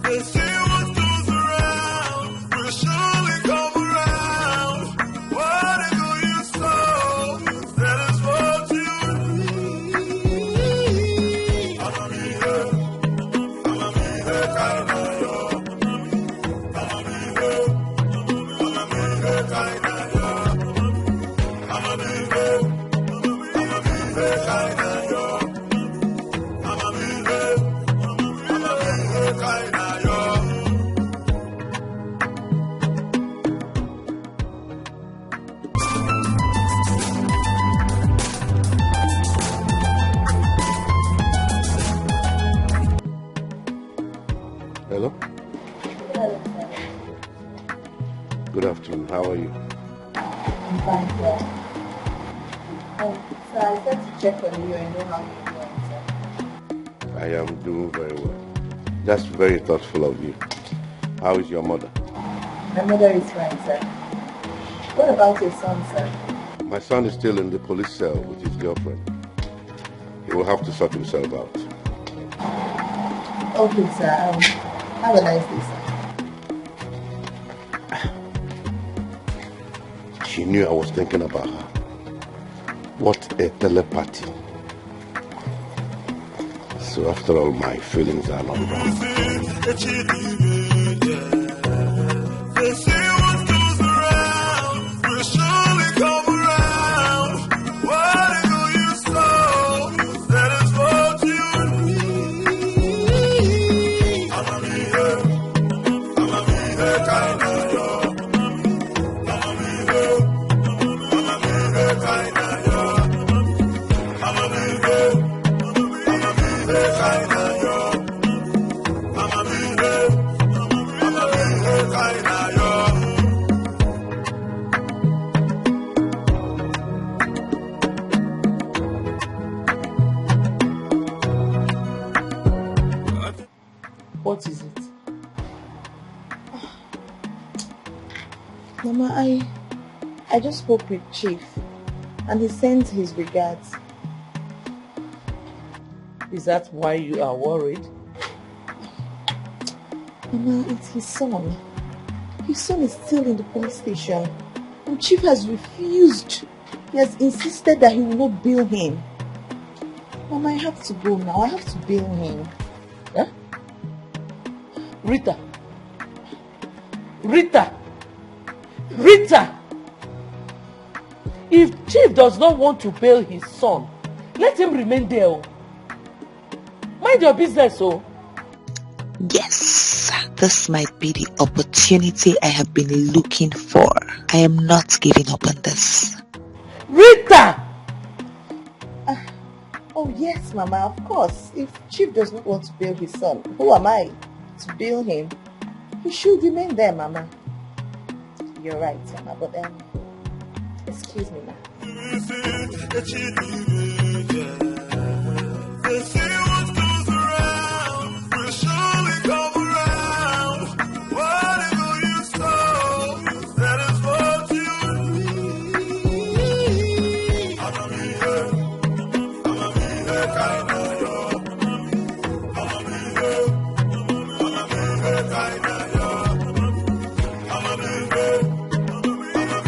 They say what goes around will surely come around. Whatever you sow, that is what you need. I'ma be here, kinda yo. I'ma be here, kinda yo. I'ma be here, kinda yo. Hello? Good afternoon. How are you? I'm fine, sir. So I said to check on you and know how you're doing, sir. I am doing very well. That's very thoughtful of you. How is your mother? My mother is fine, sir. What about your son, sir? My son is still in the police cell with his girlfriend. He will have to sort himself out. Okay, sir. Have a nice day, sir. she knew I was thinking about her. What a telepathy. So after all, my feelings are not wrong. They say what goes around will surely come around. Whatever you sow, that is what you reap. I'ma be here, kind of yo. I'ma be here, kind of yo. I'ma be here, kind of yo. I'ma be here, kind of yo. What is it? Mama, I just spoke with Chief and he sent his regards. Is that why you are worried? Mama, it's his son. His son is still in the police station. And Chief has refused. He has insisted that he will not bail him. Mama, I have to go now. I have to bail him. Huh? Rita! Rita! Rita! If Chief does not want to bail his son, let him remain there. Mind your business, oh. Yes, this might be the opportunity I have been looking for. I am not giving up on this. Rita! Oh yes, Mama, of course. If Chief does not want to bail his son, who am I to bail him? He should remain there, Mama. You're right, Mama, but excuse me now. They say what goes around will surely come around. Whatever you sow, that is what you reap. I'ma be here, kind of yo. I'ma be here, kind of yo. I'ma be here,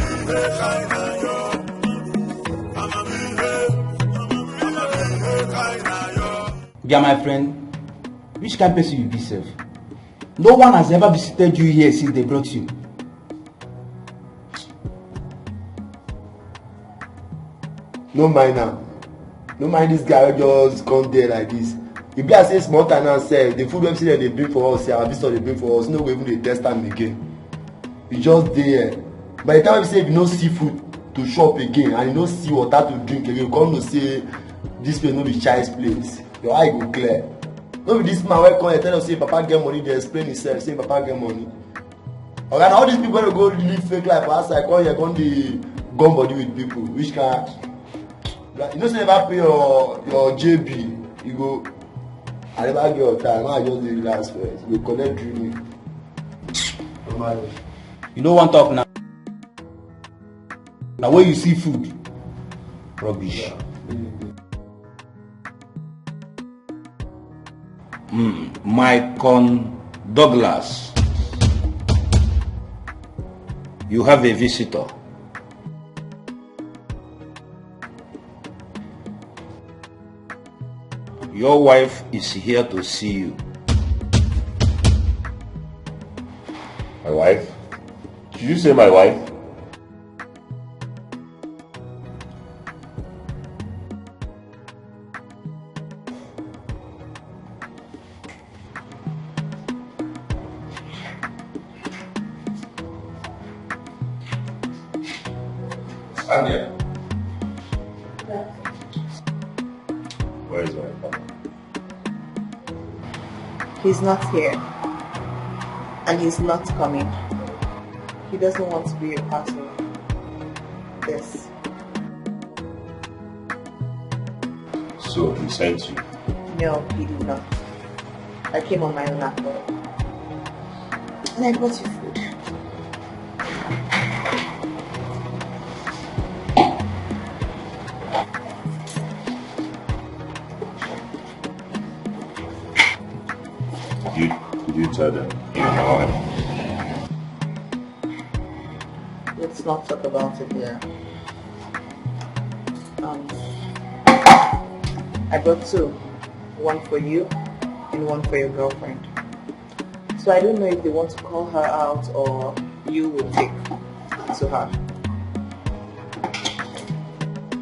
kind of yo. Yeah, my friend, which kind of person you be, sef? No one has ever visited you here since they brought you. No mind now. No mind this guy just come there like this. If be as say small time now sef, the food wey say they bring for us, our visitor they bring for us, no go even dey test am again. You just dey here. By the time we say if you no see food to chop again and you no see water to drink again, you come know say this place no be child's place. Your eye go clear. No be this man wey come here tell us say papa get money, dey explain himself say papa get money. Oga, na all these people wey go live fake life for outside come here come dey gum body with people. Which kind? You know say never pay your JB, you go. I never get your time. I just dey relax first. You go collect drink. No matter. You no wan talk now. Now where you see food, rubbish. Michael Douglas, you have a visitor. Your wife is here to see you. My wife? Did you say my wife? Stand here. Where is my father? He's not here. And he's not coming. He doesn't want to be a part of this. So he sent you? No, he did not. I came on my own accord. And I brought you food. Did you tell them you know him? Let's not talk about it here. I brought two. One for you and one for your girlfriend. So I don't know if they want to call her out or you will take to her.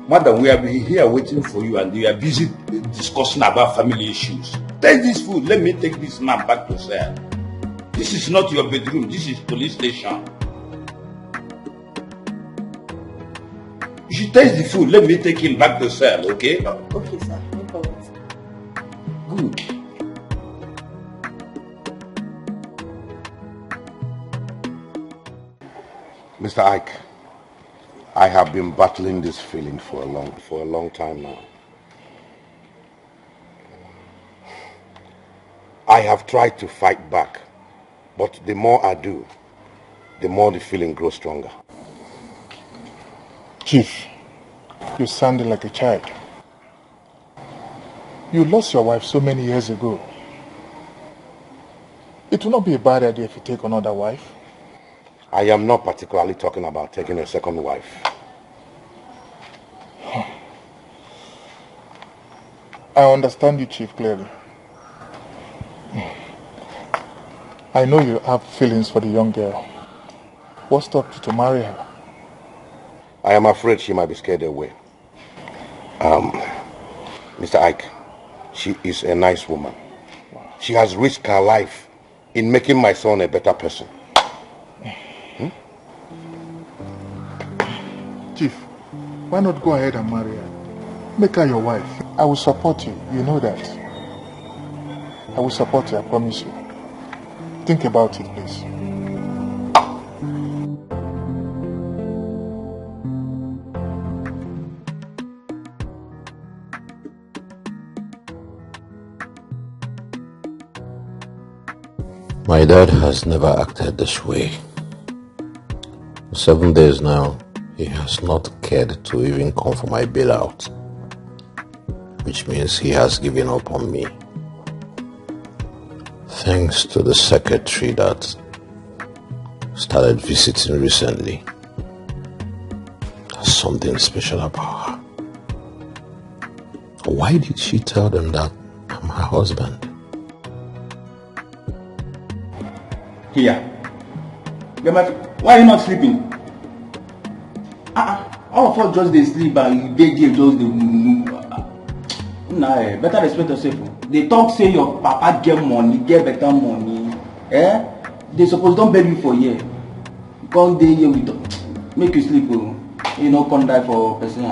Madam, we have been here waiting for you and you are busy discussing about family issues. Take this food, let me take this man back to cell. This is not your bedroom, this is police station. You should taste the food, let me take him back to cell, okay? Okay, sir, no problem. Good. Mr. Ike, I have been battling this feeling for a long time now. I have tried to fight back, but the more I do, the more the feeling grows stronger. Chief, you're sounding like a child. You lost your wife so many years ago. It will not be a bad idea if you take another wife. I am not particularly talking about taking a second wife. I understand you, Chief, clearly. I know you have feelings for the young girl. What stopped you to marry her? I am afraid she might be scared away. Mr. Ike, she is a nice woman. She has risked her life in making my son a better person. Chief, why not go ahead and marry her? Make her your wife. I will support you, you know that. I will support you, I promise you. Think about it, please. My dad has never acted this way. 7 days now, he has not cared to even come for my bailout, which means he has given up on me. Thanks to the secretary that started visiting recently. There's something special about her. Why did she tell them that I'm her husband? Here. Why are you not sleeping? All of us just they sleep and they just nah, better respect yourself. They talk say your papa get money, get better money. They suppose don't beg you for year. Because they here with make you sleep, you know, come die for person.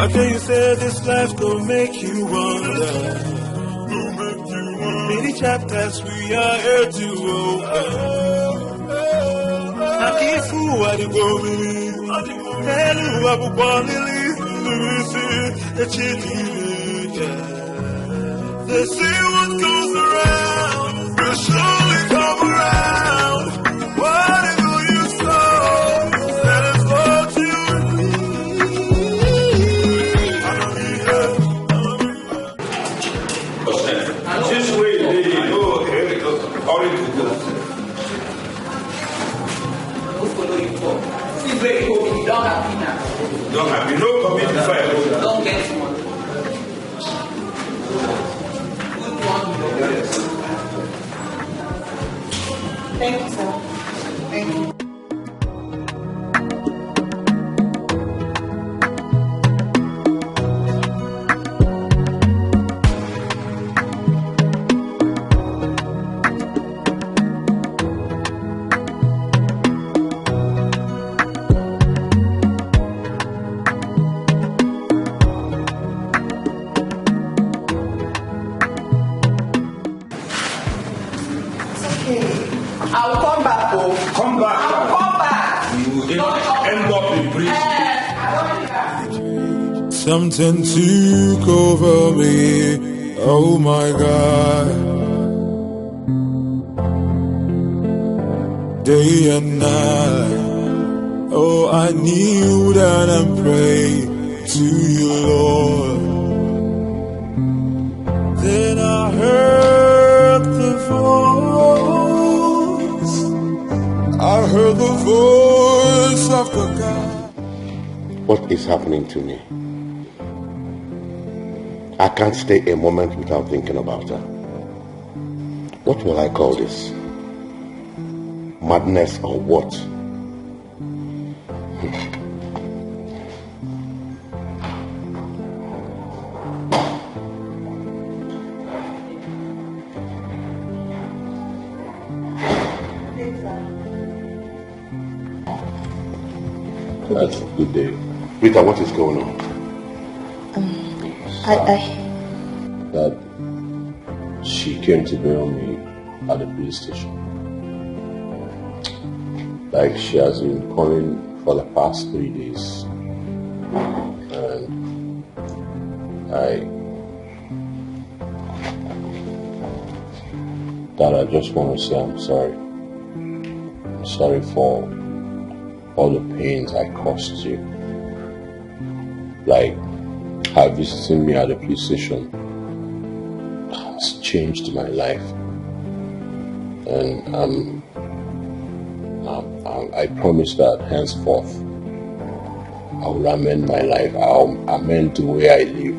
Okay, you said this life gon' make you wonder. Many chapters we are here to open. I keep fool what you go with. Tell you what you want to leave. They say what goes around will surely come around. Whatever you sow, that is what you This way, they go orange. See where you go, you don't have dinner. Don't have, you know, commit the fire. Don't get money. Thank you, sir. Thank you. Something took over me. Oh my God. Day and night. Oh, I kneel down and pray to you, Lord. Then I heard the voice. I heard the voice of the God. What is happening to me? I can't stay a moment without thinking about her. What will I call this? Madness or what? That's a good day. Rita, what is going on? That she came to bail me at the police station. Like she has been calling for the past 3 days. And I just want to say I'm sorry. I'm sorry for all the pains I caused you. Like, her visiting me at the police station has changed my life. And I promise that henceforth I will amend my life. I'll amend the way I live.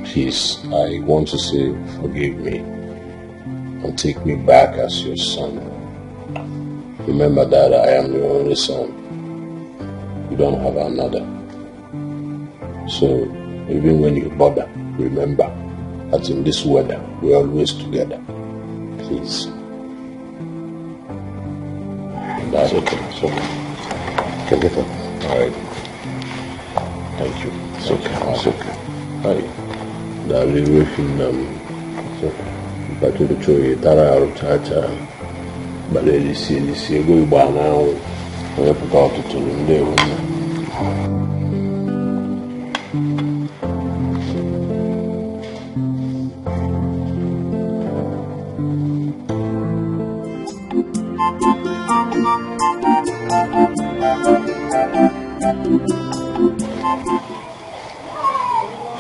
Please, I want to say forgive me and take me back as your son. Remember that I am your only son. You don't have another. So even when you bother, remember that in this weather we're always together. Please. That's okay. It's okay. You can get up. Alright. Thank you. It's okay. It's okay. Hi. That we will film it's okay. But to the tree, Tara Chacha. But they see go by now. We have to go to them there.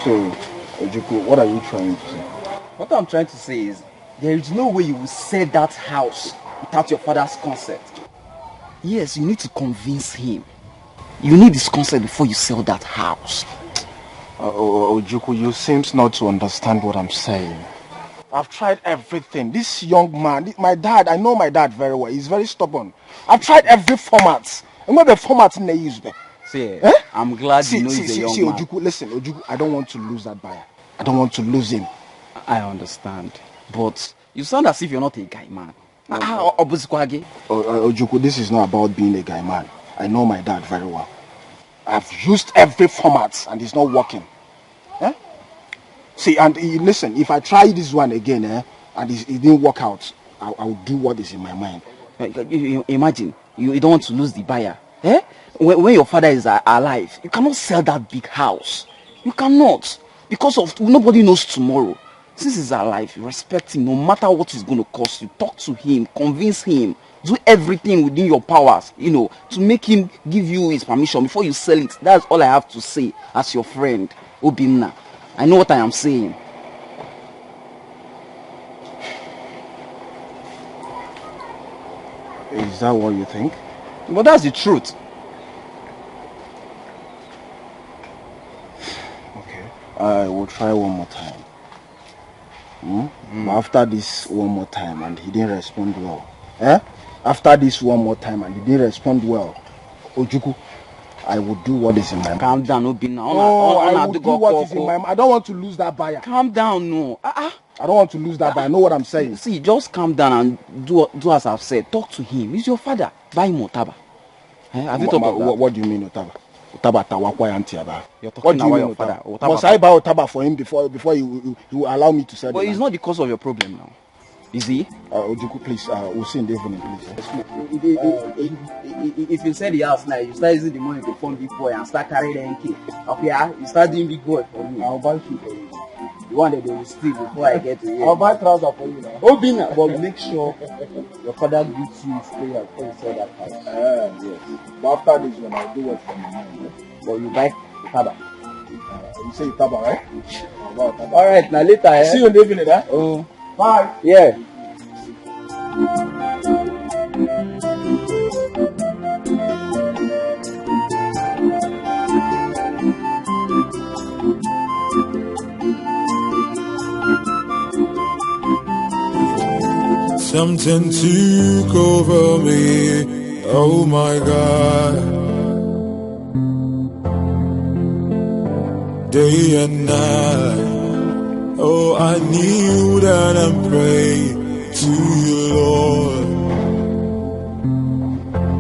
So, Ojuku, what are you trying to say? What I'm trying to say is, there is no way you will sell that house without your father's consent. Yes, you need to convince him. You need his consent before you sell that house. Ojuku, you seem not to understand what I'm saying. I've tried everything. This young man, my dad, I know my dad very well. He's very stubborn. I've tried every format. And what the format they use there? See, I'm glad you know he's a young man. Ojuku, listen, Ojuku, I don't want to lose that buyer. I don't want to lose him. I understand. But you sound as if you're not a guy man. Ojuku, this is not about being a guy man. I know my dad very well. I've used every format and it's not working. See, and listen, if I try this one again and it didn't work out, I will do what is in my mind. Imagine, you don't want to lose the buyer. When your father is alive, you cannot sell that big house. You cannot. Because of nobody knows tomorrow. Since he's alive, respect him no matter what it's going to cost you. Talk to him, convince him, do everything within your powers, to make him give you his permission before you sell it. That's all I have to say as your friend, Obinna. I know what I am saying. Is that what you think? But that's the truth. Okay, I will try one more time. But after this one more time and he didn't respond well. After this one more time and he didn't respond well, Ojuku, I will do what is in my mind. Calm down, Obinna. I will do what is in my mind. I don't want to lose that buyer. Calm down, no. I don't want to lose that buyer. I know what I'm saying. See, just calm down and do as I've said. Talk to him. He's your father. Buy him Otaba. Have you talked about that? What do you mean Otaba? Otaba Tawakwa Yantiaba. You're talking about your father. Must I buy Otaba for him before he will allow me to sell it? But it's not the cause of your problem now. Is he? Ojuku, please, we'll see in the evening, please. If you sell the house now, you start using the money to fund big boy and start carrying the NK. Okay, you start doing big boy for me. I'll buy shoe for you. The one that they will steal before I get to you. I'll buy trouser for you now. Obina, but make sure your father gives you his prayer before you sell that house. Yes. But after this one, I'll do what for you. But you buy Taba. You say Taba, right? Alright, now later. See you in the evening, eh? Oh. Bye. Yeah. Something took over me, oh my God. Day and night, oh I kneel down and pray to you, Lord.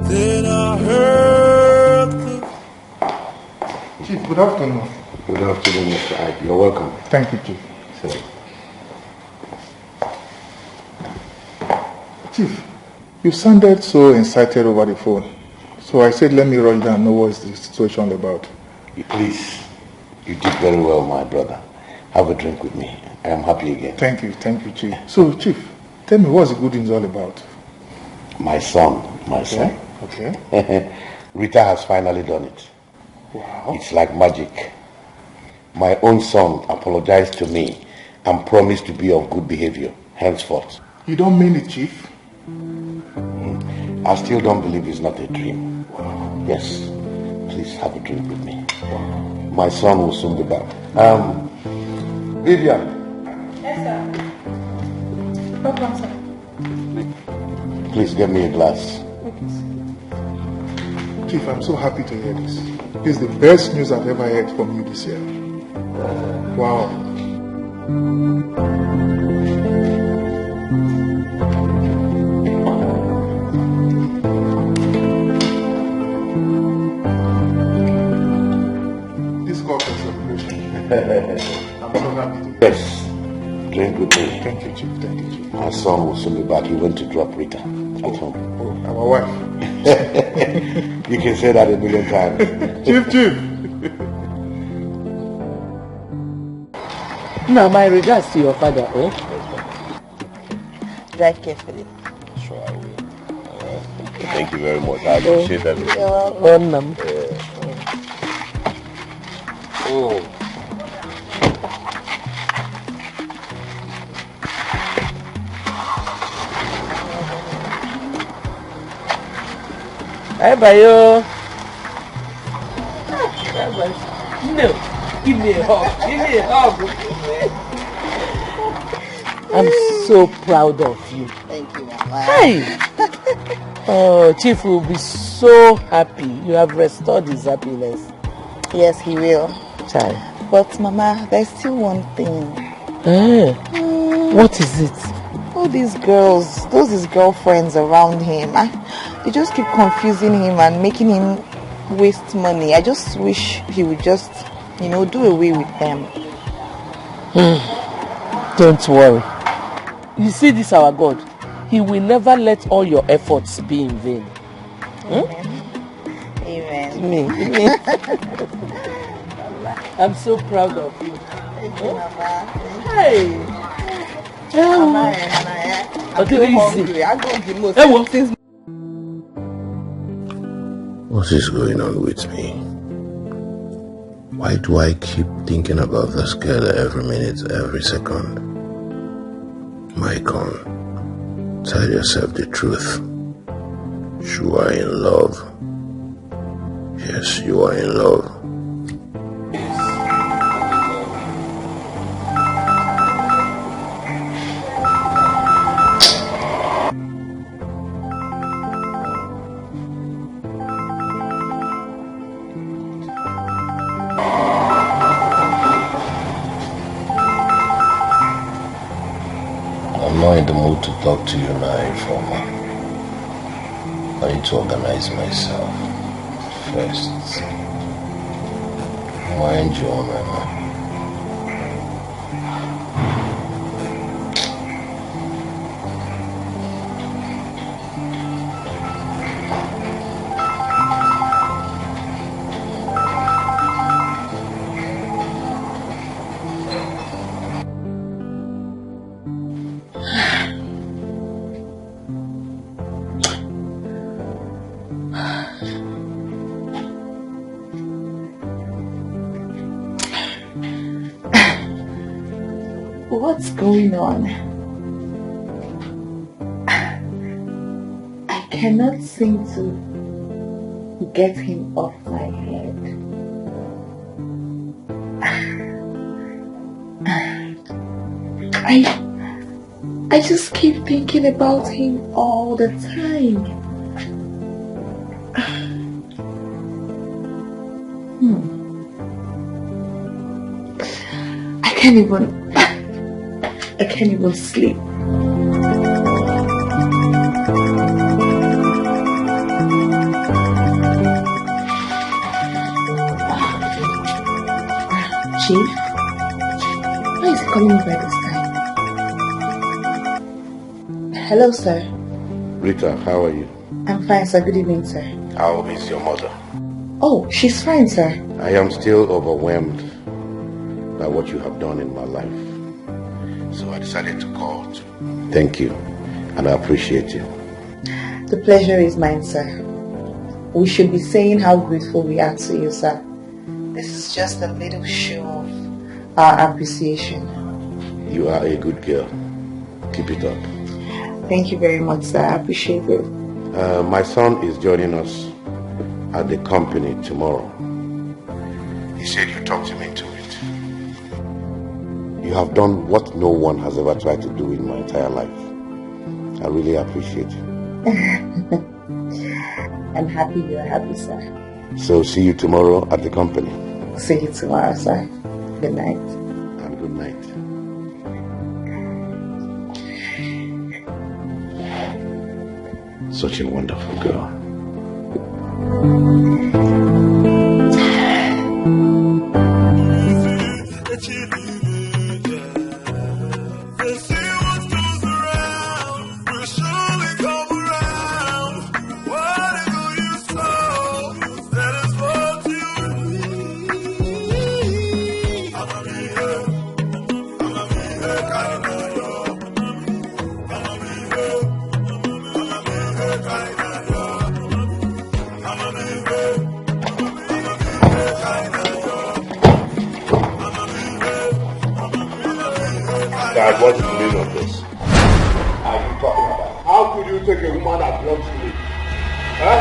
Then I heard Chief, good afternoon. Good afternoon, Mr. Ike. You're welcome. Thank you, Chief. Sit. Chief, you sounded so excited over the phone. So I said, let me rush down and know what's the situation about. Please, you did very well, my brother. Have a drink with me. I am happy again. Thank you, Chief. So, Chief, tell me what's the good news all about? My son. Okay. Rita has finally done it. Wow. It's like magic. My own son apologized to me and promised to be of good behavior henceforth. You don't mean it, Chief? I still don't believe it's not a dream. Yes. Please have a drink with me. My son will soon be back. Vivian. Yes, sir. Welcome, sir. Please get me a glass. Chief, I'm so happy to hear this. This is the best news I've ever heard from you this year. Wow. This call for celebration. I'm so happy to hear. Yes. Drink with me. Thank you, Chief. My son will soon be back. He went to drop Rita at home. Our wife. You can say that a million times. Chief. Now, my regards to your father, oh? Drive carefully. Sure, I will. Thank you very much. I appreciate everything. You're welcome. Oh. Hey, Bayo. No, give me a hug. I'm so proud of you. Thank you, Mama. Hey! Oh, Chief will be so happy. You have restored his happiness. Yes, he will. Child. But, Mama, there's still one thing. What is it? All these girls, his girlfriends around him, they just keep confusing him and making him waste money. I just wish he would just, do away with them. Don't worry. You see this, our God, he will never let all your efforts be in vain. Amen. Amen. I'm so proud of you. Thank you, Mama. Hey. Mama, I'm so hungry. I go the most things. What is going on with me? Why do I keep thinking about this girl every minute, every second? Maicon, tell yourself the truth. You are in love. Yes, you are in love. I'm not in the mood to talk to you now, Informer. I need to organize myself first. Mind you, Mama. What's going on? I cannot seem to get him off my head. I just keep thinking about him all the time. I can't even sleep. Chief? Why is he calling me by this time? Hello, sir. Rita, how are you? I'm fine, sir. Good evening, sir. How is your mother? Oh, she's fine, sir. I am still overwhelmed by what you have done in my life. So I decided to call to thank you, and I appreciate you. The pleasure is mine, sir. We should be saying how grateful we are to you, sir. This is just a little show of our appreciation. You are a good girl. Keep it up. Thank you very much, sir. I appreciate it. My son is joining us at the company tomorrow. He said you talked him into it. You have done what no one has ever tried to do in my entire life. I really appreciate it. I'm happy you're happy, sir. So see you tomorrow at the company. See you tomorrow, sir. Good night. And good night. Such a wonderful girl. Dad, what's the meaning of this? Are you talking about? How could you take a woman that belongs to me? Huh?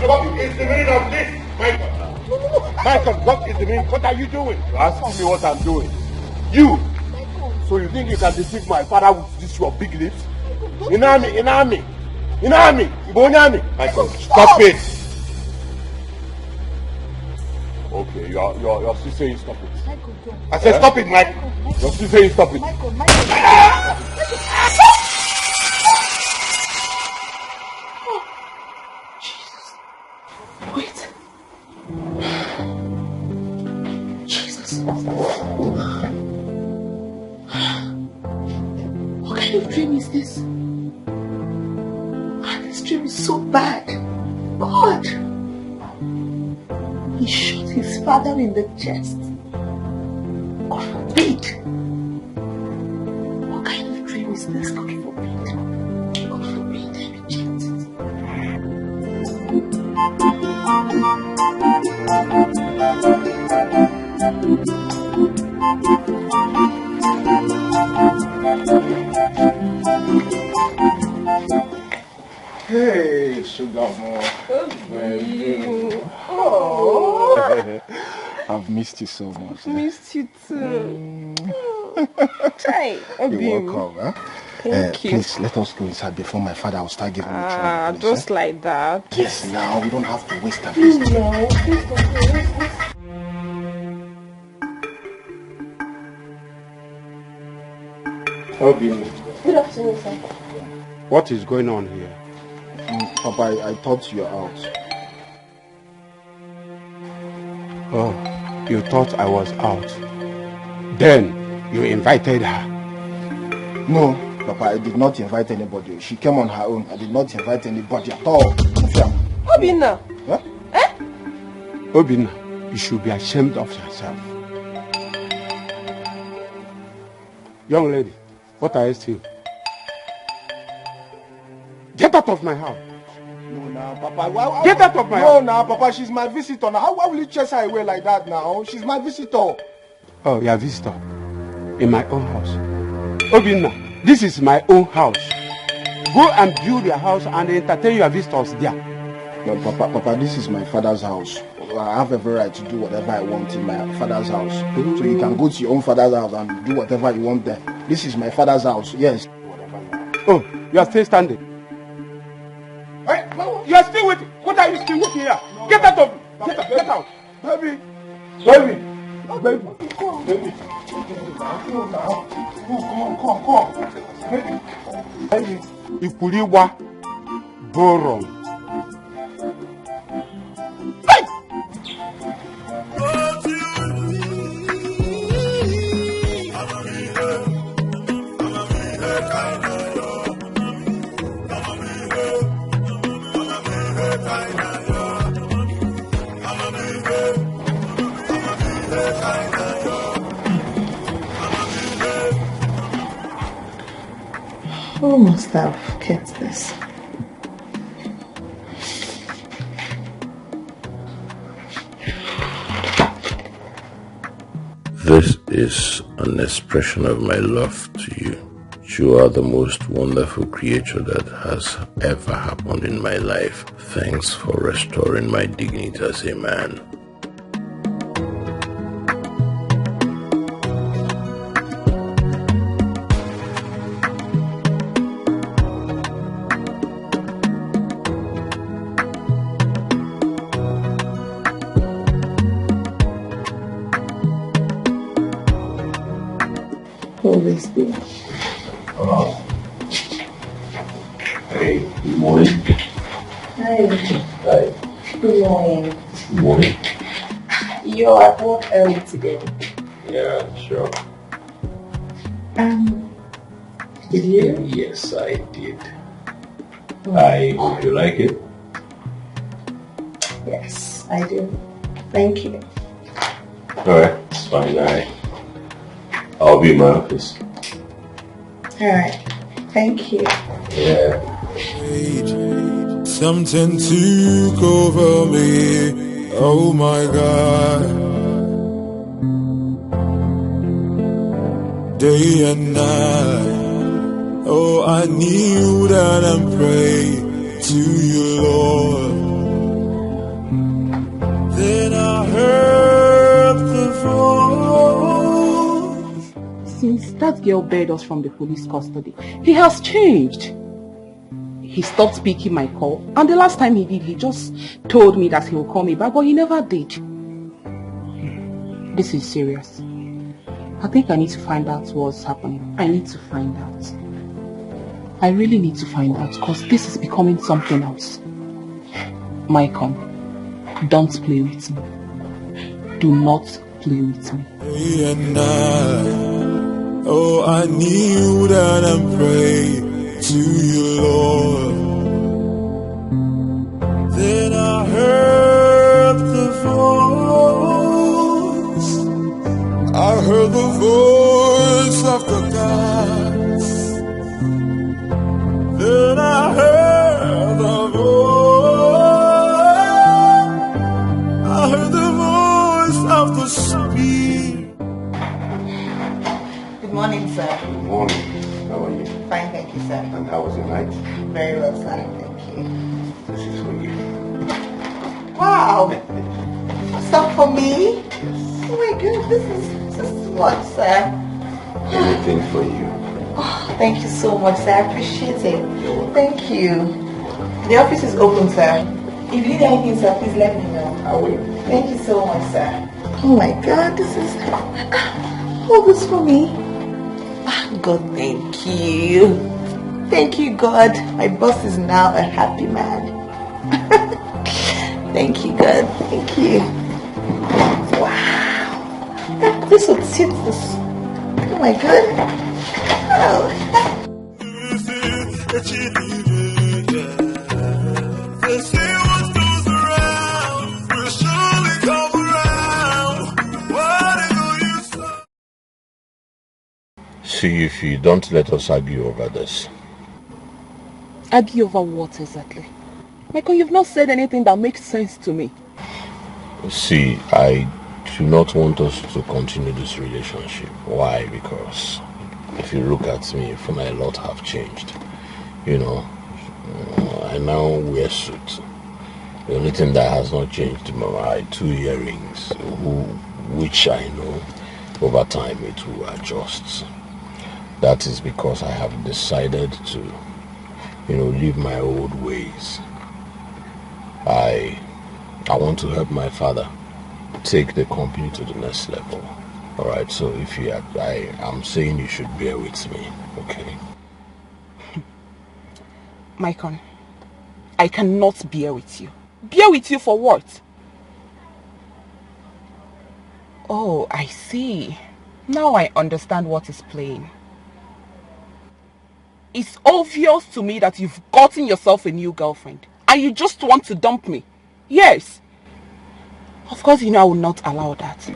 What is the meaning of this, Michael? Michael, what is the meaning? What are you doing? You ask me what I'm doing. You! So you think you can deceive my father with this your big lips? Inami! Michael, stop it! Okay, you're still saying stop it. Michael, don't. I said stop it, Mike. You're still saying stop it. Michael. Wait. Jesus. What kind of dream is this? This dream is so bad. God. He shot his father in the chest. God forbid. What kind of dream is this? God forbid. God forbid. I reject Hey, sugar more. Oh. I've missed you so much. Missed you too. Try. You're welcome. Huh? Thank you. Please let us go inside before my father will start giving me trouble. Please, just like that. Yes, now we don't have to waste time. No, please don't. Good afternoon, sir. What is going on here? Papa, I thought you were out. Oh, you thought I was out. Then you invited her. No, Papa, I did not invite anybody. She came on her own. I did not invite anybody at all. Obinna. Huh? Obinna, you should be ashamed of yourself. Young lady, what are you still? Get out of my house. No, now, Papa. Get out of my house. No, now, Papa, she's my visitor. Now, how will you chase her away like that now? She's my visitor. Oh, you're a visitor. in my own house. Obinna, this is my own house. Go and build your house and entertain your visitors there. But Papa, this is my father's house. I have every right to do whatever I want in my father's house. So you can go to your own father's house and do whatever you want there. This is my father's house, yes. Oh, you are still standing. Hey, you are still waiting. What are you still waiting here? Get out of me. Get out. Baby. Baby. Baby. Baby. Come on. Baby. Ikuliwa Boron. Who must have kept this? This is an expression of my love to you. You are the most wonderful creature that has ever happened in my life. Thanks for restoring my dignity as a man. Always be. Hey, good morning. Hi. Hi. Good morning. Good morning. You're at work early today. Yeah, sure. Did you? Yes, I did. I hope you like it. Yes, I do. Thank you. Alright, it's fine. I'll be in my office. Alright. Thank you. Yeah. Something took over me. Oh my God. Day and night. Oh, I kneel down and pray to you, Lord. Then I heard the voice. Since that girl bailed us from the police custody, he has changed. He stopped picking my call, and the last time he did, he just told me that he will call me back, but he never did. This is serious. I think I need to find out what's happening. I need to find out. I really need to find out, because this is becoming something else. Maicon, don't play with me. Do not play with me. Day and night, oh, I kneel down and pray to you, Lord. Then I heard the voice. I heard the voice of the gods. Then I heard the voice. I heard the voice of the Spirit. Good morning, sir. Good morning. How are you? Fine, thank you, sir. And how was your night? Very well, sir. Thank you. This is for you. Wow! Stuff for me? Oh my God, this is what, sir? Anything for you. Oh, thank you so much, sir. I appreciate it. Thank you. The office is open, sir. If you need anything, sir, please let me know. I will. Thank you so much, sir. Oh my God, this is all this for me. God, thank you. Thank you, God. My boss is now a happy man. Thank you, God. Thank you. Wow. This would sit this. Oh my God. Oh. They say what goes around will surely come around. Whatever you say. See if you don't let us argue over this. Argue over what exactly? Michael, you've not said anything that makes sense to me. See, I do not want us to continue this relationship. Why? Because if you look at me, I feel like a lot have changed. You know, I now wear suits. The only thing that has not changed are my 2 earrings, which I know over time it will adjust. That is because I have decided to, leave my old ways. I want to help my father take the company to the next level. Alright, so I'm saying you should bear with me, okay? Maicon, I cannot bear with you. Bear with you for what? Oh, I see. Now I understand what is playing. It's obvious to me that you've gotten yourself a new girlfriend and you just want to dump me. Yes. Of course, I will not allow that.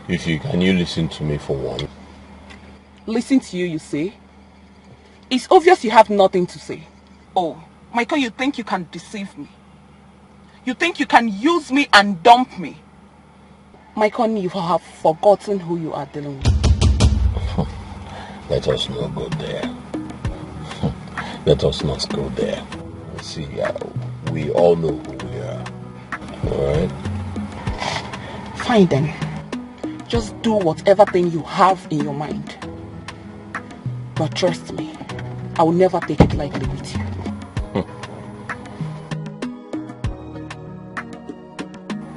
Can you listen to me for one? Listen to you say? It's obvious you have nothing to say. Oh, Michael, you think you can deceive me? You think you can use me and dump me? Michael, you have forgotten who you are dealing with. Let us not go there. Let us not go there. See, we all know who we are. Alright? Fine then. Just do whatever thing you have in your mind. But trust me, I will never take it lightly with you.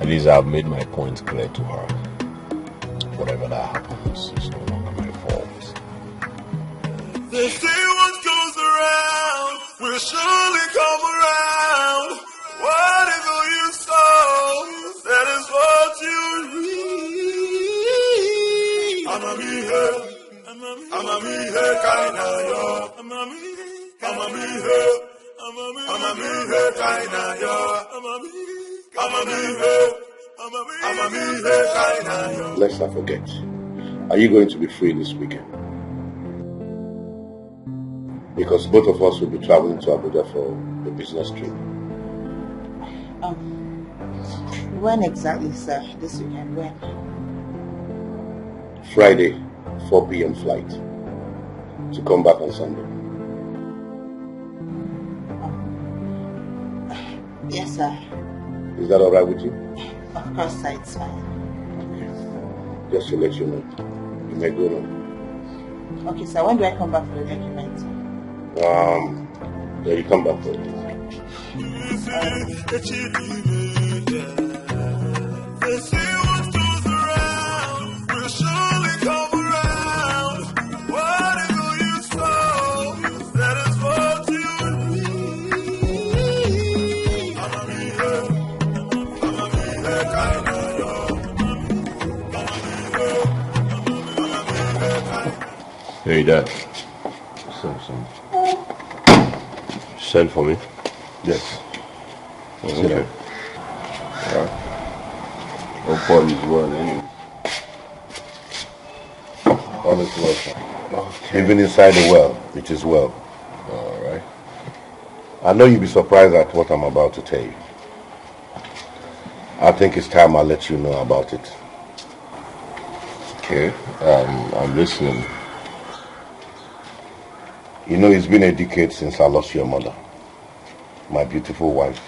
At least I've made my point clear to her. Whatever that happens, it's no longer my fault. They say what goes around will surely come around. Whatever you sow, that is what you reap. I'ma be here kinda yo. I'ma be here kinda yo. Let's not forget. Are you going to be free this weekend? Because both of us will be traveling to Abuja for the business trip. When exactly, sir? This weekend, when? Friday, 4 p.m. flight. To come back on Sunday. Yes, sir. Is that alright with you? Of course, sir, it's fine. Just to let you know. You may go now. Okay, sir, when do I come back for the document? Yeah, you come back for it. They say what goes around will surely come around. Whatever you sow, that is what you reap. I'ma be here kinda yo. Hey, Dad. Send for me? Yes. Okay. Alright. Hope all is well anyway. All is well, sir. Even inside the well, it is well. Alright. I know you'll be surprised at what I'm about to tell you. I think it's time I let you know about it. Okay. I'm listening. You know, it's been a decade since I lost your mother, my beautiful wife.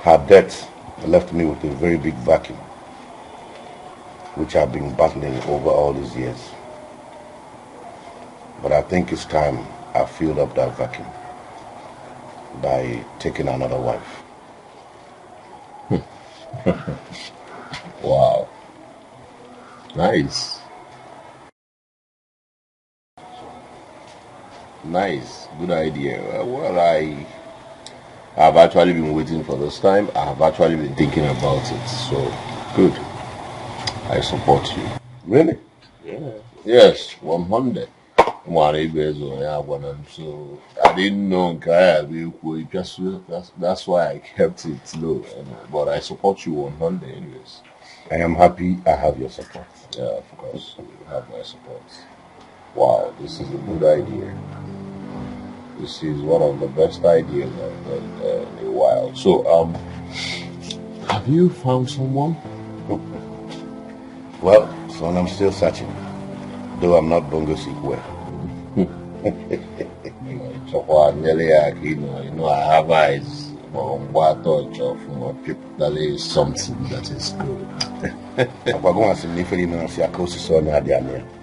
Her death left me with a very big vacuum, which I've been battling over all these years. But I think it's time I filled up that vacuum by taking another wife. Wow. Nice. Nice. Good idea. Well, I've actually been waiting for this time. I've actually been thinking about it. So, good. I support you. Really? Yeah. Yes, 100. So I didn't know that's why I kept it low. But I support you 100 anyways. I am happy I have your support. Yeah, of course. You have my support. Wow, this is a good idea. This is one of the best ideas I've done in a while. So, Have you found someone? Well, son, I'm still searching. Though I'm not bongo sick well. You know, I have eyes on what touch of people. That is something that is good.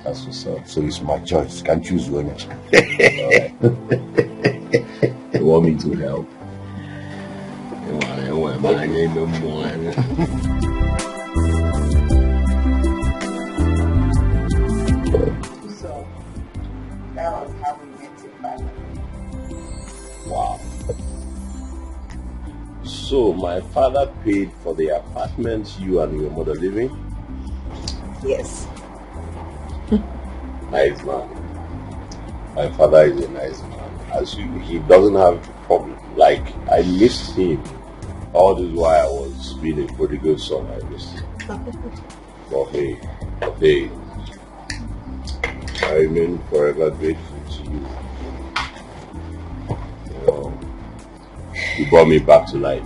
That's what's up. So it's my choice. Can't choose one. You want me to help? So that was how we met in Bali. Wow. So my father paid for the apartment you and your mother live in? Yes. Nice man. My father is a nice man. He doesn't have a problem. Like, I missed him. All this while I was being a prodigal son, I missed him. But hey, I remain forever grateful to you. You brought me back to life.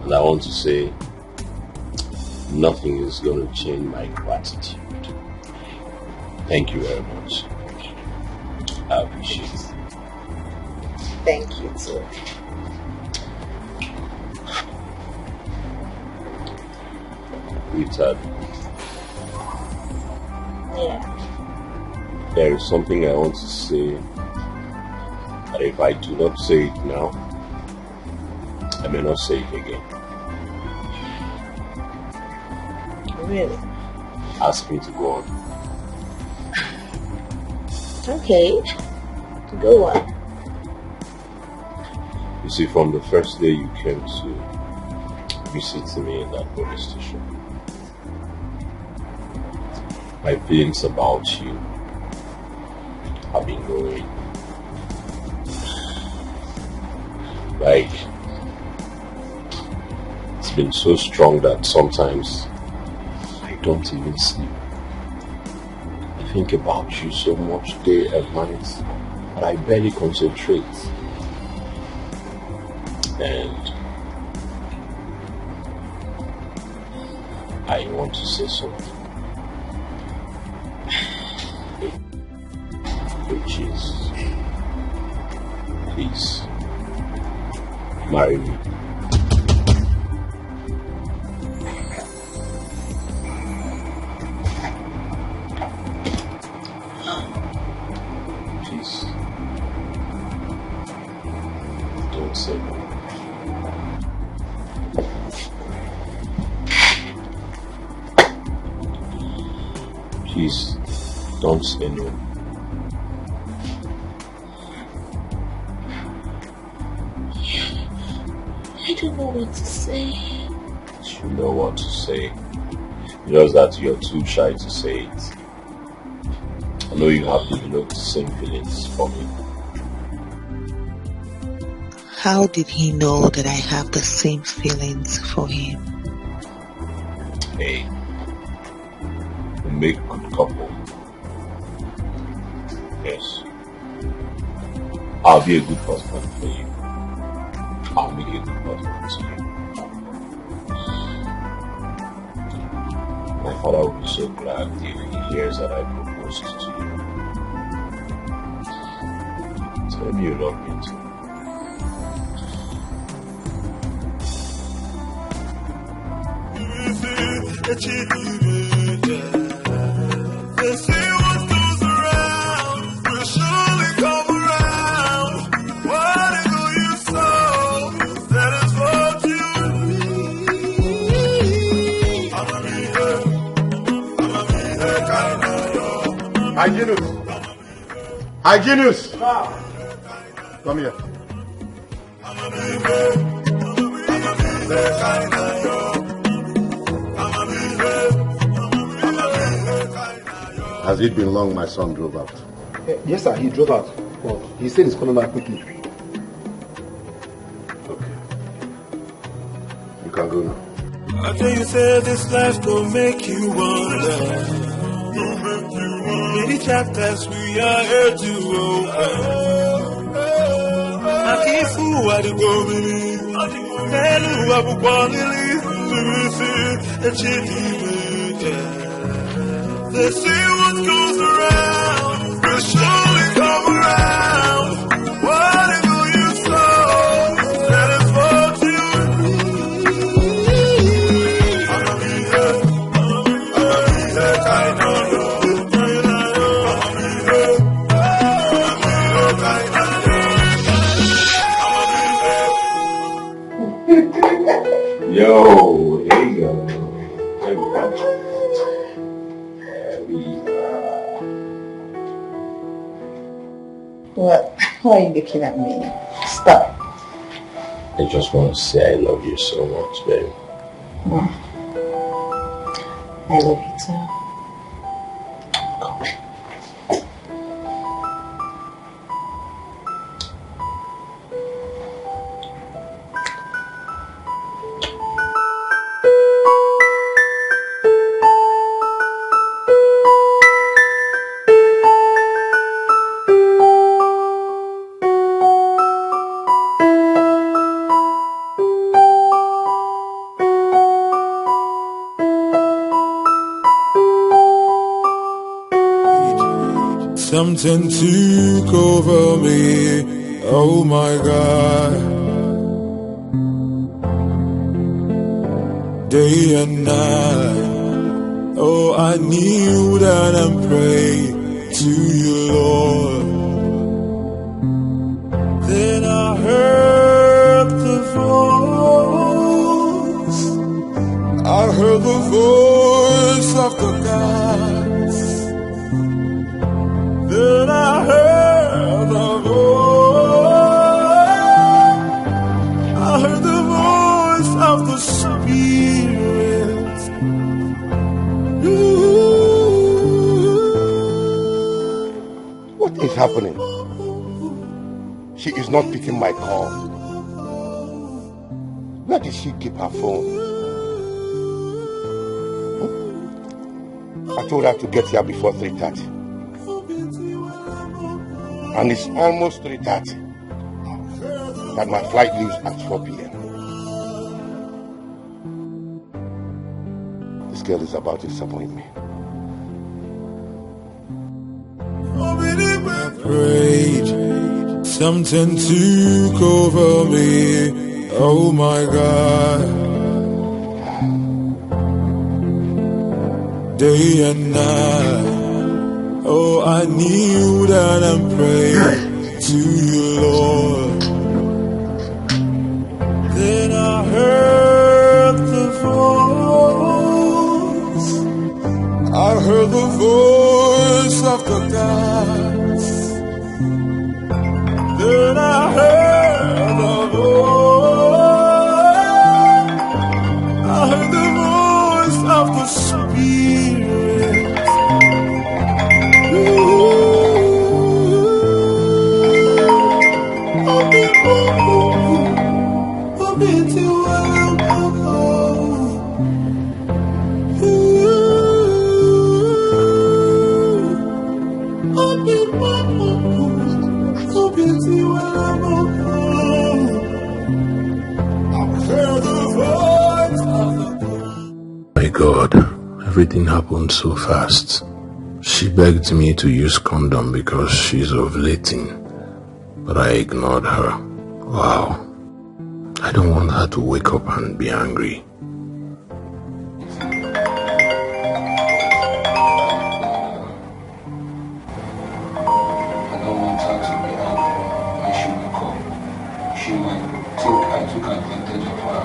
And I want to say, nothing is going to change my gratitude. Thank you very much. I appreciate it. Thank you too. Richard. Yeah. There is something I want to say, but if I do not say it now, I may not say it again. Really? Ask me to go on. Okay. Go on. You see, from the first day you came to visit me in that police station, my feelings about you have been growing. Like, it's been so strong that sometimes I don't even sleep. I think about you so much day and night that I barely concentrate. And I want to say something, which is, please marry me. Please, don't say no. Please, don't say no. I don't know what to say. You know what to say. Just that you're too shy to say it. I know you have developed the same feelings for me. How did he know that I have the same feelings for him? Hey, we make a good couple. Yes. I'll be a good husband for you. I'll make a good husband to you. My father will be so glad if he hears that I proposed to you. Tell me you love me too. They say what goes around will surely come around. Whatever you sow, that is what you need. I'ma be here, kind of. Hygienist! Come here. I'ma be here, kind of. Has it been long my son drove out? Yes, sir, he drove out. But he said he's coming back quickly. Okay. You can go now. I tell you, say this life gon' make you wonder. Many chapters we are here to open. I can't fool what you go believe. They say what goes around will surely come around. Whatever you sow, that is what you reap. I'ma be there. I know you. Yo, here you go. There we go. What? Why are you looking at me? Stop. I just want to say I love you so much, babe. I love you too. Something took over me, oh my God. Day and night, oh I kneel down and pray to you, Lord. Then I heard the voice, I heard the voice of the God. Then I heard the voice, I heard the voice of the Spirit. What is happening? She is not picking my call. Where did she keep her phone? I told her to get here before 3:30. And it's almost 3:30 that my flight leaves at 4 p.m. This girl is about to disappoint me. I prayed, something took over me, oh my God. Day and night, oh, I kneel down and pray to you, Lord. Then I heard the voice, I heard the voice of the gods. Then I heard the voice, I heard the voice of the Spirit. My God, everything happened so fast. She begged me to use condom because she's ovulating, but I ignored her. Wow. I don't want her to wake up and be angry. I don't want her to be angry when she wake up. She might think I took advantage of her.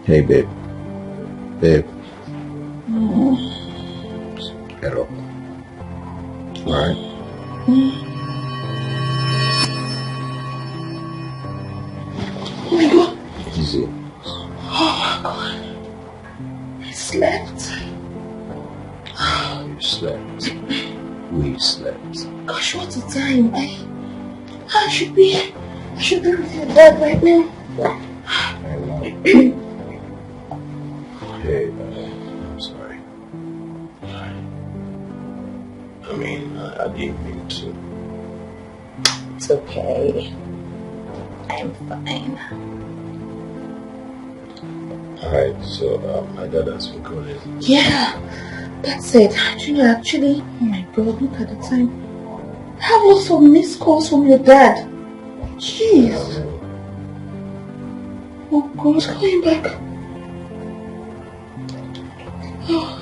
Hey, babe. Babe. Get up. Alright? Oh my God. Easy. Oh my God. I slept. You slept. We slept. Gosh, what's the time? I should be with your dad right now. Hey, I'm sorry. I mean, I didn't mean to. It's okay. I'm fine. Alright, so my dad has been calling. Yeah, that's it. Actually, oh my God, look at the time. I have lots of missed calls from your dad. Jeez. Oh God, he's coming back. Oh.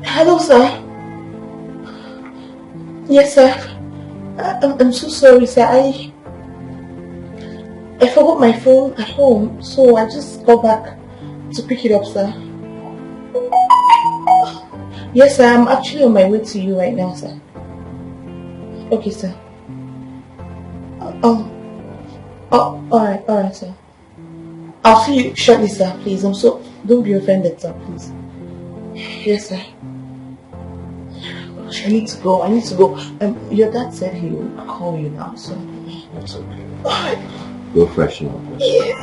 Hello, sir. Yes, sir. I'm so sorry, sir. I forgot my phone at home, so I just got back to pick it up, sir. Yes, sir. I'm actually on my way to you right now, sir. Okay, sir. Alright, sir. I'll see you shortly, sir. Please, don't be offended, sir. Please. Yes, sir. Gosh, I need to go. Your dad said he would call you now, so. That's okay. Alright. Go freshen up. Yeah.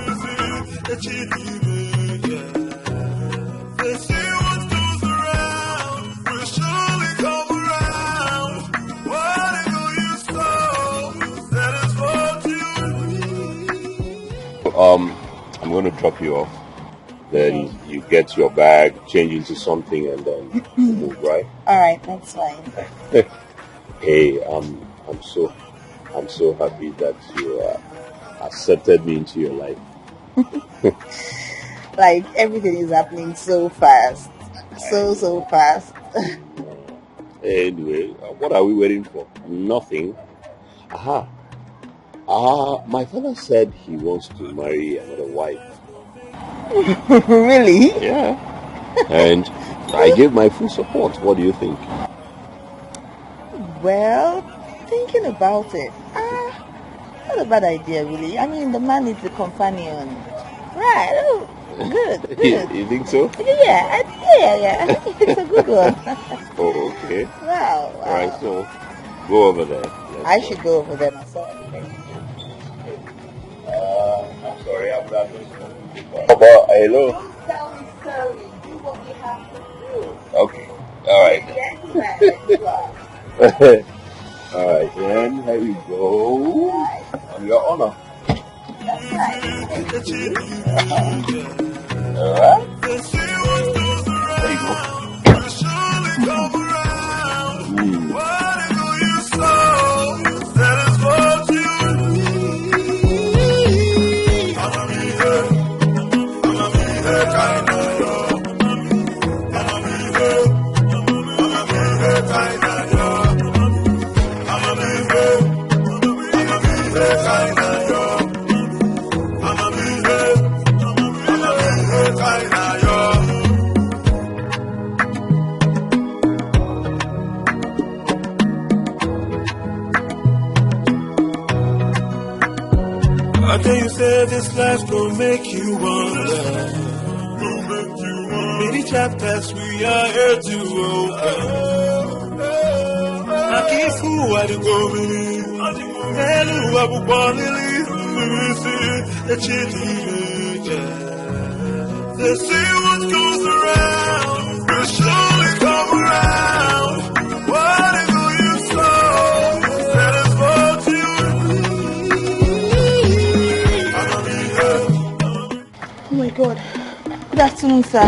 I'm going to drop you off. Then you get your bag, change into something, and then move, right? Alright, that's fine. Hey, I'm so happy that you accepted me into your life. Like, everything is happening so fast. So fast. Anyway, what are we waiting for? Nothing. Aha. My father said he wants to marry another wife. Really? Yeah. And I gave my full support. What do you think? Well, thinking about it, not a bad idea, really. I mean, the man needs a companion. Right. Oh, good. You think so? Yeah. It's a good one. Oh, okay. Wow. All right, so go over there. I should go over there myself. I'm sorry, I'm not listening. Hello. Don't tell me sorry. Do what you have to do. Okay. All right. Yes, All right, then here we go. On your honor. that's nice. All right. There you go. I tell you, say this life gon' make you wonder. Many chapters we are here to open. I keep fool I go with. Hello, I will born they say what goes around will surely come around. Whatever you sow, that is what you Oh my God. Good afternoon, sir.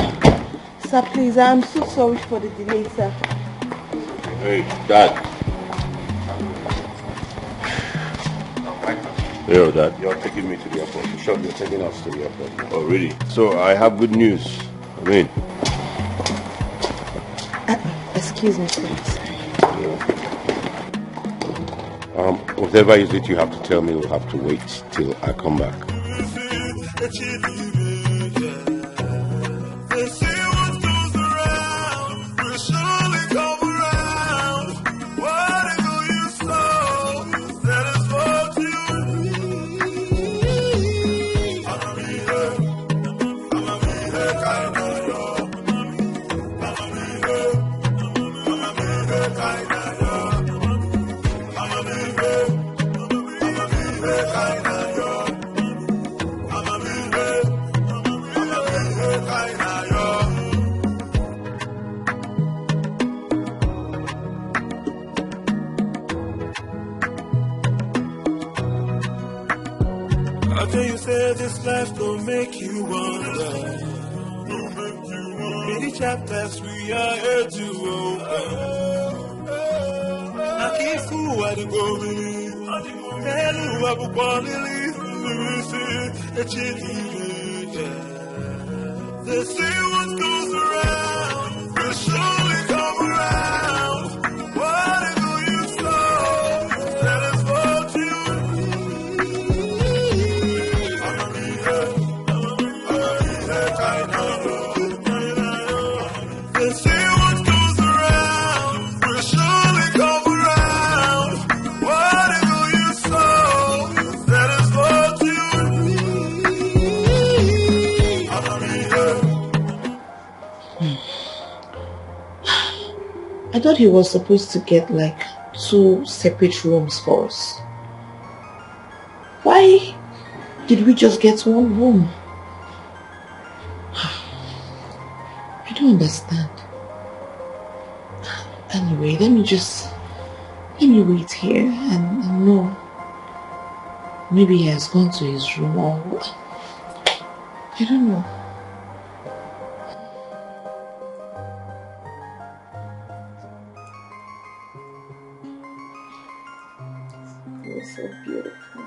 Sir, please, I'm so sorry for the delay, sir. Hey, Dad. Yo, Dad. You're taking me to the airport. Sure, you're taking us to the airport. Oh, really? So I have good news. I mean. Excuse me, please. Whatever is it you have to tell me will have to wait till I come back. life don't make you wonder. Many chapters we are here to open. I keep fool what you go believe. Hello, I will they say what goes around will surely come around. What do you sow? That is what you need. I'ma be here, they say what goes around will surely come around. What do you sow? That is what you need. I'ma be here. I thought he was supposed to get like 2 separate rooms for us. Why did we just get 1 room? I don't understand. Anyway, let me wait here and know. Maybe he has gone to his room or I don't know. You're so beautiful.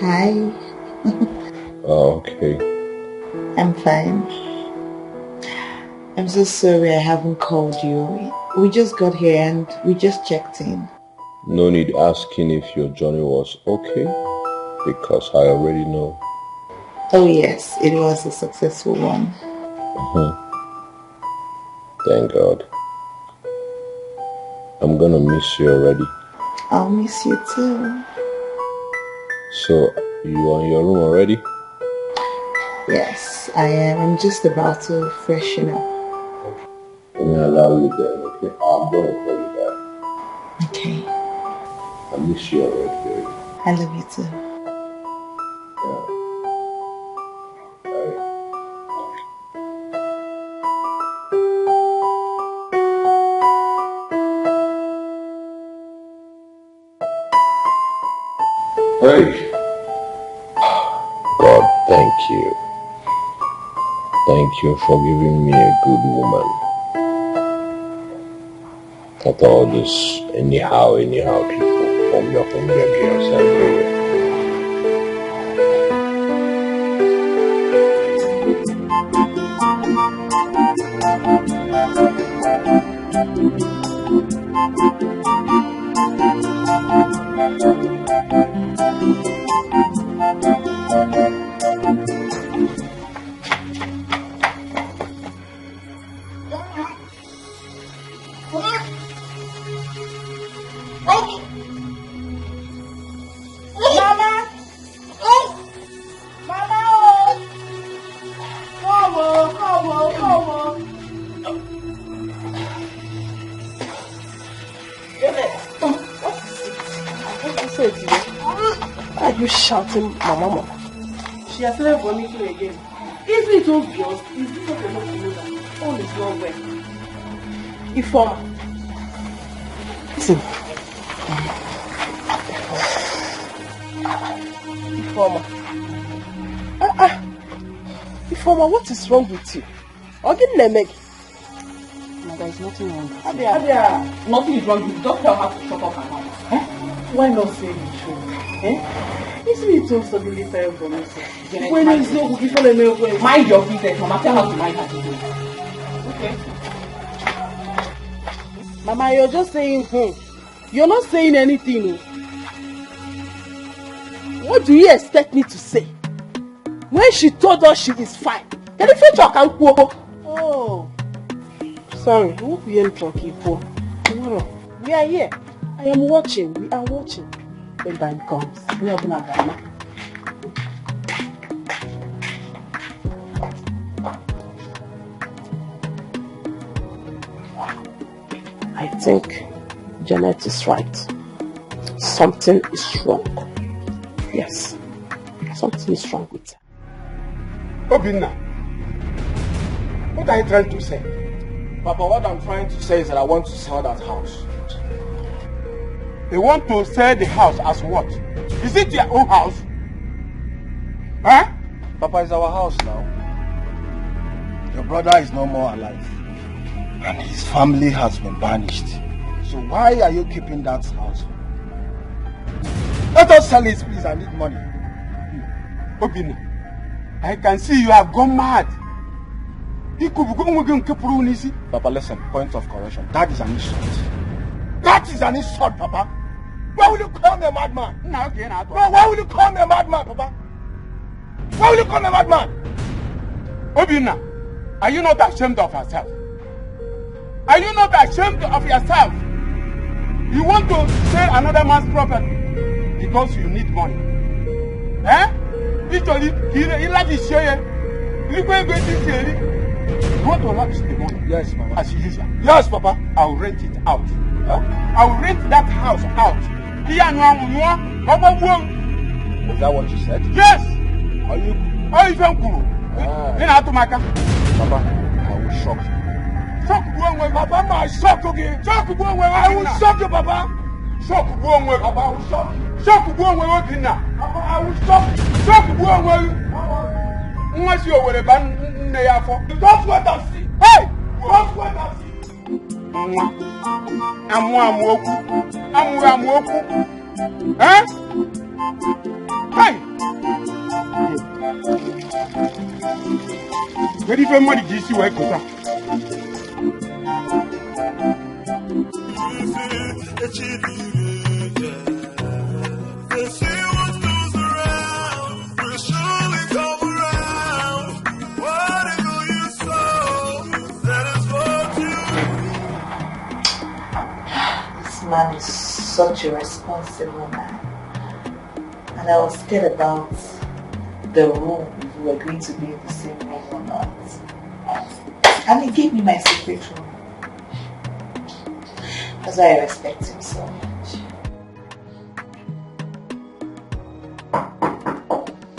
Hi. Oh, okay. I'm fine. I'm so sorry I haven't called you. We just got here and we just checked in. No need asking if your journey was okay, because I already know. Oh yes, it was a successful one. Thank God. I'm gonna miss you already. I'll miss you too. So, you are in your room already? Yes, I am. I'm just about to freshen up. Let me allow you then, okay? I'm gonna call you back. Okay. I miss you already, baby. I love you too. Hey! God, thank you. Thank you for giving me a good woman. Not all this anyhow people from your girls everywhere. Why are you shouting, Mama? She has started vomiting again. Isn't it obvious? Is this not enough to know that all is not well? Informer. Listen. Informer. Informer, what is wrong with you? There is nothing wrong with you. Abia, nothing is wrong with you. Don't tell her to shut up her mouth. Eh? Why not say the truth? Eh? Isn't it so suddenly fell from me? When is no cookie for the milk? Mind your business, Mama. Tell her to mind her business. Okay. Mama, you're just saying, You're not saying anything. What do you expect me to say? When she told us she is fine. Can you fetch her? Oh. Sorry, we won't be in talking for tomorrow. We are here. I am watching. We are watching. When time comes, we are gonna go. I think Janet is right. Something is wrong. Yes, something is wrong with her. Obinna, What are you trying to say? Papa, what I'm trying to say is that I want to sell that house. You want to sell the house as what? Is it your own house? Huh? Papa, it's our house now. Your brother is no more alive. And his family has been banished. So why are you keeping that house? Let us sell it, please. I need money. Obina, I can see you have gone mad. Papa, listen, point of correction. That is an insult. That is an insult, Papa. Why will you call me a madman? No, why will you call me a madman, Papa? Why will you call me a madman? Obina, are you not ashamed of yourself? Are you not ashamed of yourself? You want to sell another man's property because you need money. Eh? Literally, he like to share. You want to lavish the money? Yes, Papa. As usual. Yes, Papa. I'll rent it out. Huh? I'll rent that house out. Is that what you said? Yes. Are you? Papa, I will shock you. Shock you, Papa. My shock again. Shock you, I will shock you, Papa. Shock you, Papa. I will shock you. Shock you, Papa. I will shock you. Shock you, unless you are with a band, don't wait and see. Hey, don't wait and see. I'm woke. Huh? Hey. Very very much this you work with. Man is such a responsible man, and I was scared about the room, if we were going to be in the same room or not. And he gave me my secret room. That's why I respect him so much.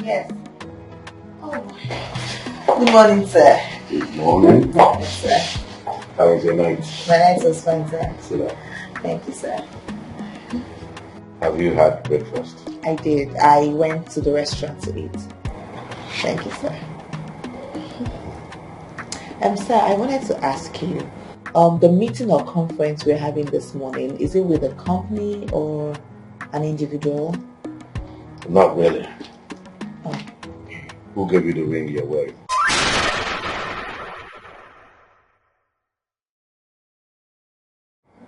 Yes. Oh boy. Good morning, sir. Good morning. Yes, sir. How was your night? My night was fine, sir. Sit down. Thank you, sir. Have you had breakfast? I did. I went to the restaurant to eat. Thank you, sir. Sir, I wanted to ask you, the meeting or conference we're having this morning, is it with a company or an individual? Not really. Oh. Who gave you the ring you're wearing?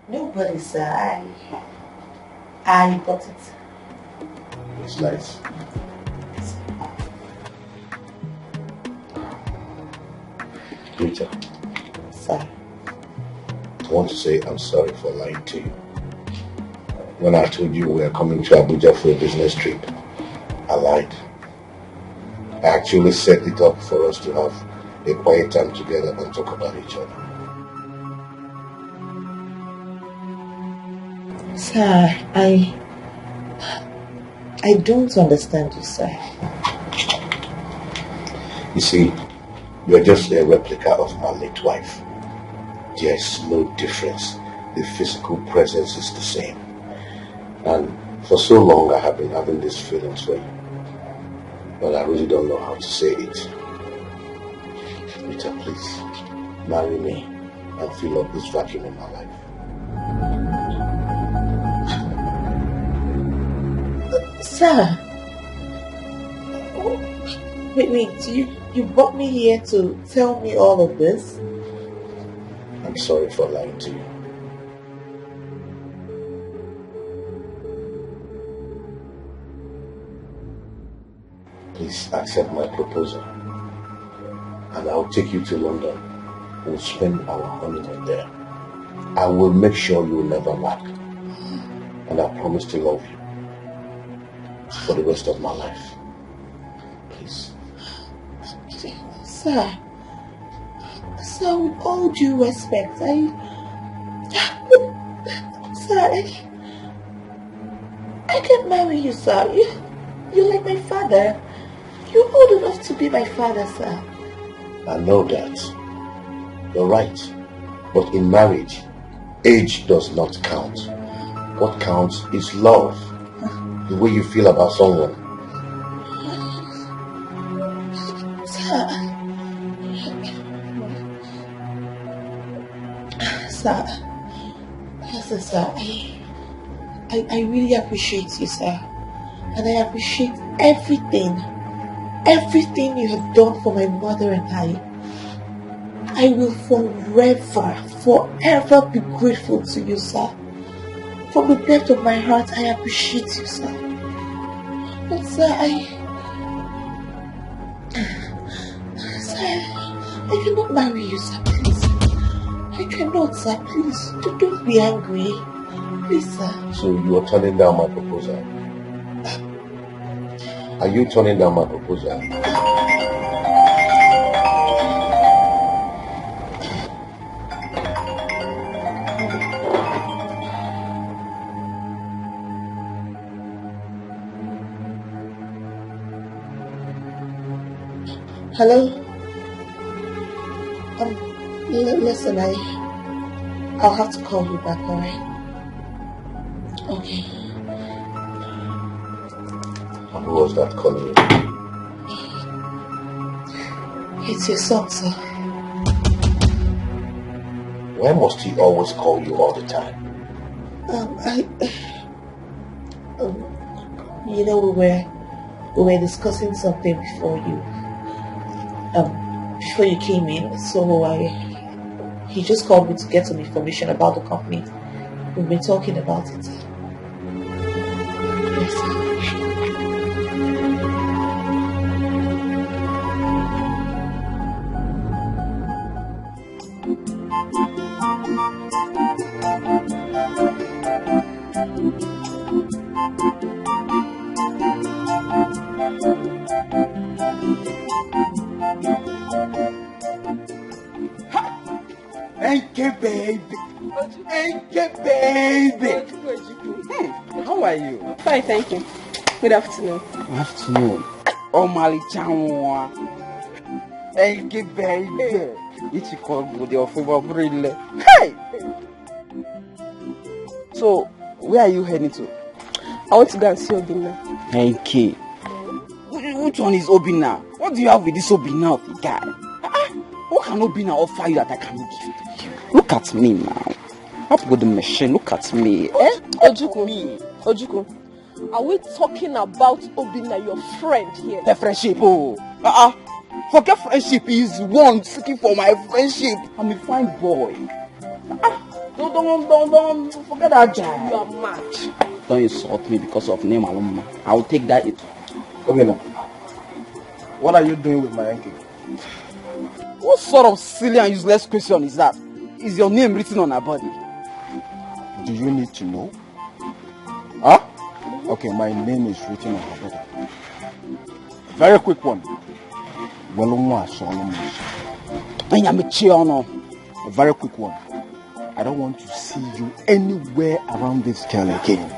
Nobody, sir. I bought it. It's nice. Rita. Sir. I want to say I'm sorry for lying to you. When I told you we are coming to Abuja for a business trip, I lied. I actually set it up for us to have a quiet time together and talk about each other. Sir, I don't understand you, sir. You see, you're just a replica of my late wife. There's no difference. The physical presence is the same. And for so long I have been having these feelings for you. But I really don't know how to say it. Rita, please, marry me and fill up this vacuum in my life. Sir, wait, you brought me here to tell me all of this? I'm sorry for lying to you. Please accept my proposal and I'll take you to London. We'll spend our honeymoon there. I will make sure you will never lack. And I promise to love you for the rest of my life. Please. Sir, with all due respect, I can't marry you, sir. You're like my father. You're old enough to be my father, sir. I know that. You're right. But in marriage, age does not count. What counts is love. The way you feel about someone. Sir, I really appreciate you, sir. And I appreciate everything you have done for my mother and I will forever be grateful to you, sir. From the depth of my heart, I appreciate you, sir. But sir, I cannot marry you, sir, please. I cannot, sir, please. Don't be angry. Please, sir. So you are turning down my proposal? Are you turning down my proposal? Hello? Listen, I'll have to call you back, alright? Okay. And who was that calling you? It's your son, sir. Why must he always call you all the time? You know, we were discussing something before you came in, so he just called me to get some information about the company. We've been talking about it. Yes, sir. How are you? Fine, thank you. Good afternoon. Good afternoon. Oh, Mali Chanwa. Thank you, baby. It's called your favorite. Hey! So, where are you heading to? I want to go and see Obina. Thank you. Which one is Obina? What do you have with this Obina of the guy? What can Obina offer you that I can give to you? Look at me now. Up with the machine, look at me. Ojuku, are we talking about Obina, your friend here? The friendship, forget friendship, he's one seeking for my friendship. I'm a fine boy. Don't forget that guy. You are mad. Don't insult me because of name alone. I'll take that. Obina, what are you doing with my ankle? What sort of silly and useless question is that? Is your name written on her body? Do you need to know? Huh? Okay, my name is written on her body. Very quick one. A very quick one. I don't want to see you anywhere around this girl again.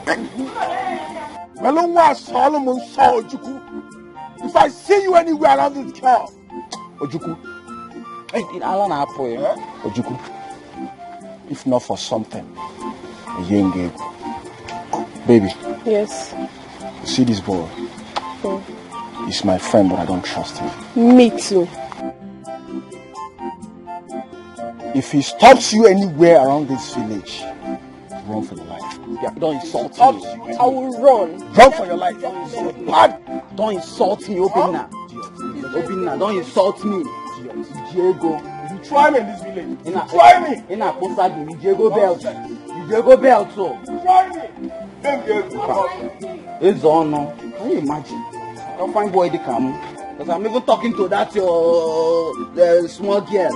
If I see you anywhere around this girl, Ojuku. Ojuku. If not for something, baby. Yes. See this boy? Oh. He's my friend, but I don't trust him. Me too. If he stops you anywhere around this village, run for your life. Yeah, don't insult me. I will run. Run for your life. Don't insult me, Obina. Obina, don't insult me. Diego. Try me in this village. Try me. In a Posagi, Diego Belt. Diego Belt. Try me. It's on now. Can you imagine? Don't find boy to come. Because I'm even talking to that the small girl.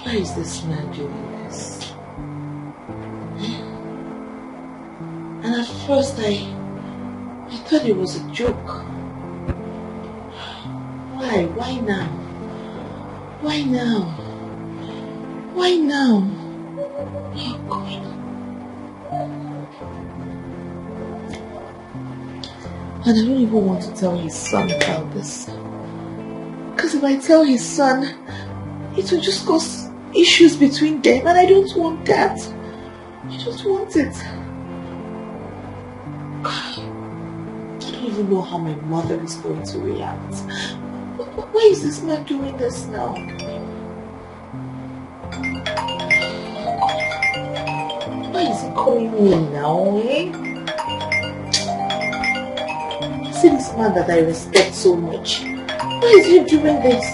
Why is this man doing this? And at first I thought it was a joke. Why? Why now? Why now? Why now? Oh God. And I don't even want to tell his son about this. Because if I tell his son, it will just cause issues between them, and I don't want that. I don't want it. I don't even know how my mother is going to react. Why is this man doing this now? Why is he calling me now, eh? See this man that I respect so much. Why is he doing this?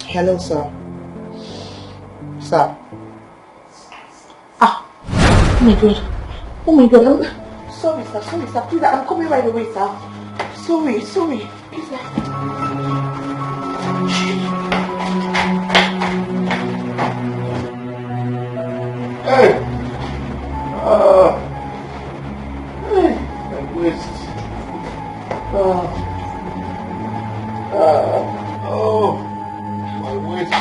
Hello, sir. Sir. Ah. Oh my God. Oh my God. Sorry, sir. Sorry, sir. Please, I'm coming right away, sir. Sorry. Please, sir. Hey! Hey! My waist. Oh, my waist.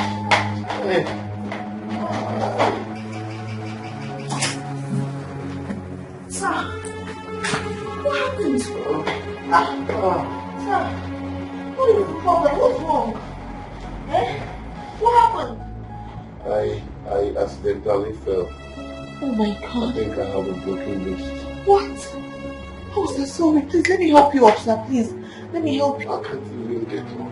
Hey. Sir, what happened? Sir, what is the problem? What's wrong? Eh? What happened? I accidentally fell. Oh my God. I think I have a broken wrist. What? Oh, sir, sorry. Please, let me help you up, sir. Please, let me help you. I can't even get up.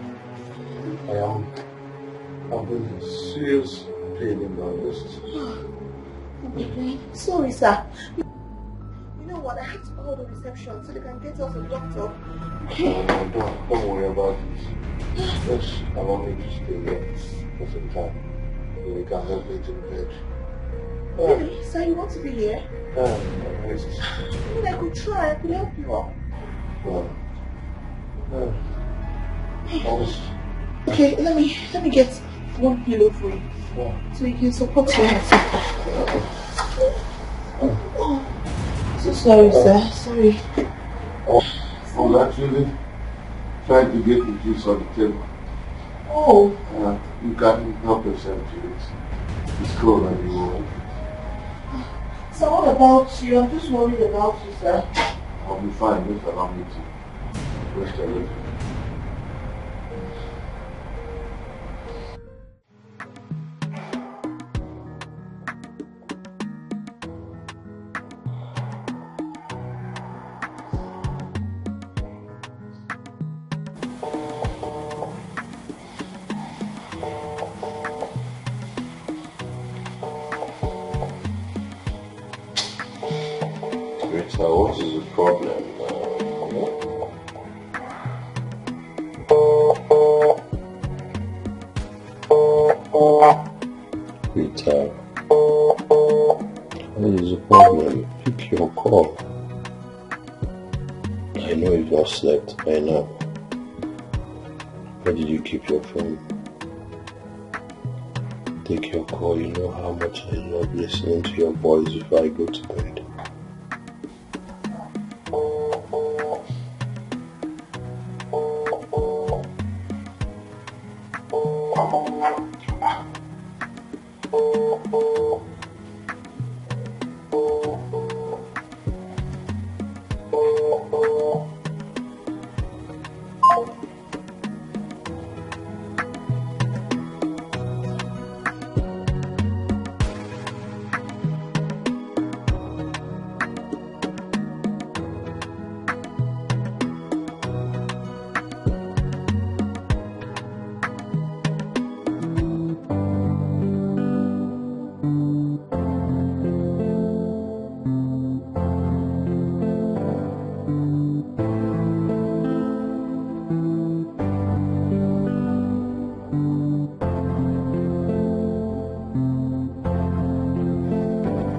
I'm in serious pain in my wrist. Okay. Sorry, sir. You know what? I have to call the reception so they can get us a doctor. Okay. No, don't worry about it. Just allow me to stay here for some time. You can help me to bed. Really? Sir, you want to be here? My wrist. I mean, I could try. I could help you up. Okay, let me get one pillow for you. So you can support your head. Oh, so sorry, sir. Sorry. I was actually trying to get the juice on the table. Oh. You can't help yourself to it. It's cold and you won't. So what about you? I'm just worried about you, sir. I'll be fine. Just allow me to rest a little. So what is the problem? Rita, what is the problem? Pick your call. I know you've not slept by now. Where did you keep your phone? Take your call. You know how much I love listening to your voice before I go to bed.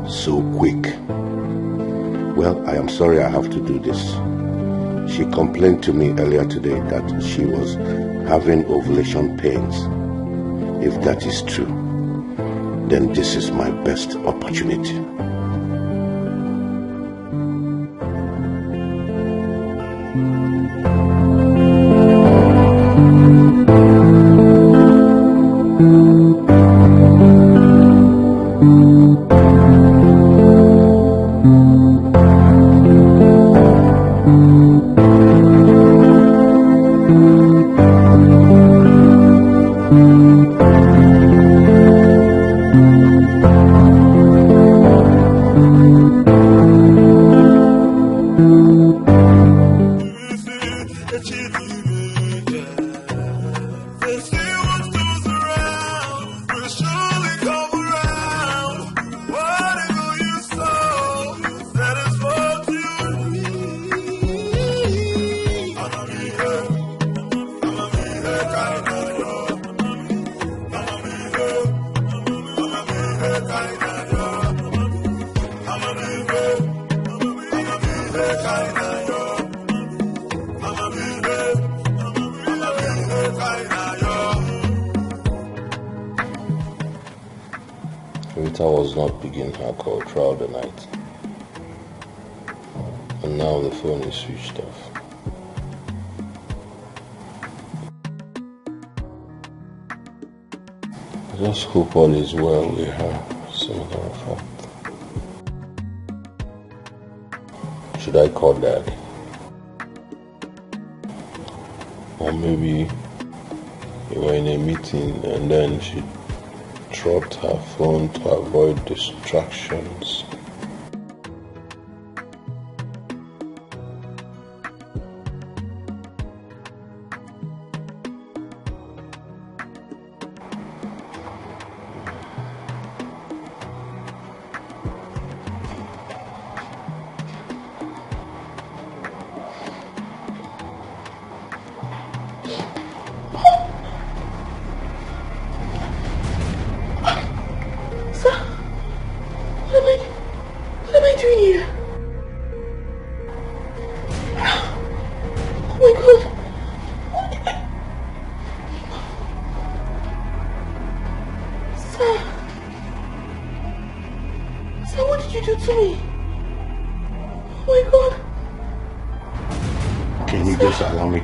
So quick. Well, I am sorry I have to do this. She complained to me earlier today that she was having ovulation pains. If that is true, then this is my best opportunity. Rita was not picking her call throughout the night. And now the phone is switched off. I just hope all is well with her, as a matter of fact. Should I call Dad? Or maybe we were in a meeting and then she dropped her phone to avoid distractions.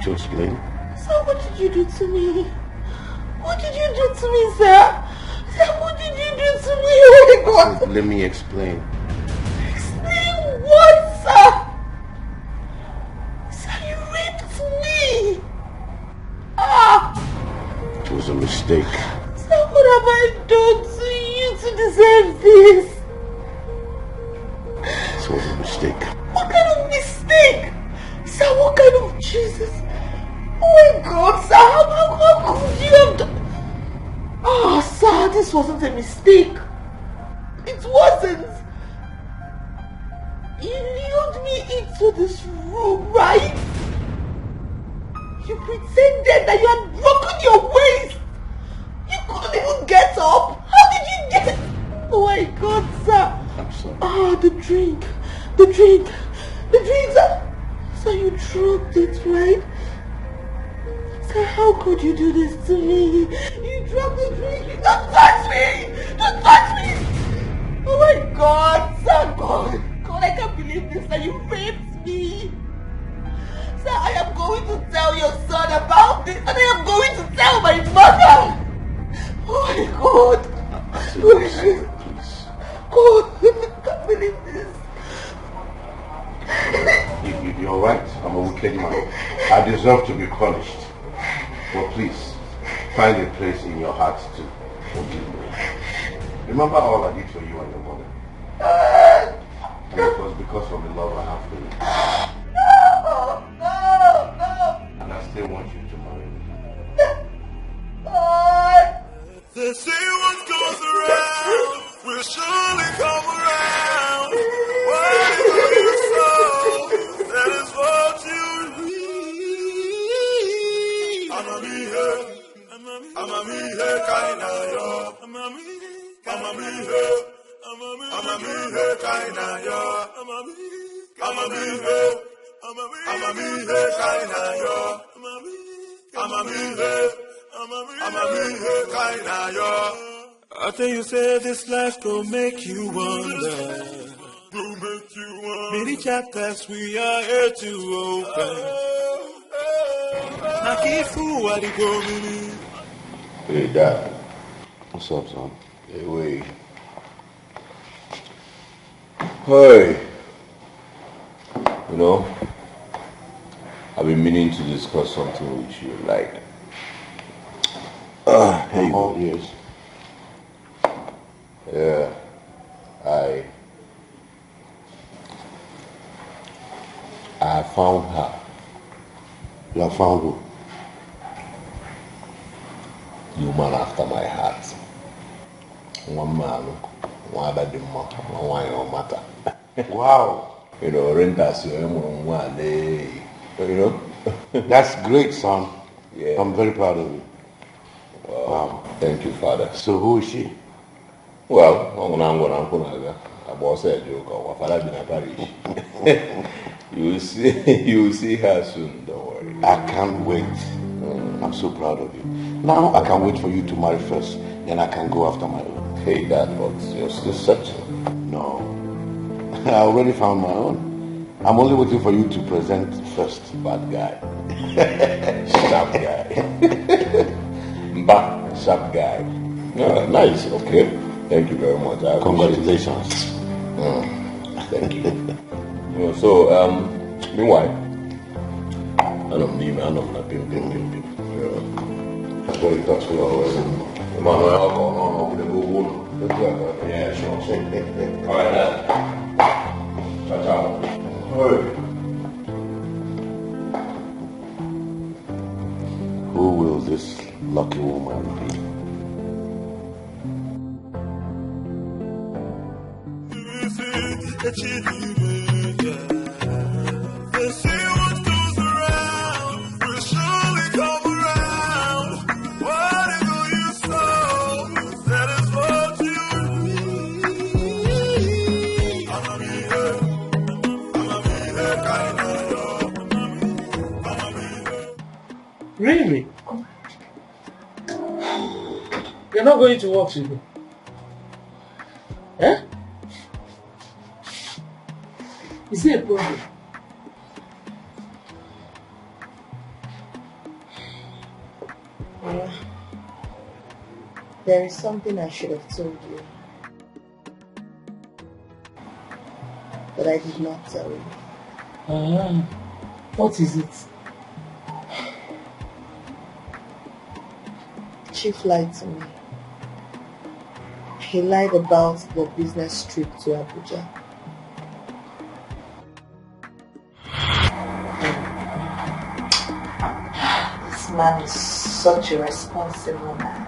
To explain. Sir, what did you do to me? What did you do to me, sir? Sir, what did you do to me? Oh my God! Let me explain. Explain what, sir? Sir, you raped me! Ah! It was a mistake. Sir, what have I done to you to deserve this? It was a mistake. What kind of mistake? Sir, what kind of Jesus? Oh my God, sir, how could you have done? Oh, sir, this wasn't a mistake. It wasn't. You lured me into this room, right? You pretended that you had broken your waist. You couldn't even get up. How did you get it? Oh my God, sir. I'm sorry. Ah, the drink, sir. So you dropped it, right? Sir, how could you do this to me? You dropped the drink. Don't touch me! Don't touch me! Oh my God, sir, God, I can't believe this, that you raped me. Sir, I am going to tell your son about this, and I am going to tell my mother. Oh my God. Please. God, I can't believe this. You're right. I'm a wicked man. I deserve to be punished. But please, find a place in your heart to forgive me. Remember all I did for you and your mother. And it was because of the love I have for you. No. And I still want you to marry me. They say what goes around will surely come around. Whatever you sow, that is what you reap. I'ma be here, kinda yo. I'ma be here, kinda yo. I'ma be here, kinda yo. I'ma be here, I think you said this life go make you wonder. Many chapters we are here to open. Hey, Dad. What's up, son? Hey, wait. Hey. You know, I've been meaning to discuss something with you, like... Here you go. Yes. Yeah. I found her. You have found who? The woman after my heart. One man, one bad one matter. Wow. You know, renters, you know. That's great, son. Yeah. I'm very proud of you. Wow. Thank you, Father. So who is she? Well, I boss a joke or Father been a parish. You will see her soon, don't worry. I can't wait. I'm so proud of you. Now I can't wait for you to marry first, then I can go after my own. Hey, Dad, but you're still searching. No. I already found my own. I'm only waiting for you to present first. Bad guy. Sharp guy. But sharp guy. Yeah, nice, okay. Thank you very much. Congratulations. Thank you. So, meanwhile, I don't need me, I don't know, pim. That's what you talk to always. Yeah, sure. Alright, Dad. Ciao. Who will this lucky woman be? They say what goes around will surely come around. Whatever you sow, that is what you reap. I'ma be here, kind of. Really? You're not going to work today? Eh? Is there a problem? Yeah. There is something I should have told you, but I did not tell you. What is it? Chief lied to me. He lied about the business trip to Abuja. This man is such a responsible man.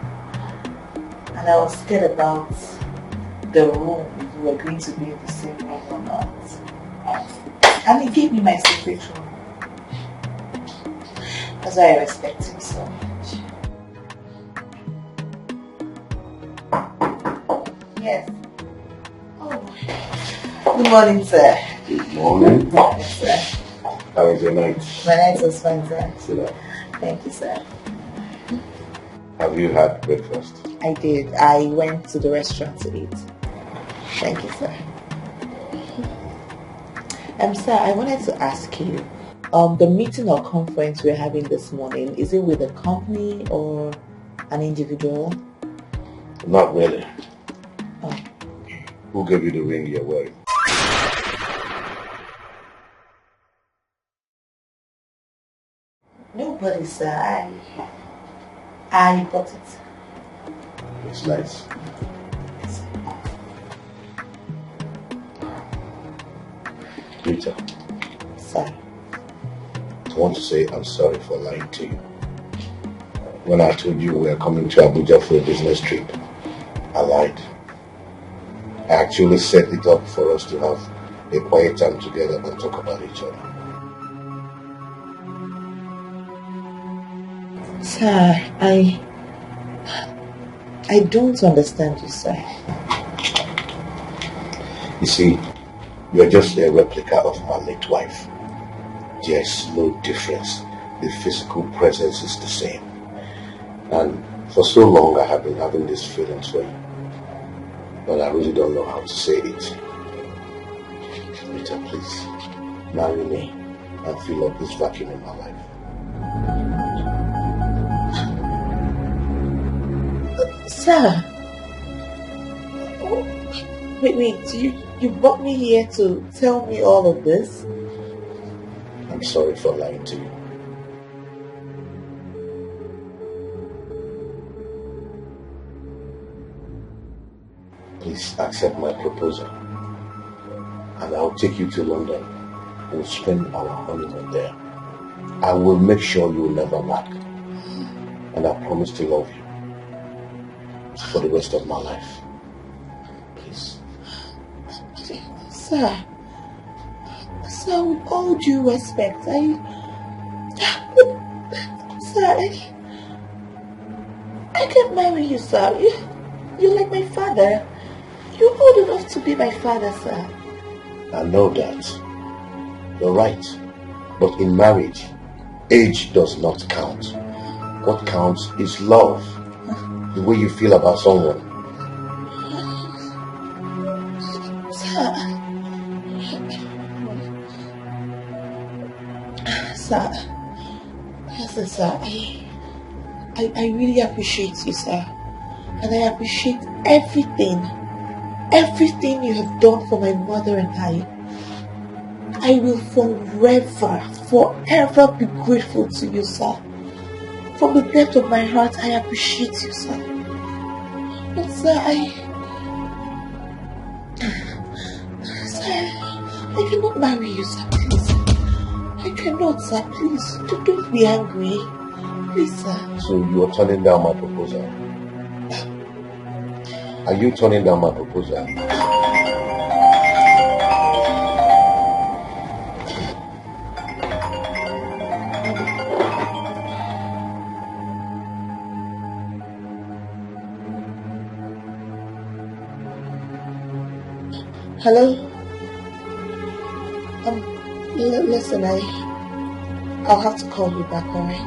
And I was scared about the room, if we were going to be in the same room or not. And he gave me my secret room. That's why I respect him so much. Yes. Oh. Good morning, sir. Good morning. Yes, sir. How was your night? My night was fine, sir. Sit down. Thank you, sir. Have you had breakfast? I did. I went to the restaurant to eat. Thank you, sir. Sir, I wanted to ask you, the meeting or conference we're having this morning, is it with a company or an individual? Not really. Oh. Who gave you the ring you're wearing? Nobody, sir. I bought it. It's nice. Rita. Sir. I want to say I'm sorry for lying to you. When I told you we were coming to Abuja for a business trip, I lied. I actually set it up for us to have a quiet time together and talk about each other. Sir, I don't understand you, sir. You see, you're just a replica of my late wife. There's no difference. The physical presence is the same. And for so long I have been having these feelings for you. But I really don't know how to say it. Rita, please, marry me and fill up this vacuum in my life. Sir. Wait, you brought me here to tell me all of this? I'm sorry for lying to you. Please accept my proposal, and I'll take you to London. We'll spend our honeymoon there. I will make sure you will never lack, and I promise to love you for the rest of my life. Please. Sir, with all due respect, I can't marry you, sir. You're like my father. You're old enough to be my father, sir. I know that. You're right. But in marriage, age does not count. What counts is love. The way you feel about someone. Sir, I really appreciate you, sir. And I appreciate everything you have done for my mother and I will forever be grateful to you, sir. From the depth of my heart, I appreciate you, sir. But sir, I cannot marry you, sir, please. I cannot, sir, please. Don't be angry. Please, sir. So you are turning down my proposal? Are you turning down my proposal? Hello? Listen, I'll have to call you back, alright?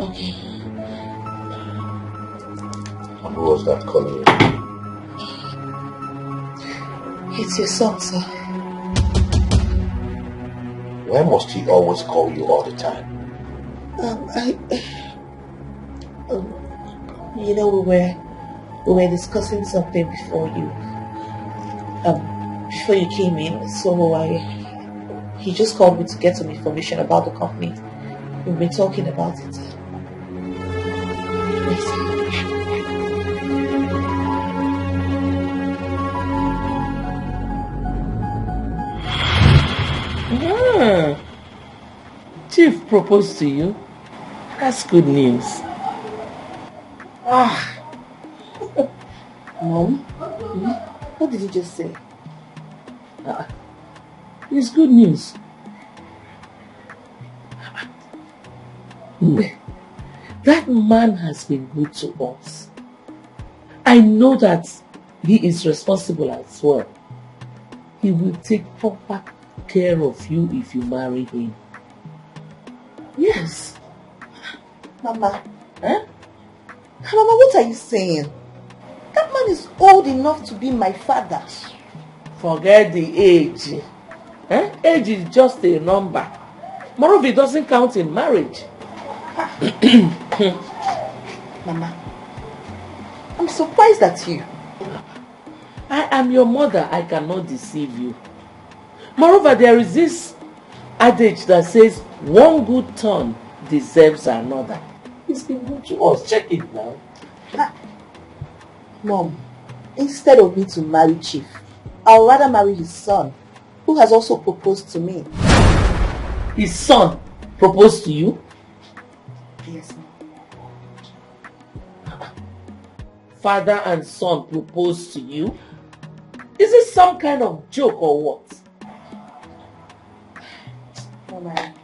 Okay. Who was that calling you? It's your son, sir. Why must he always call you all the time? We were discussing something before you came in, so he just called me to get some information about the company. We've been talking about it. Chief proposed to you. That's good news. Mom, what did you just say? It's good news. That man has been good to us. I know that he is responsible as well. He will take proper care of you if you marry him. Yes. Mama. Mama, what are you saying? That man is old enough to be my father. Forget the age. Age is just a number. Moreover, it doesn't count in marriage. Mama, I'm surprised at you. I am your mother. I cannot deceive you. Moreover, there is this adage that says one good turn deserves another. It's been good to us. Check it now. Mom, instead of me to marry Chief, I would rather marry his son, who has also proposed to me. His son proposed to you? Yes, Mom. Father and son proposed to you? Is this some kind of joke or what? Mama,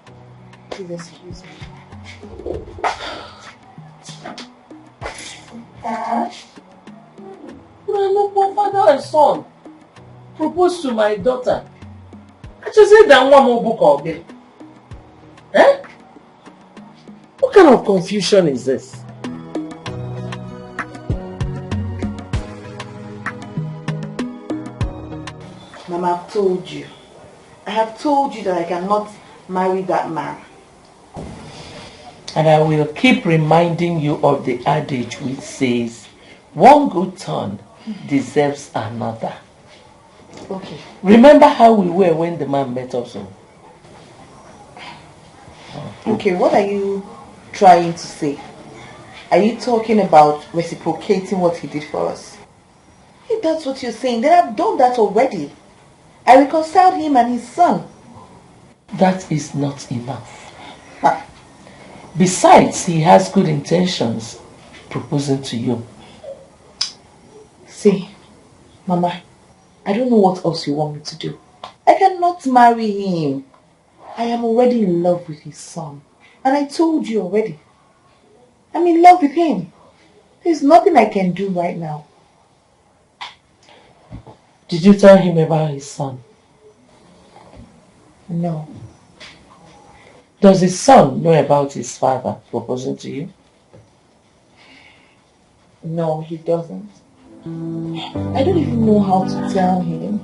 please excuse me. Dad? No, father and son proposed to my daughter. I just said that one more book of it. What kind of confusion is this? Mama, I've told you. I have told you that I cannot marry that man. And I will keep reminding you of the adage which says, one good turn deserves another. Okay. Remember how we were when the man met us? Okay, what are you trying to say? Are you talking about reciprocating what he did for us? If that's what you're saying, then I've done that already. I reconciled him and his son. That is not enough. Besides, he has good intentions proposing to you. See, Mama, I don't know what else you want me to do. I cannot marry him. I am already in love with his son. And I told you already. I'm in love with him. There's nothing I can do right now. Did you tell him about his son? No. Does his son know about his father proposing to you? No, he doesn't. I don't even know how to tell him.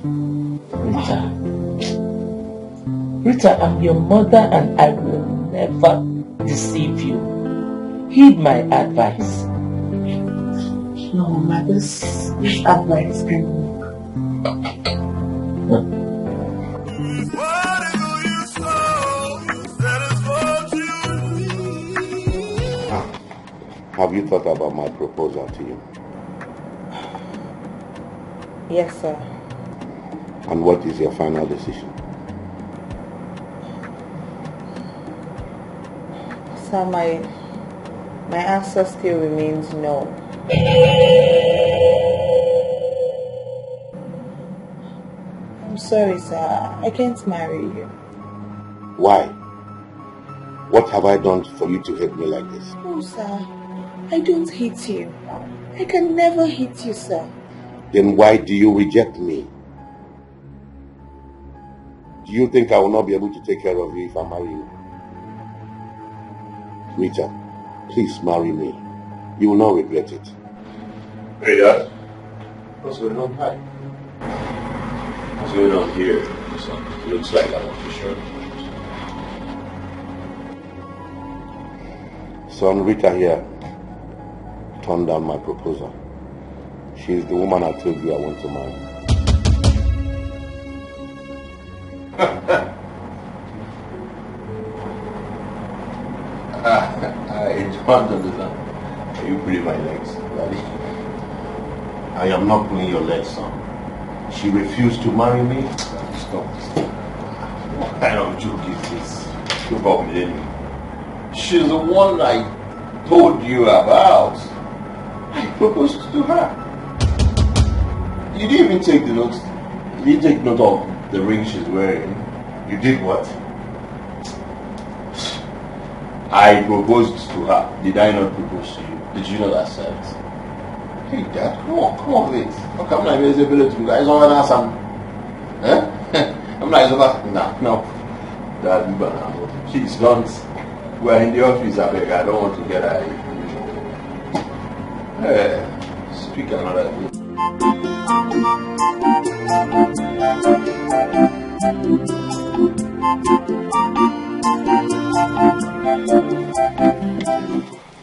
Rita, I'm your mother and I will never deceive you. Heed my advice. No, Mama, this advice can Have you thought about my proposal to you? Yes, sir. And what is your final decision? Sir, my answer still remains no. I'm sorry, sir. I can't marry you. Why? What have I done for you to hate me like this? Oh, sir. I don't hate you. I can never hate you, sir. Then why do you reject me? Do you think I will not be able to take care of you if I marry you? Rita, please marry me. You will not regret it. Hey, Dad. What's going on? Hi. What's going on here? It looks like I'm not too sure. Son, Rita here turned down my proposal. She is the woman I told you I want to marry. I don't understand. Are you pulling my legs, Daddy? I am not pulling your legs, son. She refused to marry me. Stop. What kind of joke is this? About Millennium. She's the one I told you about. I proposed to her. You didn't even take the note. You didn't take note of the ring she's wearing. You did what? I proposed to her. Did I not propose to you? Did you not accept? Hey, Dad, come on, wait. Okay, I'm not even able to guys on an some. Eh? I'm not even. No. Dad, please don't. We're in the office, I beg. I don't want to get out of here. Speak another thing.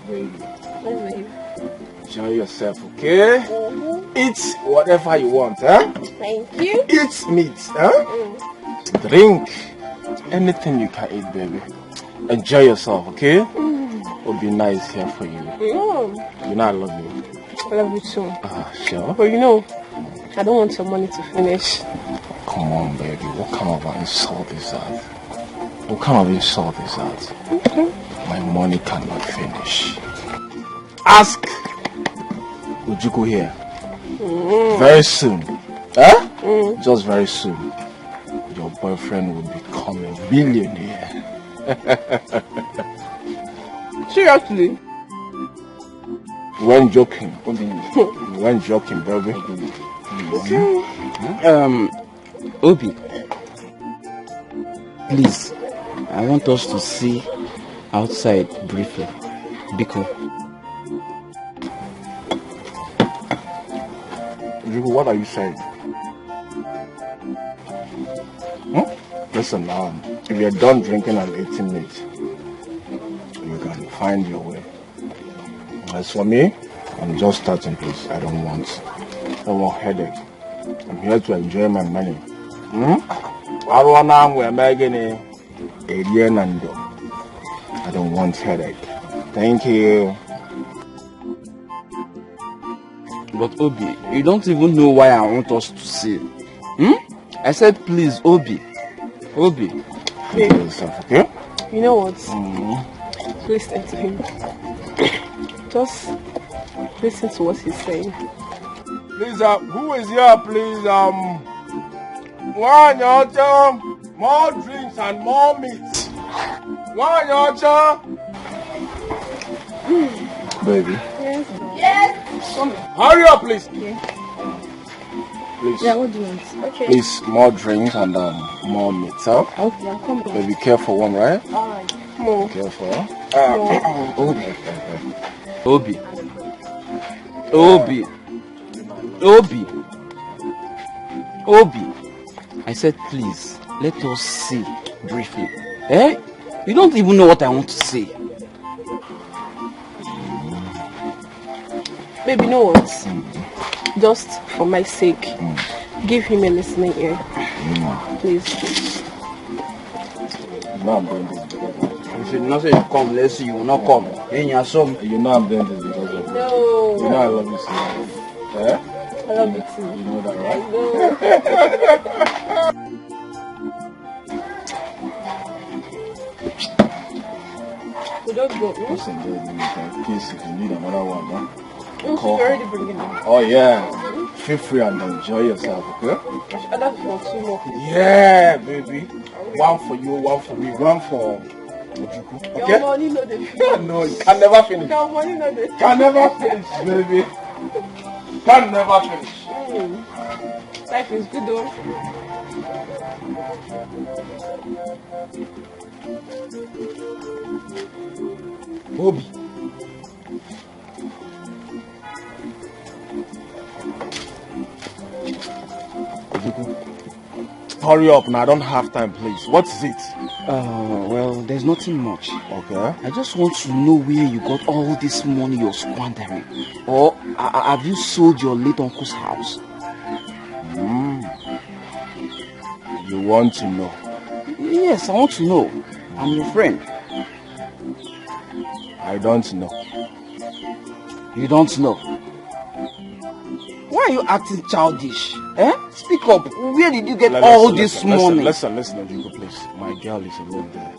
Baby. Enjoy yourself, okay? Eat whatever you want, huh? Thank you. Eat meat, huh? Drink anything you can eat, baby. Enjoy yourself, okay? It'll be nice here for you. You know I love you. I love you too. Sure. But you know, I don't want your money to finish. Come on, baby. What kind of insult is that? What kind of insult is that? Okay. My money cannot finish. Ask Ujuku here. Very soon. Huh? Just very soon. Your boyfriend will become a billionaire. Seriously? When joking. When joking, baby. Obi, please, I want us to see outside briefly. Biko. Jugo, what are you saying? Listen, if you're done drinking and eating meat, you can find your way. As for me, I'm just starting, please. I don't want headache. I'm here to enjoy my money. I don't want headache. Thank you. But Obi, you don't even know why I want us to see. I said please, Obi. Obi. Okay? You know what? Listen to him. Just listen to what he's saying. Please, who is here, please? One yacha, more drinks and more meat. One yacha. Baby. Yes. Yes. Come. Hurry up, please. Yeah. Please. Yeah, what do you want? Okay. Please, more drinks and more meat, huh? Okay, I'll come. Baby, careful one, right? Alright. More. Careful. Obi. Obi. Obi. Obi. I said please, let us see briefly. Eh? You don't even know what I want to say. Baby, you know what? Just for my sake, give him a listening ear. Please. No, I'm doing this because of you. If you not say you come, let's see, you will not come. You know I'm doing this because of you. No. You know I love you so much. Eh? I love you too. You know that, right? We don't go. Listen, baby, in case if you need another one, huh? She's already bringing them. Oh, yeah. Feel free and enjoy yourself, okay? That's for 2 more. Yeah, baby. One for you, one for me, one for Ojuku. Okay? Your money no dey finish. No, you can never finish. Your money no dey finish. Can never finish, baby. Can never finish. Life is good though. Obi. Hurry up now, I don't have time, please. What is it? Well, there's nothing much. Okay. I just want to know where you got all this money you're squandering. Or have you sold your late uncle's house? You want to know? Yes, I want to know. I'm your friend. I don't know. You don't know? Why are you acting childish? Eh? Speak up. Where did you get all this money? Listen, Ojuku, please. My girl is alone there.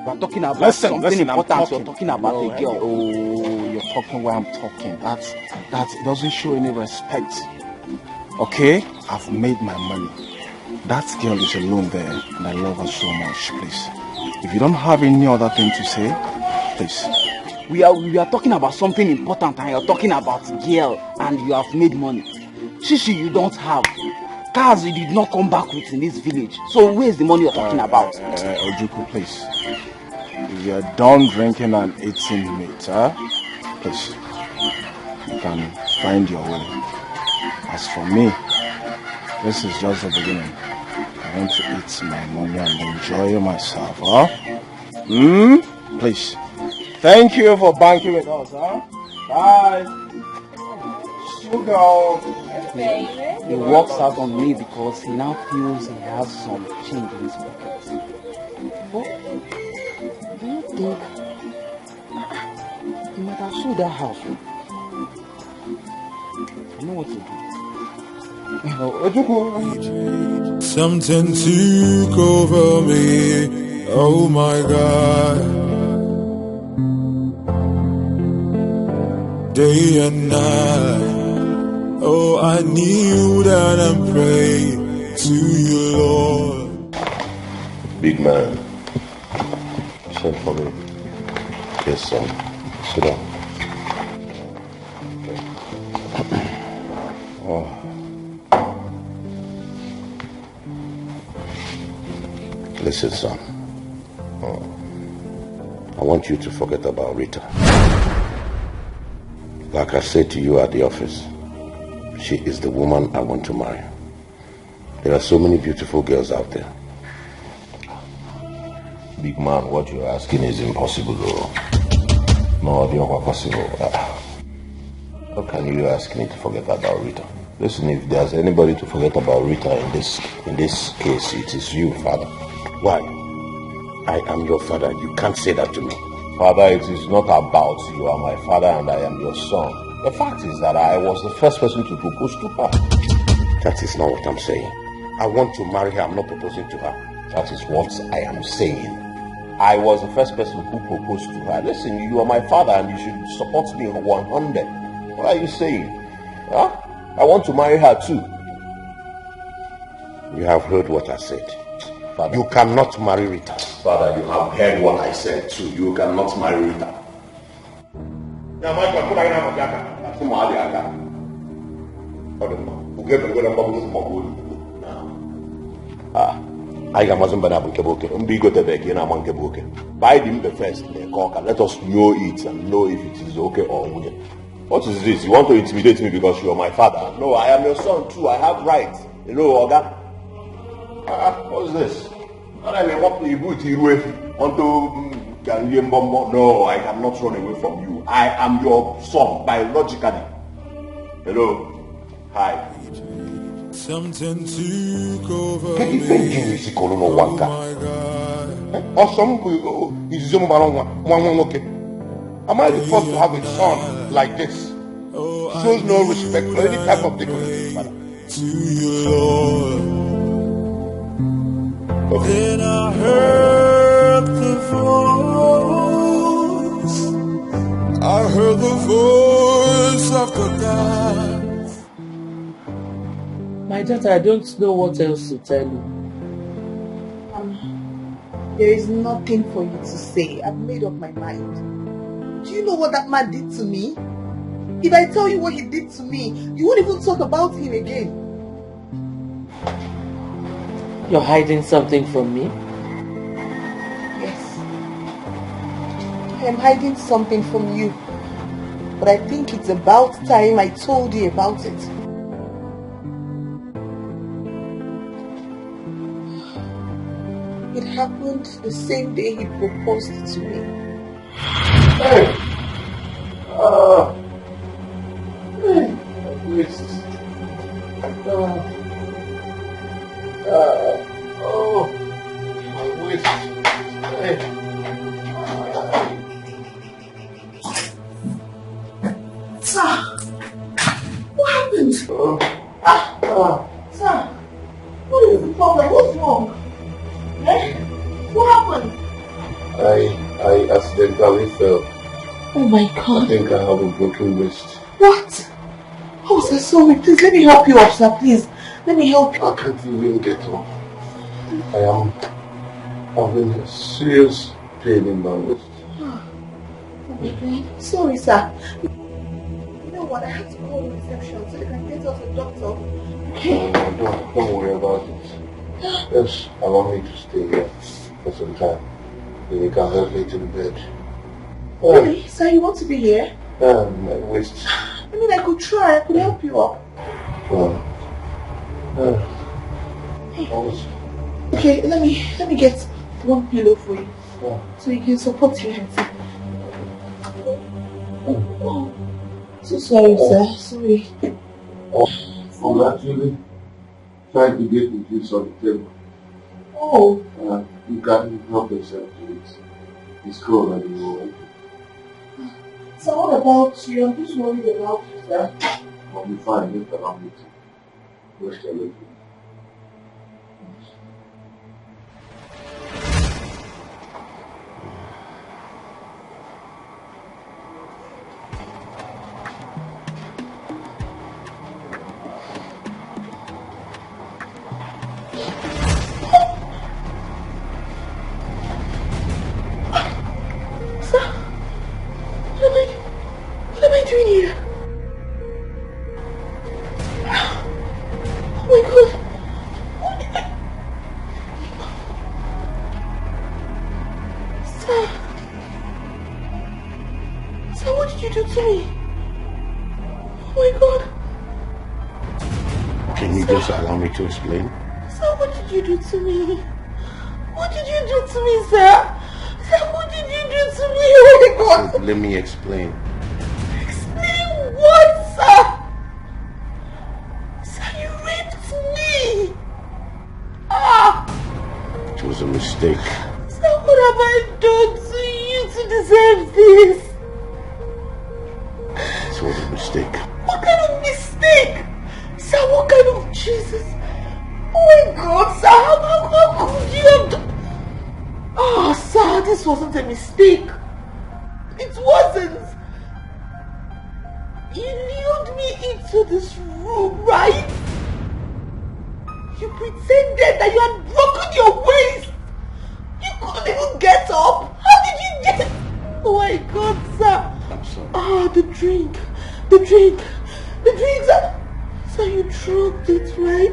We're talking about something important. You're talking about a girl. Oh, you're talking while I'm talking. That doesn't show any respect. Okay? I've made my money. That girl is alone there, and I love her so much, please. If you don't have any other thing to say, please. We are talking about something important, and you're talking about girl, and you have made money. Shishi, you don't have. Cars you did not come back with in this village. So where's the money you're talking about? Ojuku, please. If you're done drinking and eating meat, please, you can find your way. As for me, this is just the beginning. I want to eat my money and enjoy myself, Please. Thank you for banking with us, Bye. Sugar. He walks out on me because he now feels he has some change in his pocket. But do you think he might have sold that house? I know what to do. Something took over me. Oh my God. Day and night. Oh, I kneel down and pray to you, Lord. Big man, send for me. Yes, son. Sit down. Oh. Listen, son. I want you to forget about Rita. Like I said to you at the office, she is the woman I want to marry. There are so many beautiful girls out there. Big man, what you're asking is impossible, though. No, it's not possible. How can you ask me to forget about Rita? Listen, if there's anybody to forget about Rita in this case, it is you, Father. Why? I am your father. You can't say that to me. Father, it is not about you are my father and I am your son. The fact is that I was the first person to propose to her. That is not what I'm saying. I want to marry her. I'm not proposing to her. That is what I am saying. I was the first person who proposed to her. Listen, you are my father and you should support me 100. What are you saying? Huh? I want to marry her too. You have heard what I said. Father, you cannot marry Rita. Father, you have heard what I said too. You cannot marry Rita. I am Mazumba Buke. Umbigo Tebeki and Amanke Buke. Buy them the first, let us know it and know if it is okay or not. What is this? You want to intimidate me because you are my father? No, I am your son too. I have rights. You know, Oga? What is this? No, I cannot run away from you. I am your son biologically. Hello? Hi. Something took over me. Oh my God. Am I the first to have a son like this? Shows no respect for any type of dignity, Father. To you, Lord. Okay. Then I heard the voice. I heard the voice of the God. My daughter, I don't know what else to tell you. There is nothing for you to say. I've made up my mind. Do you know what that man did to me? If I tell you what he did to me, you won't even talk about him again. You're hiding something from me? Yes. I am hiding something from you. But I think it's about time I told you about it. It happened the same day he proposed to me. Hey! Hey! My waist. Hey! Sir! What happened? Sir! What is the problem? What's wrong? Eh? What happened? I accidentally fell. Oh my God. I think I have a broken wrist. What? Oh, sir, sorry. Please, let me help you up, sir. Please. Let me help you. I can't even get up. I am having a serious pain in my wrist. Oh my God. Sorry, sir. You know what? I have to call the reception so they can get us a doctor. Okay? No, don't worry about it. Just allow me to stay here for some time. Then you can help me to the bed. Really? Sir, you want to be here? My waist. I mean, I could try. I could help you up. Okay, let me get one pillow for you. So you can support your head. Oh, so sorry, sir. Sorry. I'm actually trying to get the juice on the table. Oh. You can't help yourself to it. It's cold and you will. So what about you? I'm just worried about you, sir. I'll be fine. Just allow me to rest a little. Can you just allow me to explain? Sir, what did you do to me? What did you do to me, sir? Sir, what did you do to me? Oh my God! So let me explain. Explain what, sir? Sir, you raped me! Ah! It was a mistake. Sir, what have I done to you to deserve this? It was a mistake. What kind of mistake? Sir, what kind of Jesus? Oh my God, sir, how could you have done? Oh, sir, this wasn't a mistake. It wasn't. You lured me into this room, right? You pretended that you had broken your waist. You couldn't even get up. How did you get? Oh my God, sir. I'm sorry. Ah, the drink, sir. Sir, you drugged it, right?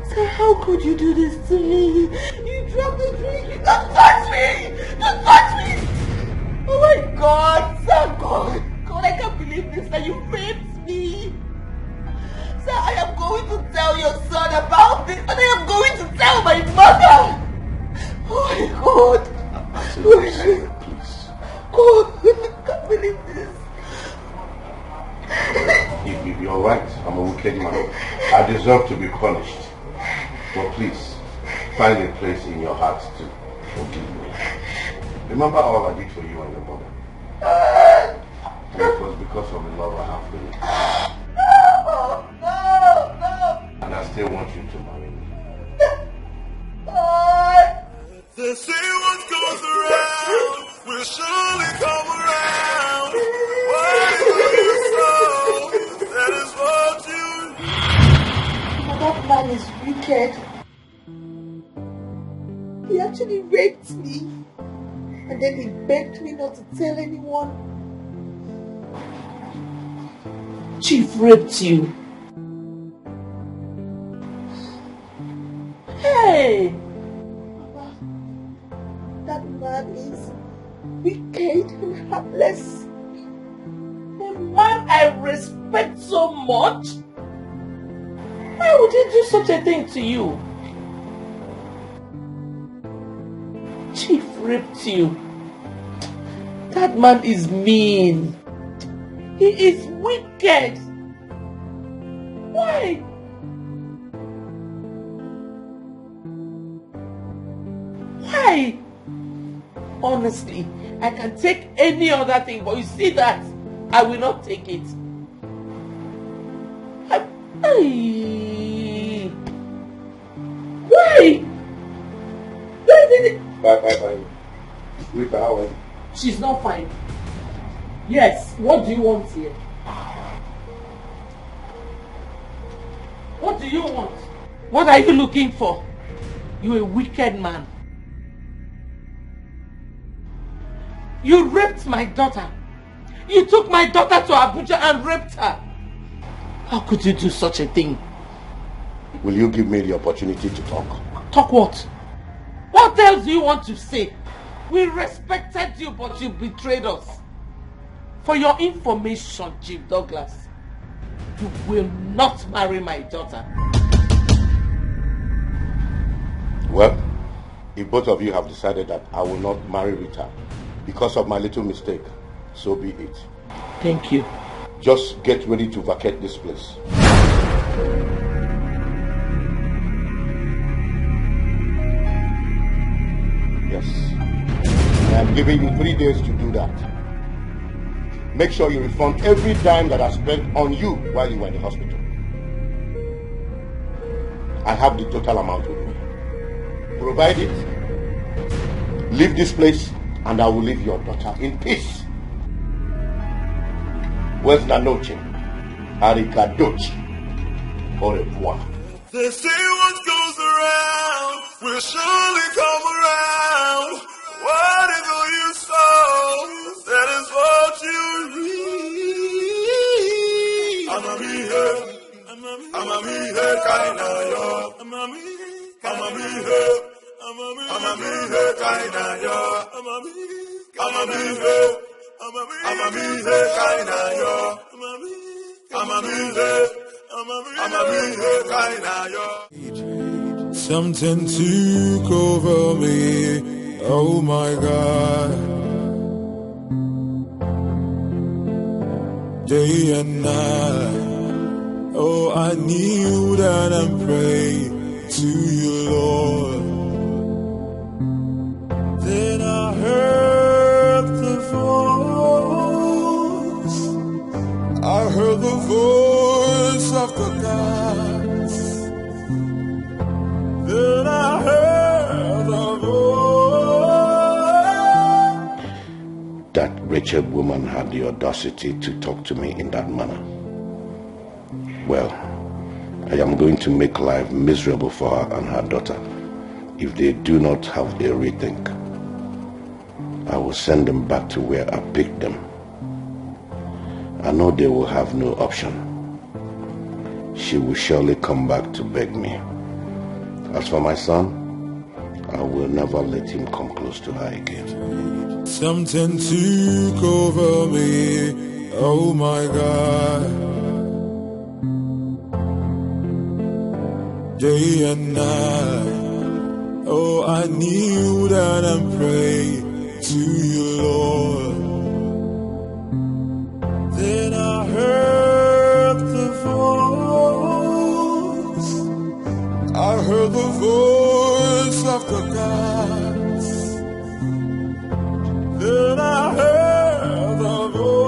Sir, how could you do this to me? You drugged the drink. You don't touch me. Don't touch me. Oh my God, sir, God, I can't believe this. That you raped me. Sir, I am going to tell your son about this, and I am going to tell my mother. Oh my God. Absolutely, Sarah, please. God, I can't believe this. You're right. I'm a wicked man. I deserve to be punished. But please, find a place in your heart to forgive me. Remember all I did for you and your mother. And it was because of the love I have for you. No. And I still want you to marry me. They say what goes around will surely come around. Why do you so? That is what you But that man is wicked. He actually raped me. And then he begged me not to tell anyone. Chief raped you. Hey! Mama, that man is wicked and heartless. A man I respect so much? Why would he do such a thing to you? Chief raped you. That man is mean. He is wicked. Why? Why? Honestly, I can take any other thing, but you see that, I will not take it. Why? Why did it? Bye. Rita, how are you? She's not fine. Yes, what do you want here? What do you want? What are you looking for? You're a wicked man. You raped my daughter. You took my daughter to Abuja and raped her. How could you do such a thing? Will you give me the opportunity to talk? Talk what? What else do you want to say? We respected you, but you betrayed us. For your information, Chief Douglas, you will not marry my daughter. Well, if both of you have decided that I will not marry Rita because of my little mistake, so be it. Thank you. Just get ready to vacate this place. Yes. I am giving you 3 days to do that. Make sure you refund every dime that I spent on you while you were in the hospital. I have the total amount with me. Provide it, leave this place, and I will leave your daughter in peace. Buenas noches. Arrivederci. Au revoir. They say what goes around will surely come around. Whatever you sow, that is what you reap. I'm a me kind of yo. I'm a me kind of yo. I'm a me kind of yo. I'm a me Something took over me. Oh my God. Day and night. Oh, I kneel down and pray to you, Lord. Then I heard the voice. I heard the voice of the gods. Then I heard the voice. That wretched woman had the audacity to talk to me in that manner. Well, I am going to make life miserable for her and her daughter if they do not have a rethink. I will send them back to where I picked them. I know they will have no option. She will surely come back to beg me. As for my son, I will never let him come close to her again. Something took over me. Oh my God. Day and night. Oh, I kneel down and pray to you, Lord. Then I heard the voice. I heard the voice of the gods. Then I heard the voice.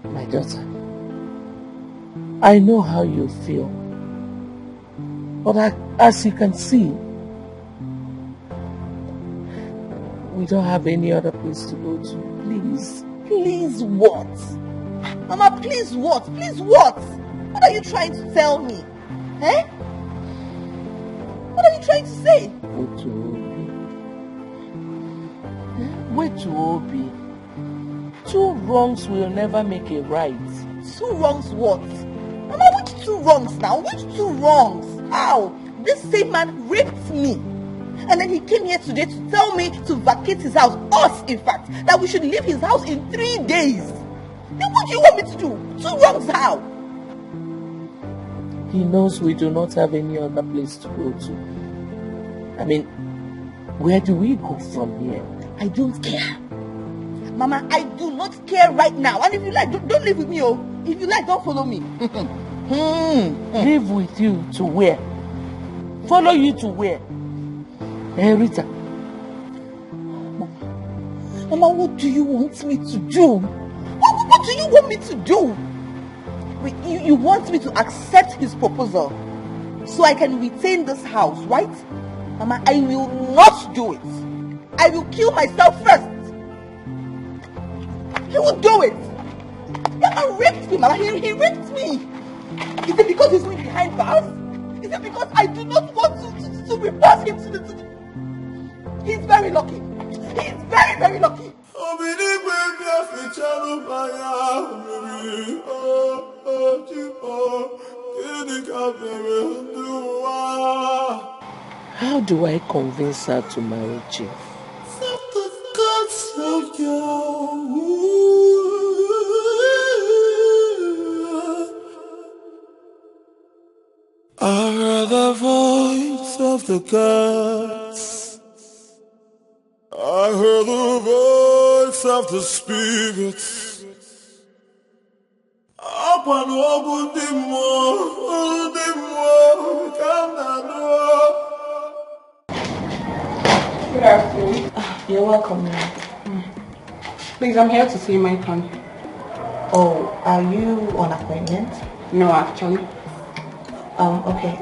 My daughter, I know how you feel. But as you can see, we don't have any other place to go to. Please. Please what? Mama, please what? Please what? What are you trying to tell me? Eh? What are you trying to say? Wait to Obi. Two wrongs will never make a right. Two wrongs what? Mama, which two wrongs now? Which two wrongs? How? This same man raped me. And then he came here today to tell me to vacate his house. Us, in fact. That we should leave his house in 3 days. Then what do you want me to do? Two wrongs how? He knows we do not have any other place to go to. I mean, where do we go from here? I don't care. Mama, I do not care right now. And if you like, don't live with me, oh. If you like, don't follow me. Live with you to where? Follow you to where? Rita. Mama, what do you want me to do? What do you want me to do? Wait, you want me to accept his proposal so I can retain this house, right? Mama, I will not do it. I will kill myself first. He will do it. That man raped me, Mama. He raped me. Is it because he's going behind bars? Is it because I do not want to report him to the... He's very lucky. He's very, very lucky. How do I convince her to marry Chief? I heard the voice of the gods. I heard the voice of the spirits. Good afternoon. You're welcome, ma'am. Please, I'm here to see my son. Oh, are you on appointment? No, actually. Okay.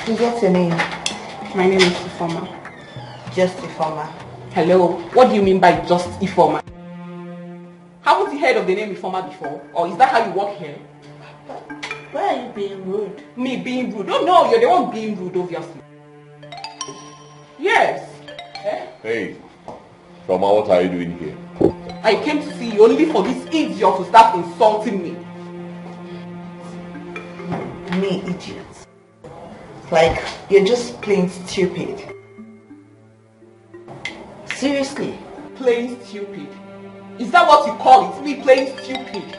Please, what's your name? My name is Ifoma. Just Ifoma. Hello, what do you mean by just Ifoma? Haven't you heard of the name Ifoma before? Or is that how you work here? Why are you being rude? Me being rude? Oh no, you're the one being rude, obviously. Yes. Hey, Roma, what are you doing here? I came to see you only for this idiot to start insulting me. Me, idiot? Like, you're just plain stupid. Seriously? Playing stupid. Is that what you call it? Me playing stupid?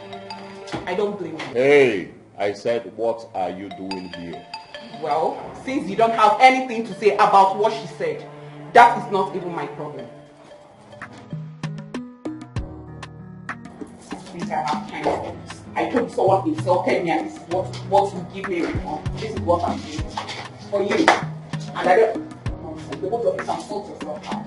I don't blame you. Hey, I said, what are you doing here? Well, since you don't have anything to say about what she said, that is not even my problem. Since I have time for this. I told someone insulted me and this is what you give me report. This is what I'm doing for you. And I don't nonsense. The both of you can sort yourself out.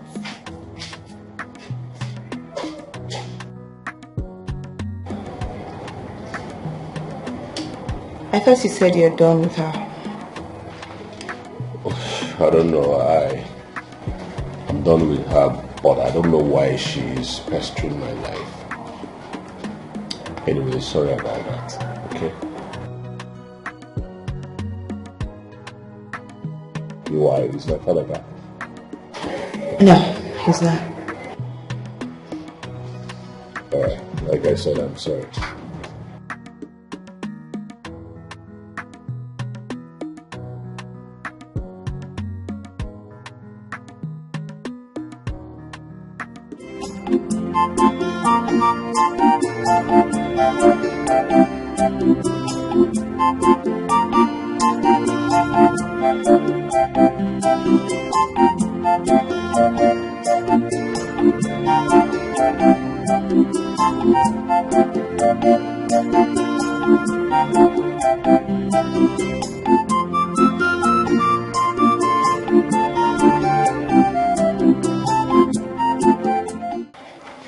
I thought you said you're done with her. I don't know. I'm done with her, but I don't know why she's pestering my life. Anyway, sorry about that. Okay. Why is my father back? No, he's not. Alright, like I said, I'm sorry.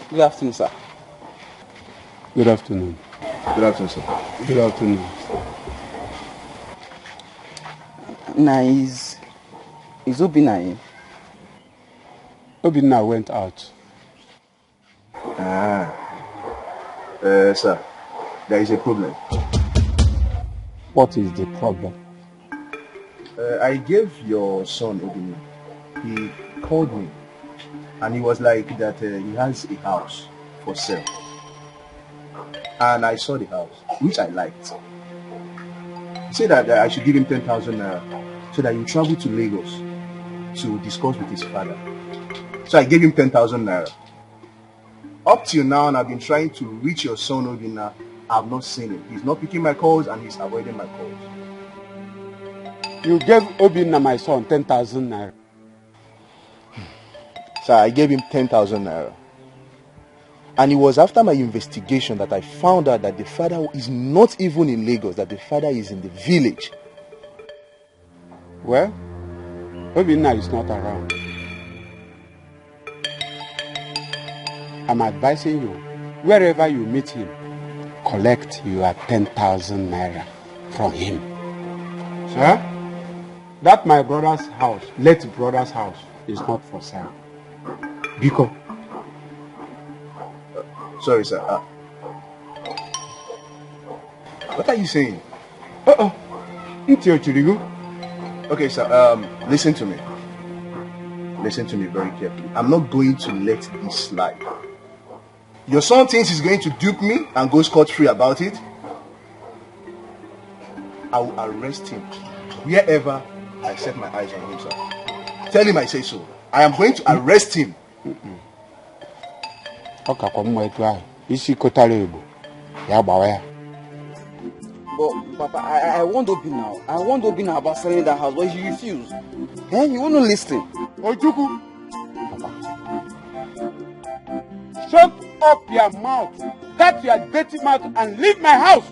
Good afternoon, sir. Good afternoon. Good afternoon, sir. Good afternoon. Now, is Obina in? Obina went out. Sir, there is a problem. What is the problem? I gave your son Obina. He called me and he was like that he has a house for sale. And I saw the house, which I liked. He said that I should give him 10,000 naira so that he travel to Lagos to discuss with his father. So I gave him 10,000 naira. Up till now, and I've been trying to reach your son Obina. I've not seen him. He's not picking my calls and he's avoiding my calls. You gave Obina, my son, 10,000 naira. So I gave him 10,000 naira. And it was after my investigation that I found out that the father is not even in Lagos, that the father is in the village. Well, Obina is not around. I'm advising you, wherever you meet him, collect your 10,000 naira from him. Sir, that my brother's house, late brother's house, is not for sale. Biko. Sorry, sir. What are you saying? Okay, sir. Listen to me. Listen to me very carefully. I'm not going to let this slide. Your son thinks he's going to dupe me and go scot-free about it. I will arrest him wherever I set my eyes on him, sir. Tell him I say so. I am going to arrest him. But Papa, I want Obina. I want Obina about selling that house, but he refused. He won't listen. Ojuku, shut up your mouth. Shut your dirty mouth and leave my house.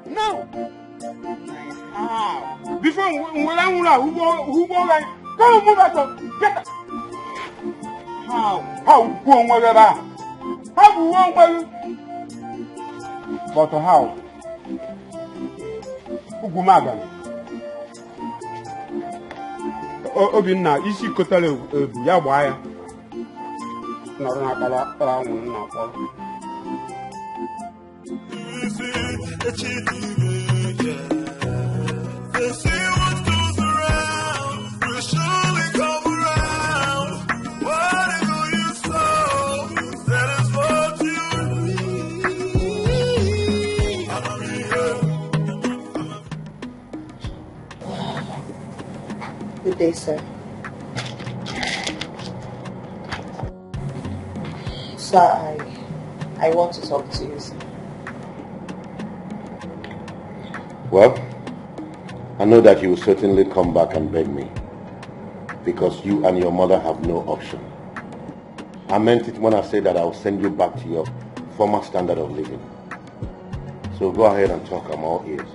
Now. Before who come move out. Get up. How go on whatever? How go on whatever? But how? Ugumaga. Obina, isi kotale ya waya. Nọrọ na kala anwụ na akpọ. Good day, sir. Sir, I want to talk to you, sir. Well, I know that you will certainly come back and beg me, because you and your mother have no option. I meant it when I said that I will send you back to your former standard of living. So go ahead and talk, I'm all ears.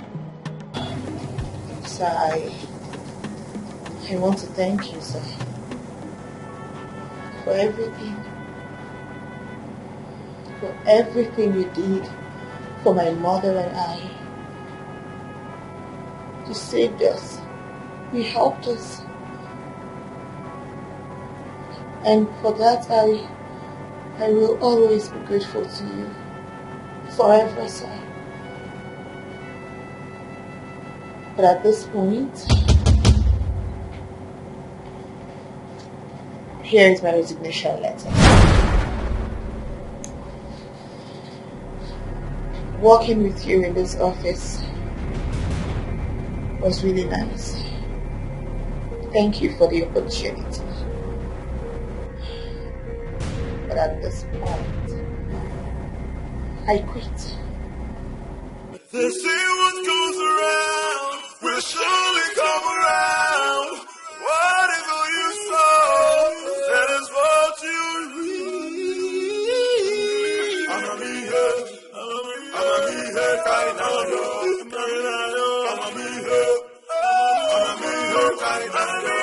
Sir, I want to thank you, sir, for everything you did for my mother and I. You saved us, you helped us, and for that I will always be grateful to you, forever, sir. But at this point, here is my resignation letter. Working with you in this office was really nice. Thank you for the opportunity. But at this point, I quit. They say what goes around will surely come around. Whatever you sow, that is what you reap. I'm a me here, kind of yo. I'm a me here, kind of yo.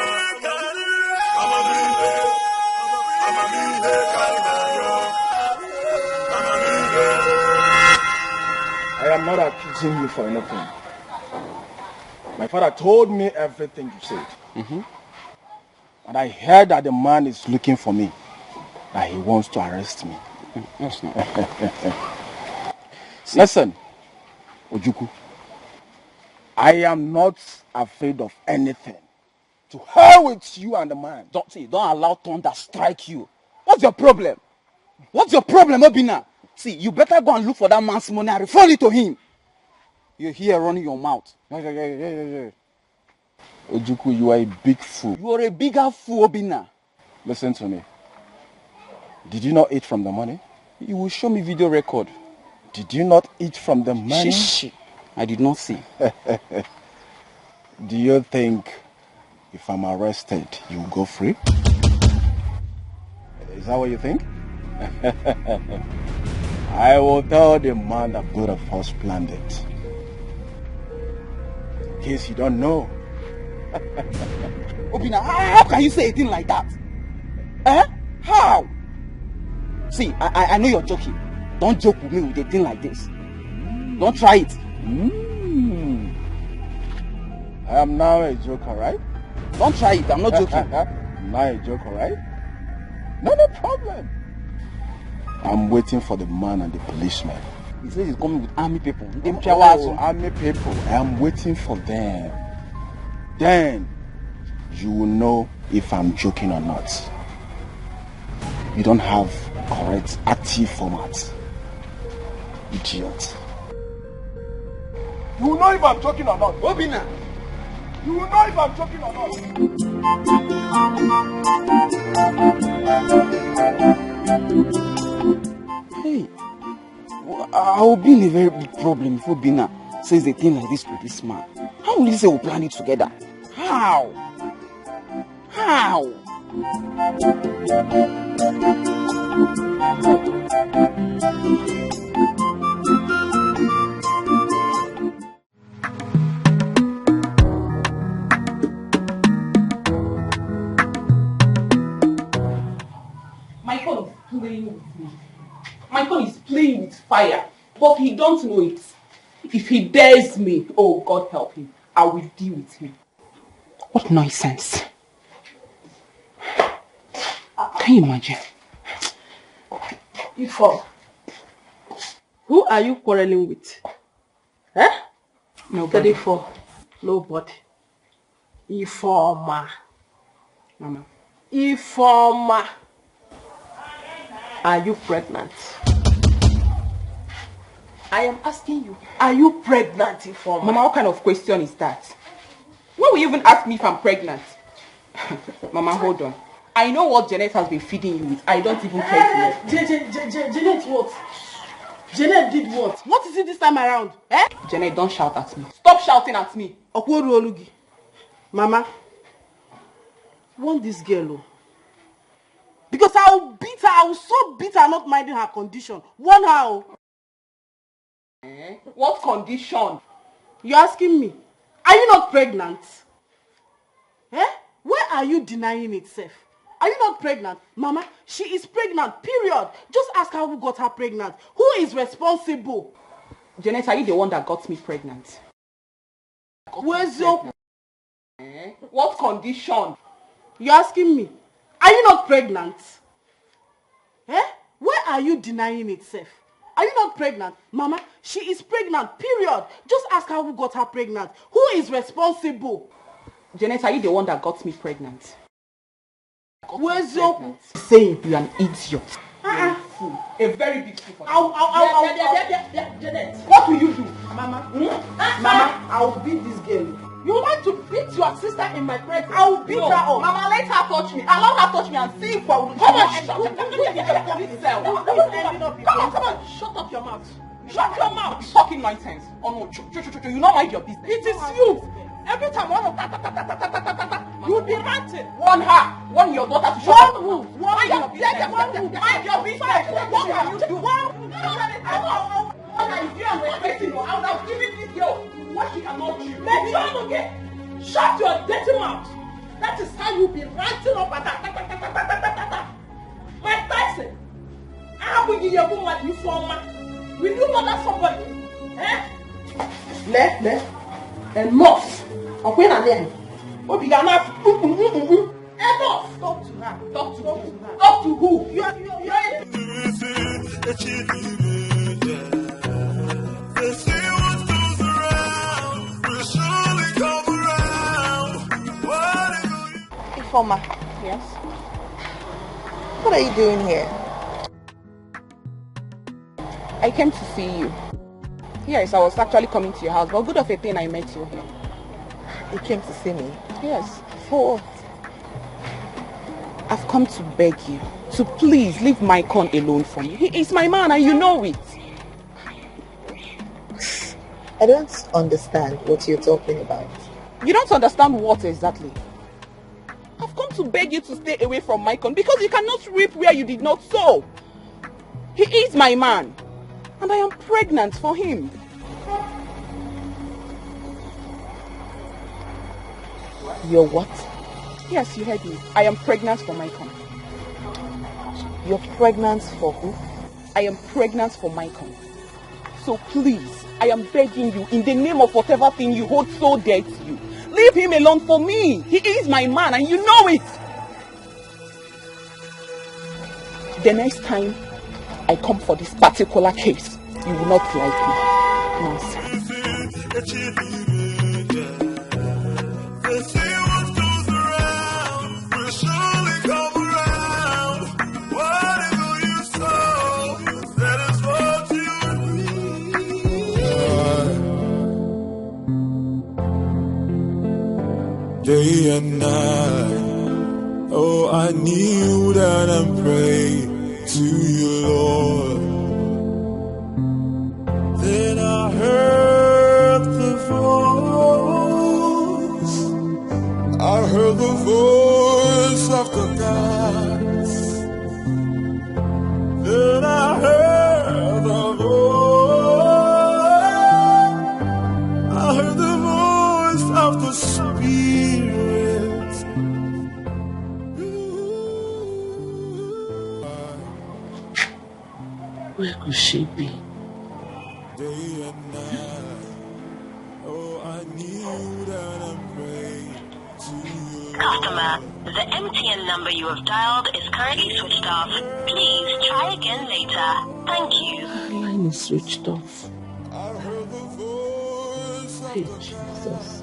I'm a me here, kind of yo. I'm a me here. I am not accusing you for anything. My father told me everything you said. And I heard that the man is looking for me, that he wants to arrest me. That's not. Listen, Ojuku, I am not afraid of anything. To hell with you and the man. Don't allow thunder strike you. What's your problem? What's your problem, Obina? See, you better go and look for that man's money and return it to him. You're here running your mouth. Ojuku, you are a big fool. You are a bigger fool, Obina. Listen to me. Did you not eat from the money? You will show me video record. Did you not eat from the money? Shh. I did not see. Do you think if I'm arrested, you will go free? Is that what you think? I will tell the man that both of us planned it. In case you don't know. Obina, how can you say a thing like that? How? See, I know you're joking. Don't joke with me with a thing like this. Don't try it. I am now a joker, right? Don't try it, I'm not joking. I'm not a joker, right? No problem. I'm waiting for the man and the policeman. He says he's coming with army people. Army people. I am waiting for them. Then you will know if I'm joking or not. You don't have correct active format. Idiot. You will know if I'm joking or not. Obina! You will know if I'm joking or not. Hey, I will be in a very big problem if Obina says a thing like this to this man. How will he say we'll plan it together? How? My phone is playing with me. My phone is playing with fire, but he don't know it. If he dares me, oh God help him, I will deal with him. What nonsense. Can you imagine? Ifo, who are you quarreling with? Nobody. Ifo, nobody. Ifoma. Mama. Ifoma. Are you pregnant? I am asking you, are you pregnant, Ifoma? Mama, what kind of question is that? Why will you even ask me if I'm pregnant? Mama, hold on. I know what Janet has been feeding you with. I don't even care to know. Janet what? Janet did what? What is it this time around? Eh? Janet, don't shout at me. Stop shouting at me. Okworu Olugi. Mama, warn this girl. Oh. Because I will beat her. I will so beat her not minding her condition. Warn her. Oh. What condition? You're asking me. Are you not pregnant? Eh? Where are you denying it, Seth? Are you not pregnant? Mama, she is pregnant, period. Just ask her who got her pregnant. Who is responsible? Janet, are you the one that got me pregnant? Where's your... What condition? You're asking me. Are you not pregnant? Eh? Where are you denying it, Seth? Are you not pregnant? Mama, she is pregnant, period. Just ask her who got her pregnant. Who is responsible? Janet, are you the one that got me pregnant? Where's your... Saying you're an idiot. A very big fool for Janet. What will you do? Mama, Mama, I will beat this girl. You want to beat your sister in my presence? I will beat her up. Mama, let her touch me. Allow her touch me and see if I will... Come on, come on, shut up your mouth. Shut your mouth. You're talking nonsense. Oh no, you don't mind your business. It is you. Every time one of you will be ranting. Warn her. Warn your daughter to shut up. Mind your business. Mind your business. What can you do? If you are respecting her, I would have given this girl what she cannot do. Okay? Shut your dirty mouth. That is how you be ranting up at her. Mike Tyson, how will you ever want you for man? Will you murder somebody? Eh? Left. Enough. Okay, now then. What began enough? Enough. Talk to her. Talk to who? Talk to who? You are. They say what goes around will surely come around. Ifeoma. Yes? What are you doing here? I came to see you. Yes, I was actually coming to your house, but good of a thing I met you here. You came to see me? Yes. For what? I've come to beg you to please leave my con alone for me. He is my man and you know it. I don't understand what you're talking about. You don't understand what exactly? I've come to beg you to stay away from Maicon because you cannot reap where you did not sow. He is my man. And I am pregnant for him. You're what? Yes, you heard me. I am pregnant for Maicon. You're pregnant for who? I am pregnant for Maicon. So please, I am begging you in the name of whatever thing you hold so dear to you. Leave him alone for me. He is my man and you know it. The next time I come for this particular case, you will not like me. Nonsense. Day and night, oh, I kneel down and pray to you, Lord. Then I heard the voice. I heard the voice of the gods. Then I heard the voice. I heard the voice of the Spirit. Where could she be? Day and night, oh, I kneel down and pray to you. Customer, the MTN number you have dialed is currently switched off. Please try again later. Thank you. The line is switched off. I heard the voice of Hey, the Jesus.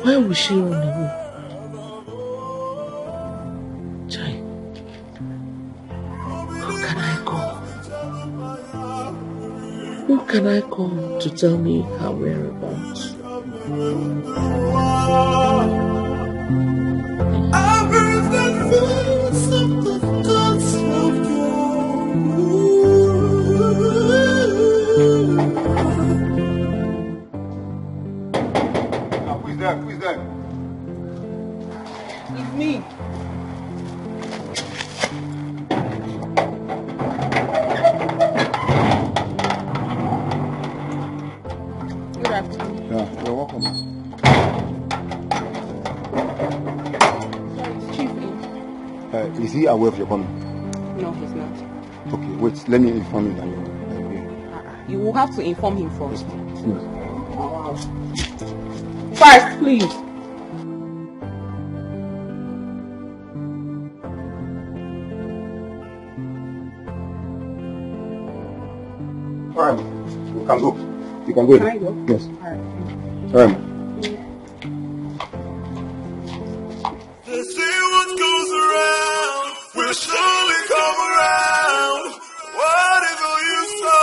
Where will she run away? Chai. Who can I call? Who can I call to tell me her whereabouts? there? Who is there? It's me. Good afternoon. Yeah, you're welcome. Sorry, it's Chief Ink. Is he aware of your coming? No, he's not. Okay, wait, let me inform him that you're here. You will have to inform him first. Yes. First, please. Alright, you can go. You can go. Can I go? Yes. Alright. They say what goes around will surely come around. What is all you saw?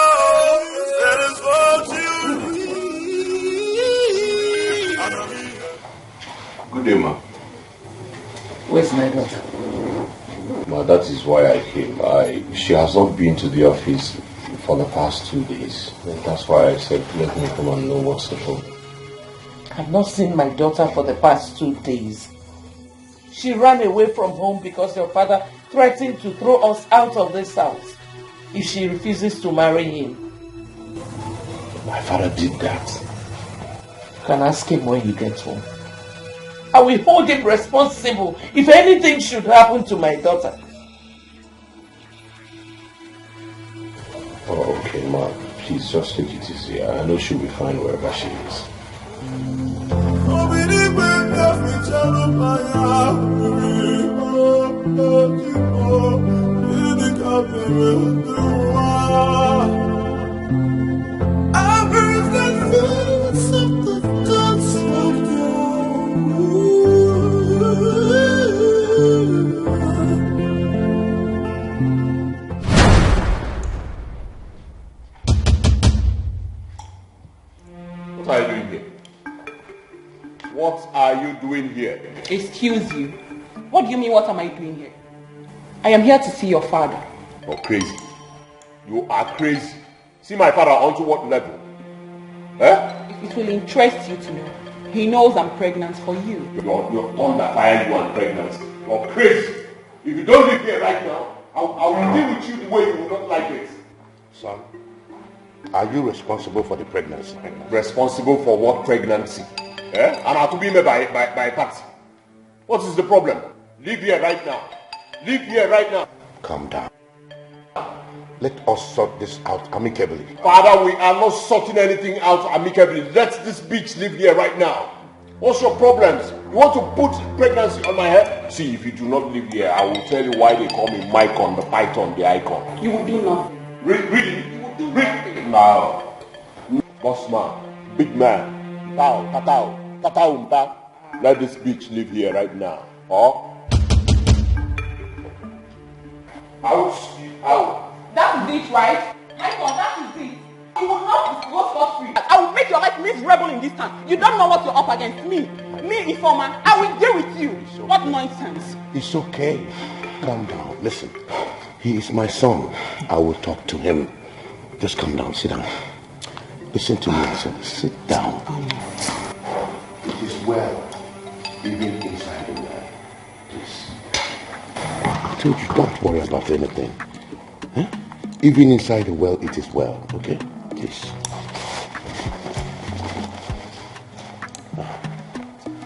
That is what you. Good day, ma. Where's my daughter? Ma, that is why I came. She has not been to the office for the past 2 days. And that's why I said, let me come and know what's the problem. I've not seen my daughter for the past 2 days. She ran away from home because your father threatened to throw us out of this house if she refuses to marry him. My father did that. You can ask him when you get home. I will hold him responsible if anything should happen to my daughter. Oh, okay, ma. Please just take it easy. I know she'll be fine wherever she is. What are you doing here? What are you doing here? Excuse you. What do you mean, what am I doing here? I am here to see your father. You're crazy. You are crazy. See my father onto what level? Eh? It will interest you to know. He knows I'm pregnant for you. You're under fire, you are pregnant. You're crazy. If you don't live here right now, I will deal with you the way you will not like it. Son, are you responsible for the pregnancy? Responsible for what pregnancy? Eh? And I to be made by taxi. What is the problem? Live here right now. Live here right now. Calm down. Let us sort this out amicably. Father, we are not sorting anything out amicably. Let this bitch live here right now. What's your problems? You want to put pregnancy on my head? See, if you do not live here, I will tell you why they call me Mycon, the python, the icon. You will do nothing. Really? You will do nothing. Now, boss man, big man, let this bitch live here right now. Huh? Out. That is it, right? Mycon, that is it. You will not go scot-free. I will make your life miserable in this town. You don't know what you're up against. Me, informer. I will deal with you. What nonsense. It's okay. Calm down. Listen, he is my son. I will talk to him. Just calm down. Sit down. Listen to me, son. Sit down. It is well, even inside the well. Please. I told you, don't worry about anything. Huh? Even inside the well, it is well. Okay? Please.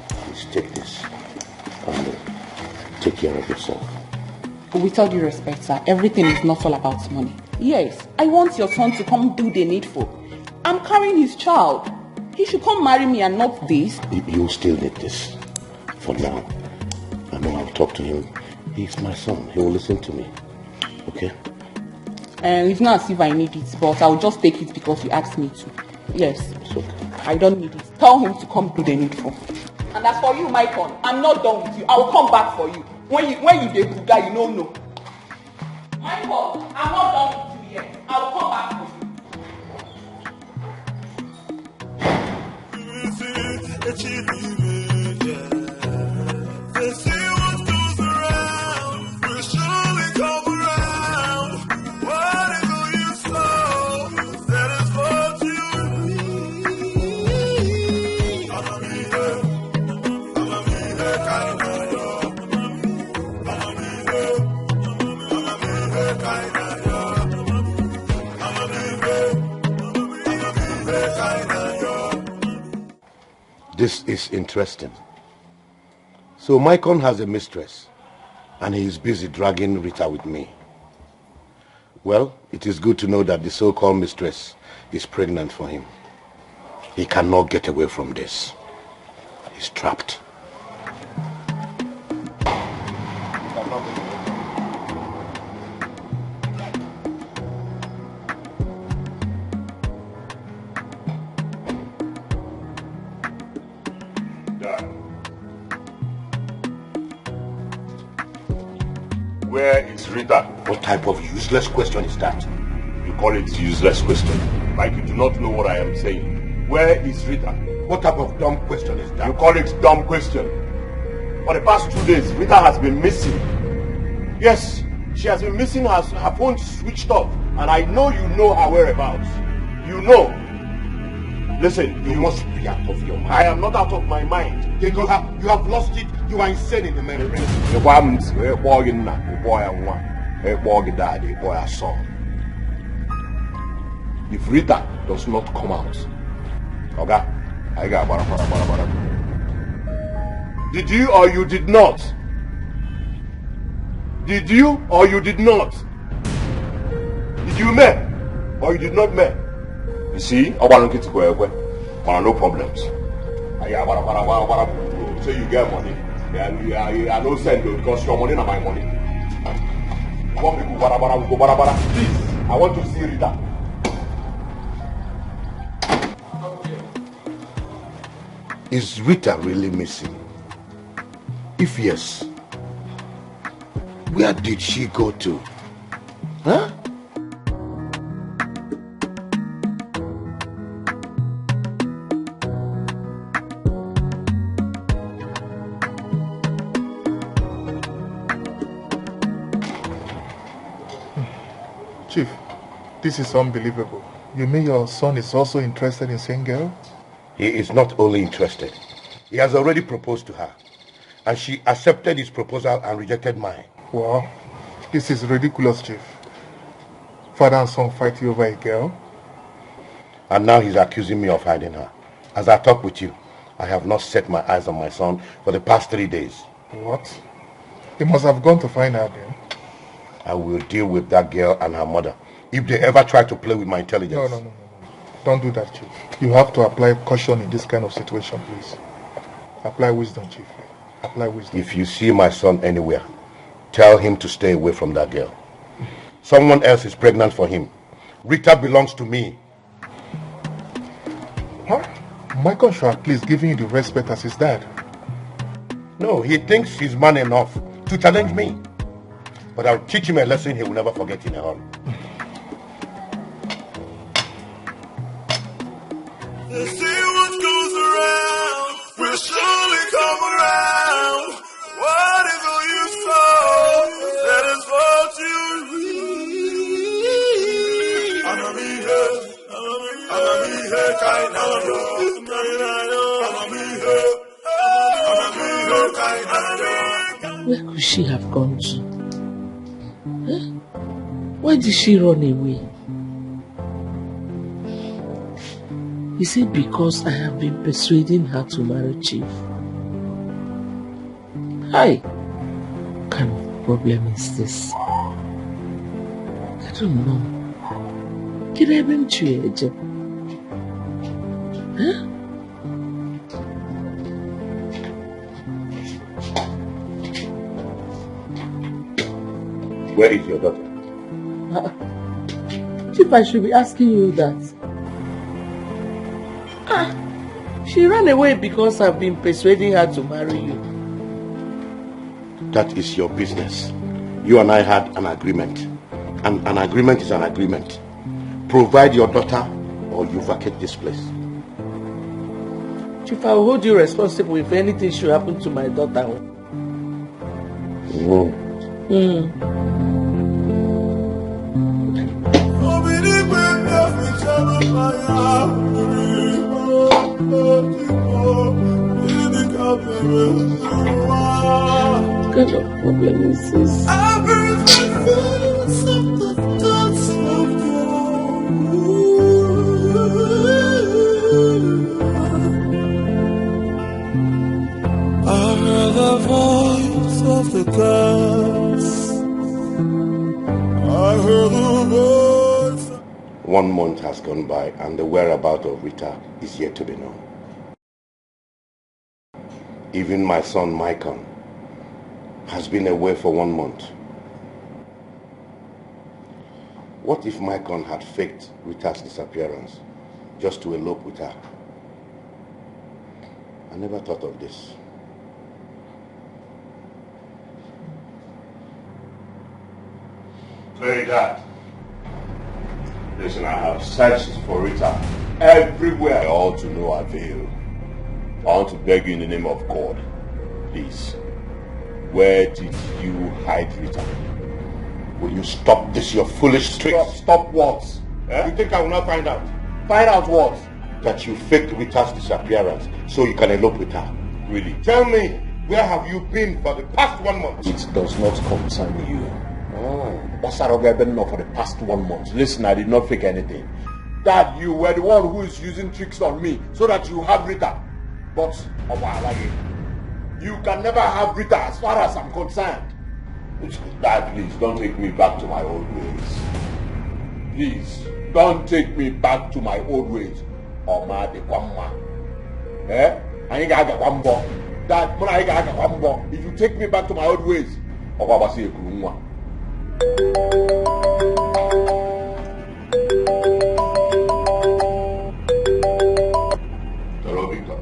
Please take this and take care of yourself. With all due respect, sir, everything is not all about money. Yes, I want your son to come do the needful. I'm carrying his child. He should come marry me and not this. You still need this. For now. I know I'll talk to him. He's my son. He will listen to me. Okay? It's not as if I need it, but I'll just take it because you asked me to. Yes. It's okay. I don't need it. Tell him to come do the needful. And as for you, Mycon, I'm not done with you. I will come back for you. When you dey buga, you don't know. Mycon, I'm not done with you yet. I will come back for you. They say what goes around will surely come around. What is all you saw? That is what you need. This is interesting. So Maicon has a mistress, and he is busy dragging Rita with me. Well, it is good to know that the so-called mistress is pregnant for him. He cannot get away from this. He's trapped. Where is Rita? What type of useless question is that? You call it useless question. Like you do not know what I am saying. Where is Rita? What type of dumb question is that? You call it dumb question. For the past 2 days, Rita has been missing. Yes, she has been missing. Her phone switched off. And I know you know her whereabouts. You know. Listen, you must be out of your mind. I am not out of my mind. You have lost it. You are insane in the memory. If Rita does not come out, okay, I got bara. Did you or you did not? Did you or you did not? Did you met or you did not met? You see, I want to get to go no problems. I got bara. So you get money. I no send you because your money not my money. You want me to go bara. Please, I want to see Rita. Is Rita really missing? If yes, where did she go to? Huh? Chief, this is unbelievable. You mean your son is also interested in seeing girl? He is not only interested. He has already proposed to her. And she accepted his proposal and rejected mine. Wow, this is ridiculous, Chief. Father and son fighting over a girl? And now he's accusing me of hiding her. As I talk with you, I have not set my eyes on my son for the past 3 days. What? He must have gone to find her then. I will deal with that girl and her mother if they ever try to play with my intelligence. No. Don't do that, Chief. You have to apply caution in this kind of situation, please. Apply wisdom, Chief. Apply wisdom. If you see my son anywhere, tell him to stay away from that girl. Someone else is pregnant for him. Rita belongs to me. Huh? Michael should at least give you the respect as his dad. No, he thinks he's man enough to challenge me. But I'll teach him a lesson he will never forget in a hurry. They say what goes around will surely come around. What is all you sow? That is what you reap. Where could she have gone to? Huh? Why did she run away? Is it because I have been persuading her to marry Chief? Hi. What kind of problem is this? I don't know. Can I even change? Huh? Where is your daughter? Chief, I should be asking you that. She ran away because I've been persuading her to marry you. That is your business. You and I had an agreement. And an agreement is an agreement. Provide your daughter or you vacate this place. Chief, I will hold you responsible if anything should happen to my daughter. What kind of problem is this? the voice of the cats. I heard the voice. 1 month has gone by and the whereabouts of Rita is yet to be known. Even my son Michael has been away for 1 month. What if Michael had faked Rita's disappearance just to elope with her? I never thought of this. Hey, Dad. Listen, I have searched for Rita everywhere. All to no avail. I want to beg you in the name of God, please. Where did you hide Rita? Will you stop this, your foolish tricks? Stop what? Eh? You think I will not find out? Find out what? That you faked Rita's disappearance so you can elope with her. Really? Tell me, where have you been for the past 1 month? It does not concern you. That's how I've been for the past 1 month. Listen, I did not fake anything. Dad, you were the one who is using tricks on me so that you have Rita. But, you can never have Rita as far as I'm concerned. Dad, please, don't take me back to my old ways. Please, don't take me back to my old ways. Oma de Kwamma. Eh? I ain't got Kwambo. Dad, but I got Kwambo. If you take me back to my old ways, Obabasi Kurumwa. Hello, Victor.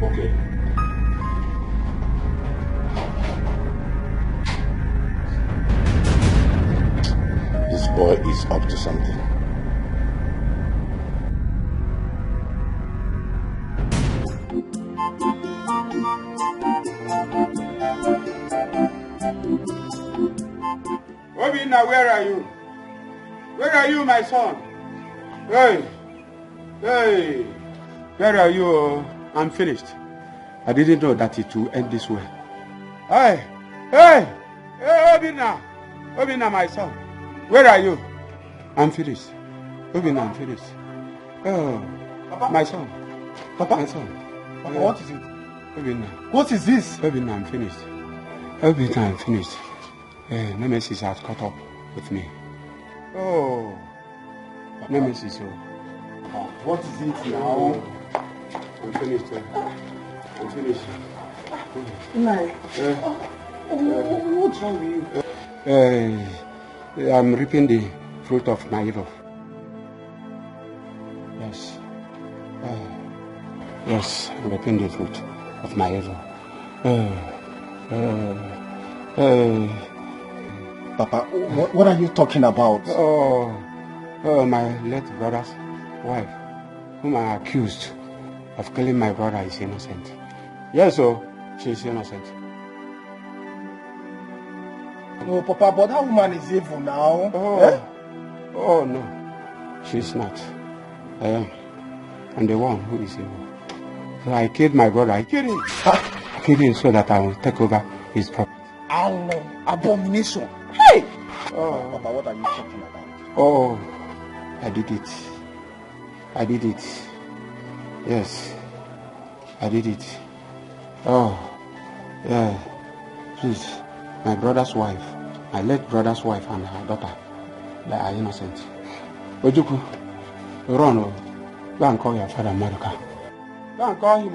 Okay. This boy is up to something. Obina, where are you? Where are you, my son? Hey! Hey! Where are you? I'm finished. I didn't know that it would end this way. Hey! Hey! Hey, Obina! Obina, my son. Where are you? I'm finished. Obina, I'm finished. Oh, Papa? My son. Papa? My son. Papa, what is it? Obina. What is this? Obina, I'm finished. Obina, I'm finished. Nemesis has caught up with me. Oh. Papa. Nemesis, what is it now? I'm finished. I'm finished. What's wrong with you? I'm reaping the fruit of my evil. Yes. Yes, I'm reaping the fruit of my evil. Papa, what are you talking about? My late brother's wife, whom I accused of killing my brother, is innocent. Yes, she's innocent. Oh, Papa, but that woman is evil now. Oh, no. She's not. I am. I'm the one who is evil. So I killed my brother. I killed him. I killed him so that I will take over his property. Abomination. Hey! Papa, what are you talking about? Oh, I did it. I did it. Yes. I did it. Oh, yeah. Please. My brother's wife, my late brother's wife and her daughter, they are innocent. Ojuku, run, go and call your father, Maruka. Go and call him.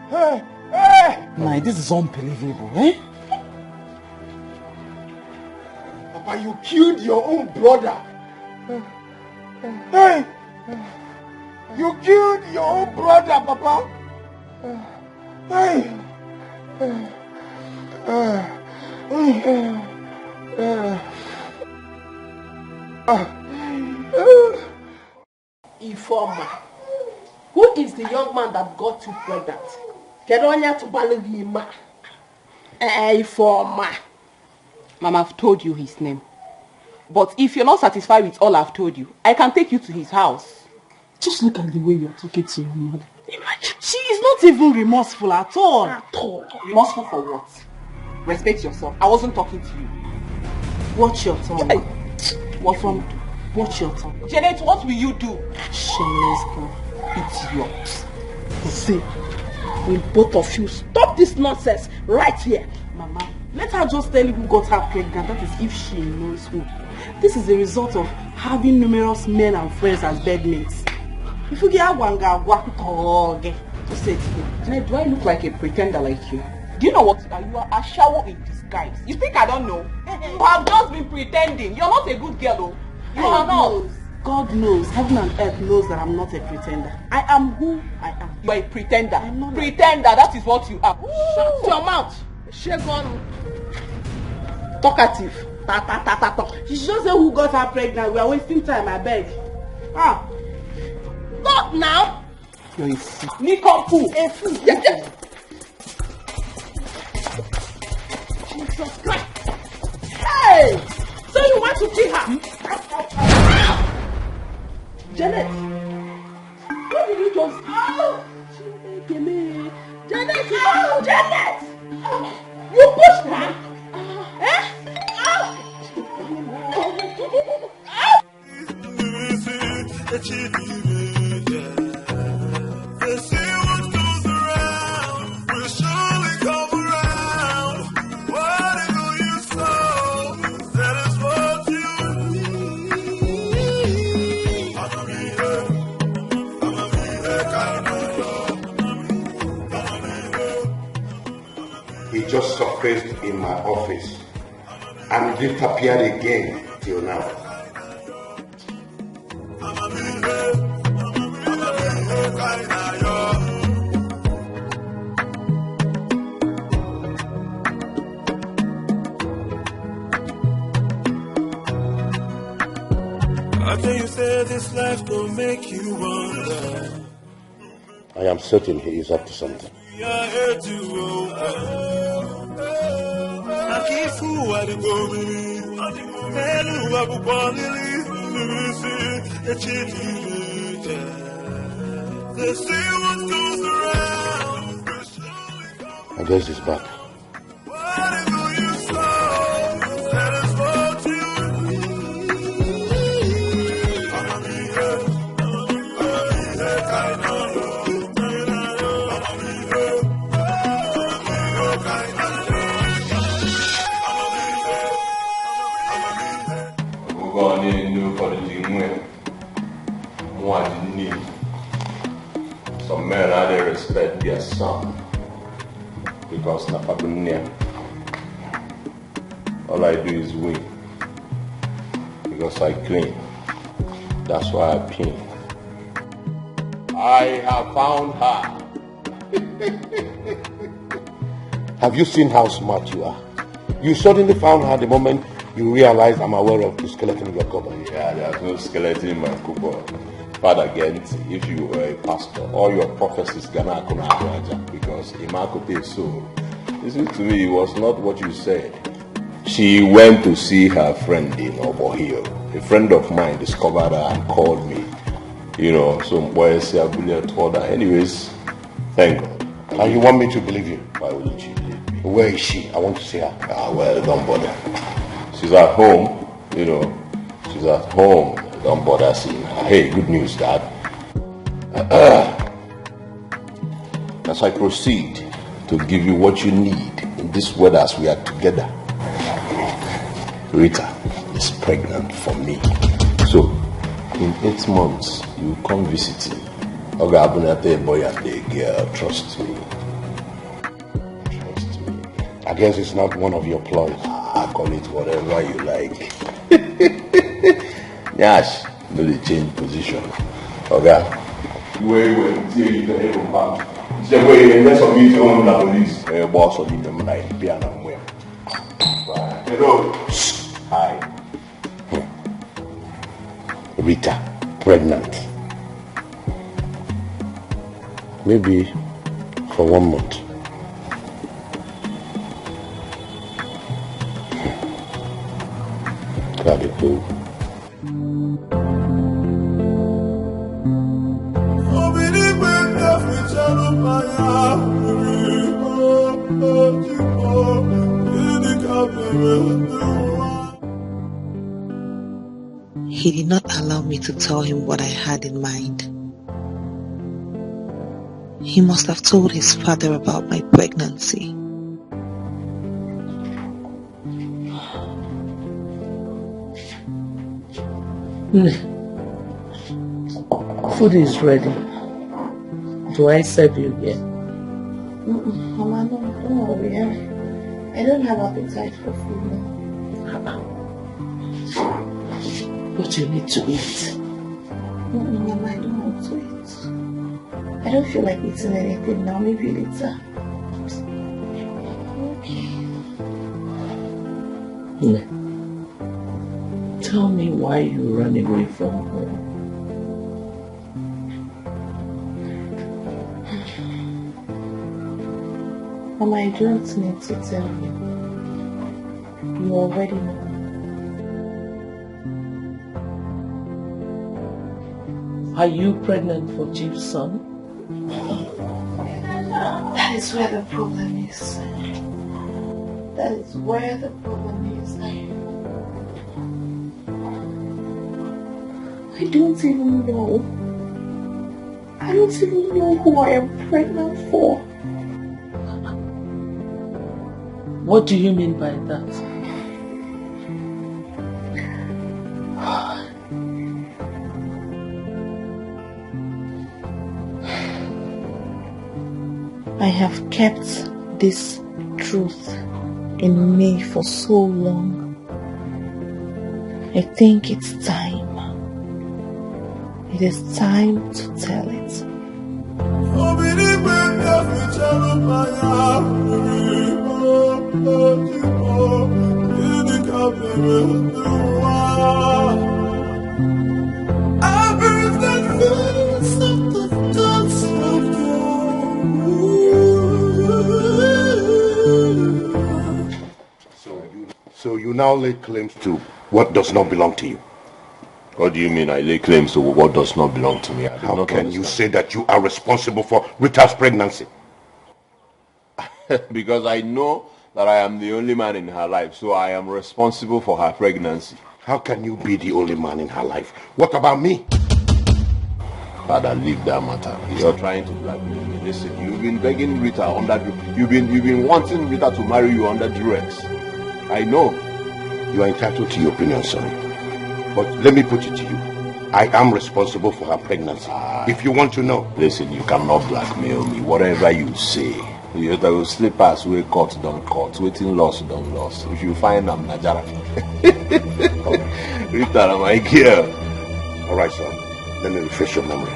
Hey, hey! Nah, this is unbelievable, eh? Papa, you killed your own brother. Hey! You killed your own brother, Papa. Hey! Informer, who is the young man that got you pregnant? Kedonya to Balivima. Informer. Mama, I've told you his name. But if you're not satisfied with all I've told you, I can take you to his house. Just look at the way you're talking to your mother. Imagine. She is not even remorseful at all. Remorseful for what? Respect yourself. I wasn't talking to you. Watch your tongue. What from? Watch your tongue. Janet, what will you do? Shameless girl. Idiot. See, will both of you stop this nonsense right here? Mama, let her just tell you who got her pregnant. That is if she knows who. This is a result of having numerous men and friends as bedmates. If you get one guy, to say it again. Janet, do I look like a pretender like you? Do you know what you are? You are a shower in disguise. You think I don't know? You have just been pretending. You're not a good girl, though. You are not. God knows, heaven and earth knows that I'm not a pretender. I am who I am. You are a pretender. I'm not pretender, that is what you are. Shut your mouth. Shagon. Talkative. Talk. She should just say who got her pregnant. We are wasting time, I beg. Stop now. You're a fool. Nikompu. A fool. Yes. Jesus Christ. Hey! So you want to kill her? Janet! What did you just... Janet! Janet! You pushed her? He just surfaced in my office and disappeared again till now. How can you say this life don't make you wonder? I am certain he is up to something. I guess he's back. Some men are they respect their son because Napabunia. All I do is win because I clean. That's why I pin. I have found her. Have you seen how smart you are? You suddenly found her the moment you realized I'm aware of the skeleton in your cupboard. Yeah, there's no skeleton in my cupboard. Father Gent, if you were a pastor, all your prophecies gonna come out because Imakote so. Listen to me, it was not what you said. She went to see her friend in Obohio. A friend of mine discovered her and called me. You know, some boys told her. Anyways, thank God. And you want me to believe you? Why wouldn't you believe me? Where is she? I want to see her. Well, don't bother. She's at home, you know. She's at home. Don't bother seeing her. Hey, good news, Dad. As I proceed to give you what you need in this weather as we are together, Rita is pregnant for me. So, in 8 months, you come visit me. Ogabunate boy and the girl, trust me. Trust me. I guess it's not one of your ploys. I call it whatever you like. Yes, no, they change position. Okay. Wait, see you can even back. Say, wait, unless of you don't know the police. Boss or leave them like piano and win. Hello. Hi. Rita, pregnant. Maybe for 1 month. That'd be cool. he did not allow me to tell him what I had in mind. He must have told his father about my pregnancy. Food is ready. Do I serve you here? Mama, no, don't worry. I don't have appetite for food now. But you need to eat. Mama, I don't want to eat. I don't feel like eating anything now. Maybe later. Okay. Tell me why you ran away from home. Mama, I don't need to tell you. You already know. Are you pregnant for Chief's son? That is where the problem is. That is where the problem is. I don't even know. I don't even know who I am pregnant for. What do you mean by that? I have kept this truth in me for so long. I think it's time. It is time to tell it. So you now lay claims to what does not belong to you. What do you mean I lay claims to what does not belong to me? How can you say that you are responsible for Rita's pregnancy? Because I know that I am the only man in her life, so I am responsible for her pregnancy. How can you be the only man in her life? What about me? Father, leave that matter. You're trying to blackmail me. Listen, you've been begging Rita under... You've been wanting Rita to marry you under duress. I know. You are entitled to your opinion, son. But let me put it to you. I am responsible for her pregnancy. If you want to know. Listen, you cannot blackmail me. Whatever you say. You will slip us where court don't court. Waiting loss don't loss. If you find I'm Najara. Rita, my girl. Alright, son. Let me refresh your memory.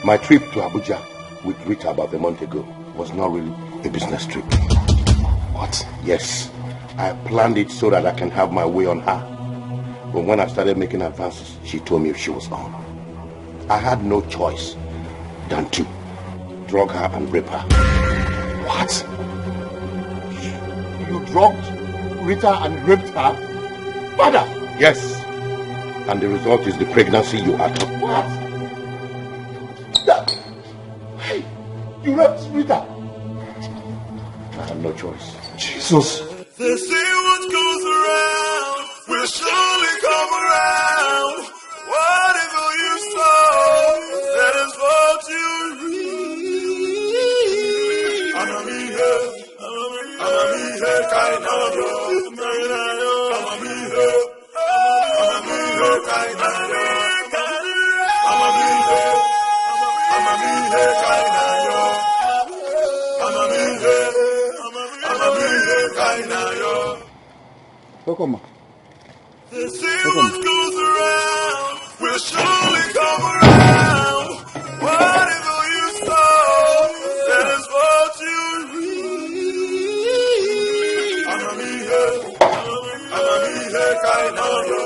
My trip to Abuja with Rita about a month ago was not really a business trip. What? Yes. I planned it so that I can have my way on her. But when I started making advances, she told me she was on. I had no choice than to drug her and rape her. What? You drugged Rita and raped her? Father! Yes. And the result is the pregnancy you are talking about. What? Hey, you raped Rita? I had no choice. Jesus. They say what goes around will surely come around. Whatever you sow, that is what you reap. I'm a me here, kind of yo. I'm a me here, kind of yo. I'm a me here, kind of yo. I'm a me here. Welcome. They say what goes around will surely come around. Whatever you sow, that is what you reap. I'm a me here, kind of yo.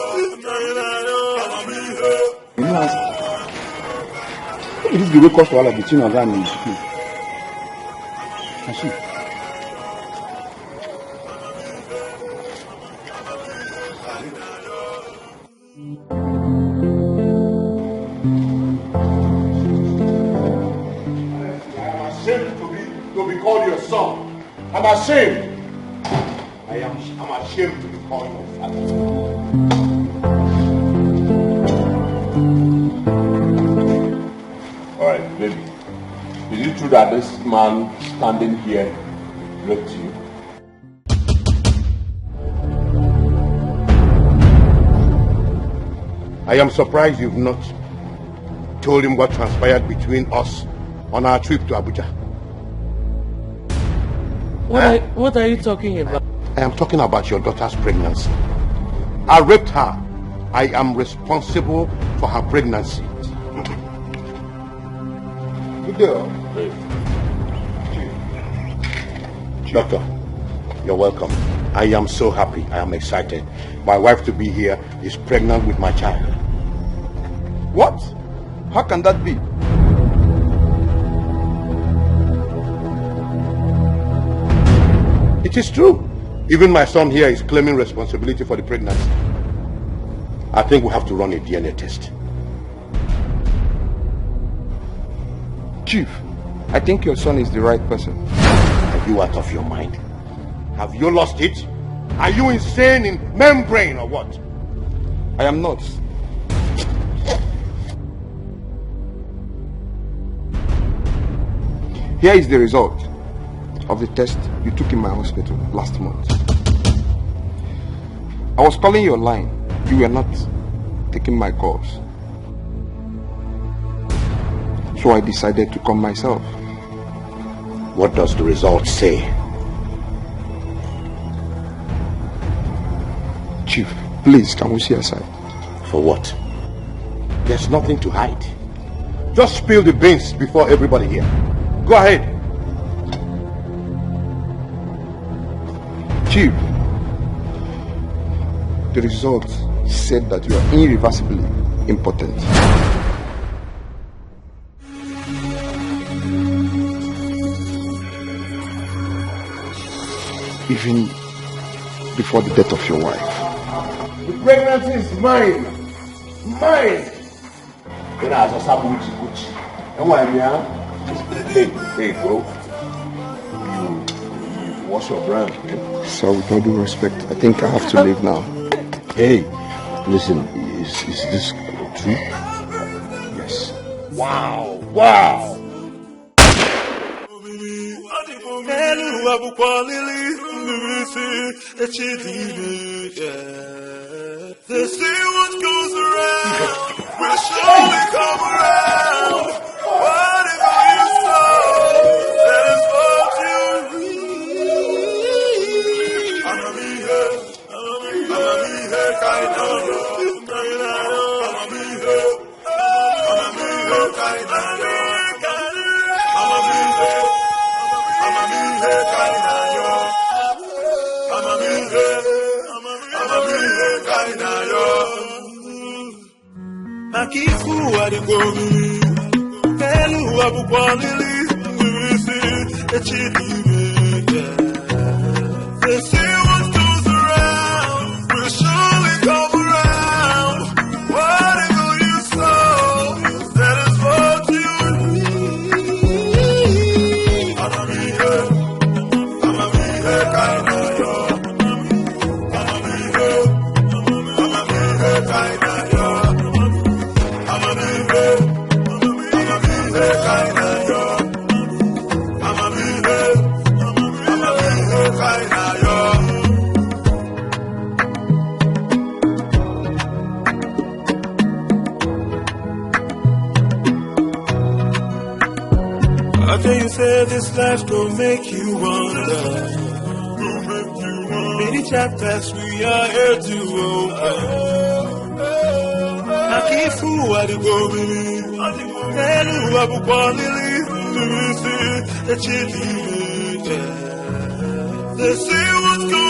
I'm a me here. You know, this is the way cost to all of between us and me. I'm ashamed. I'm ashamed to be called your father. Alright, baby. Is it true that this man standing here raped you? I am surprised you've not told him what transpired between us on our trip to Abuja. What are you talking about? I am talking about your daughter's pregnancy. I raped her. I am responsible for her pregnancy. Good girl. Doctor, you're welcome. I am so happy. I am excited. My wife to be here is pregnant with my child. What? How can that be? It is true. Even my son here is claiming responsibility for the pregnancy. I think we have to run a DNA test. Chief, I think your son is the right person. Are you out of your mind? Have you lost it? Are you insane in membrane or what? I am not. Here is the result of the test you took in my hospital last month. I was calling your line. You were not taking my calls. So I decided to come myself. What does the result say? Chief, please, can we see aside? For what? There's nothing to hide. Just spill the beans before everybody here. Go ahead. Chief, the result said that you are irreversibly impotent. Even before the death of your wife. The pregnancy is mine. Mine. Then I saw some Gucci. And why me, huh? Hey, bro. What's your brand, man? Sir, with all due respect, I think I have to leave now. Hey, listen, is this true? Yes. Wow, wow. They say what goes around will surely come around. Whatever you sow, that is what you reap. I'ma be here, kind of. I'ma be here, kind of. Akifu adigomi, telu abukwalili, ngwisi, echidime. They say what goes around will surely come around. Whatever you sow, that is what you reap. I'ma be here, kind of yo. I'ma be here, kind of yo. After you say this life gon' make you wonder, many chapters we are here to open. Akifu adigomi, telu abukwalili, ngwisi, echidime. They say what's going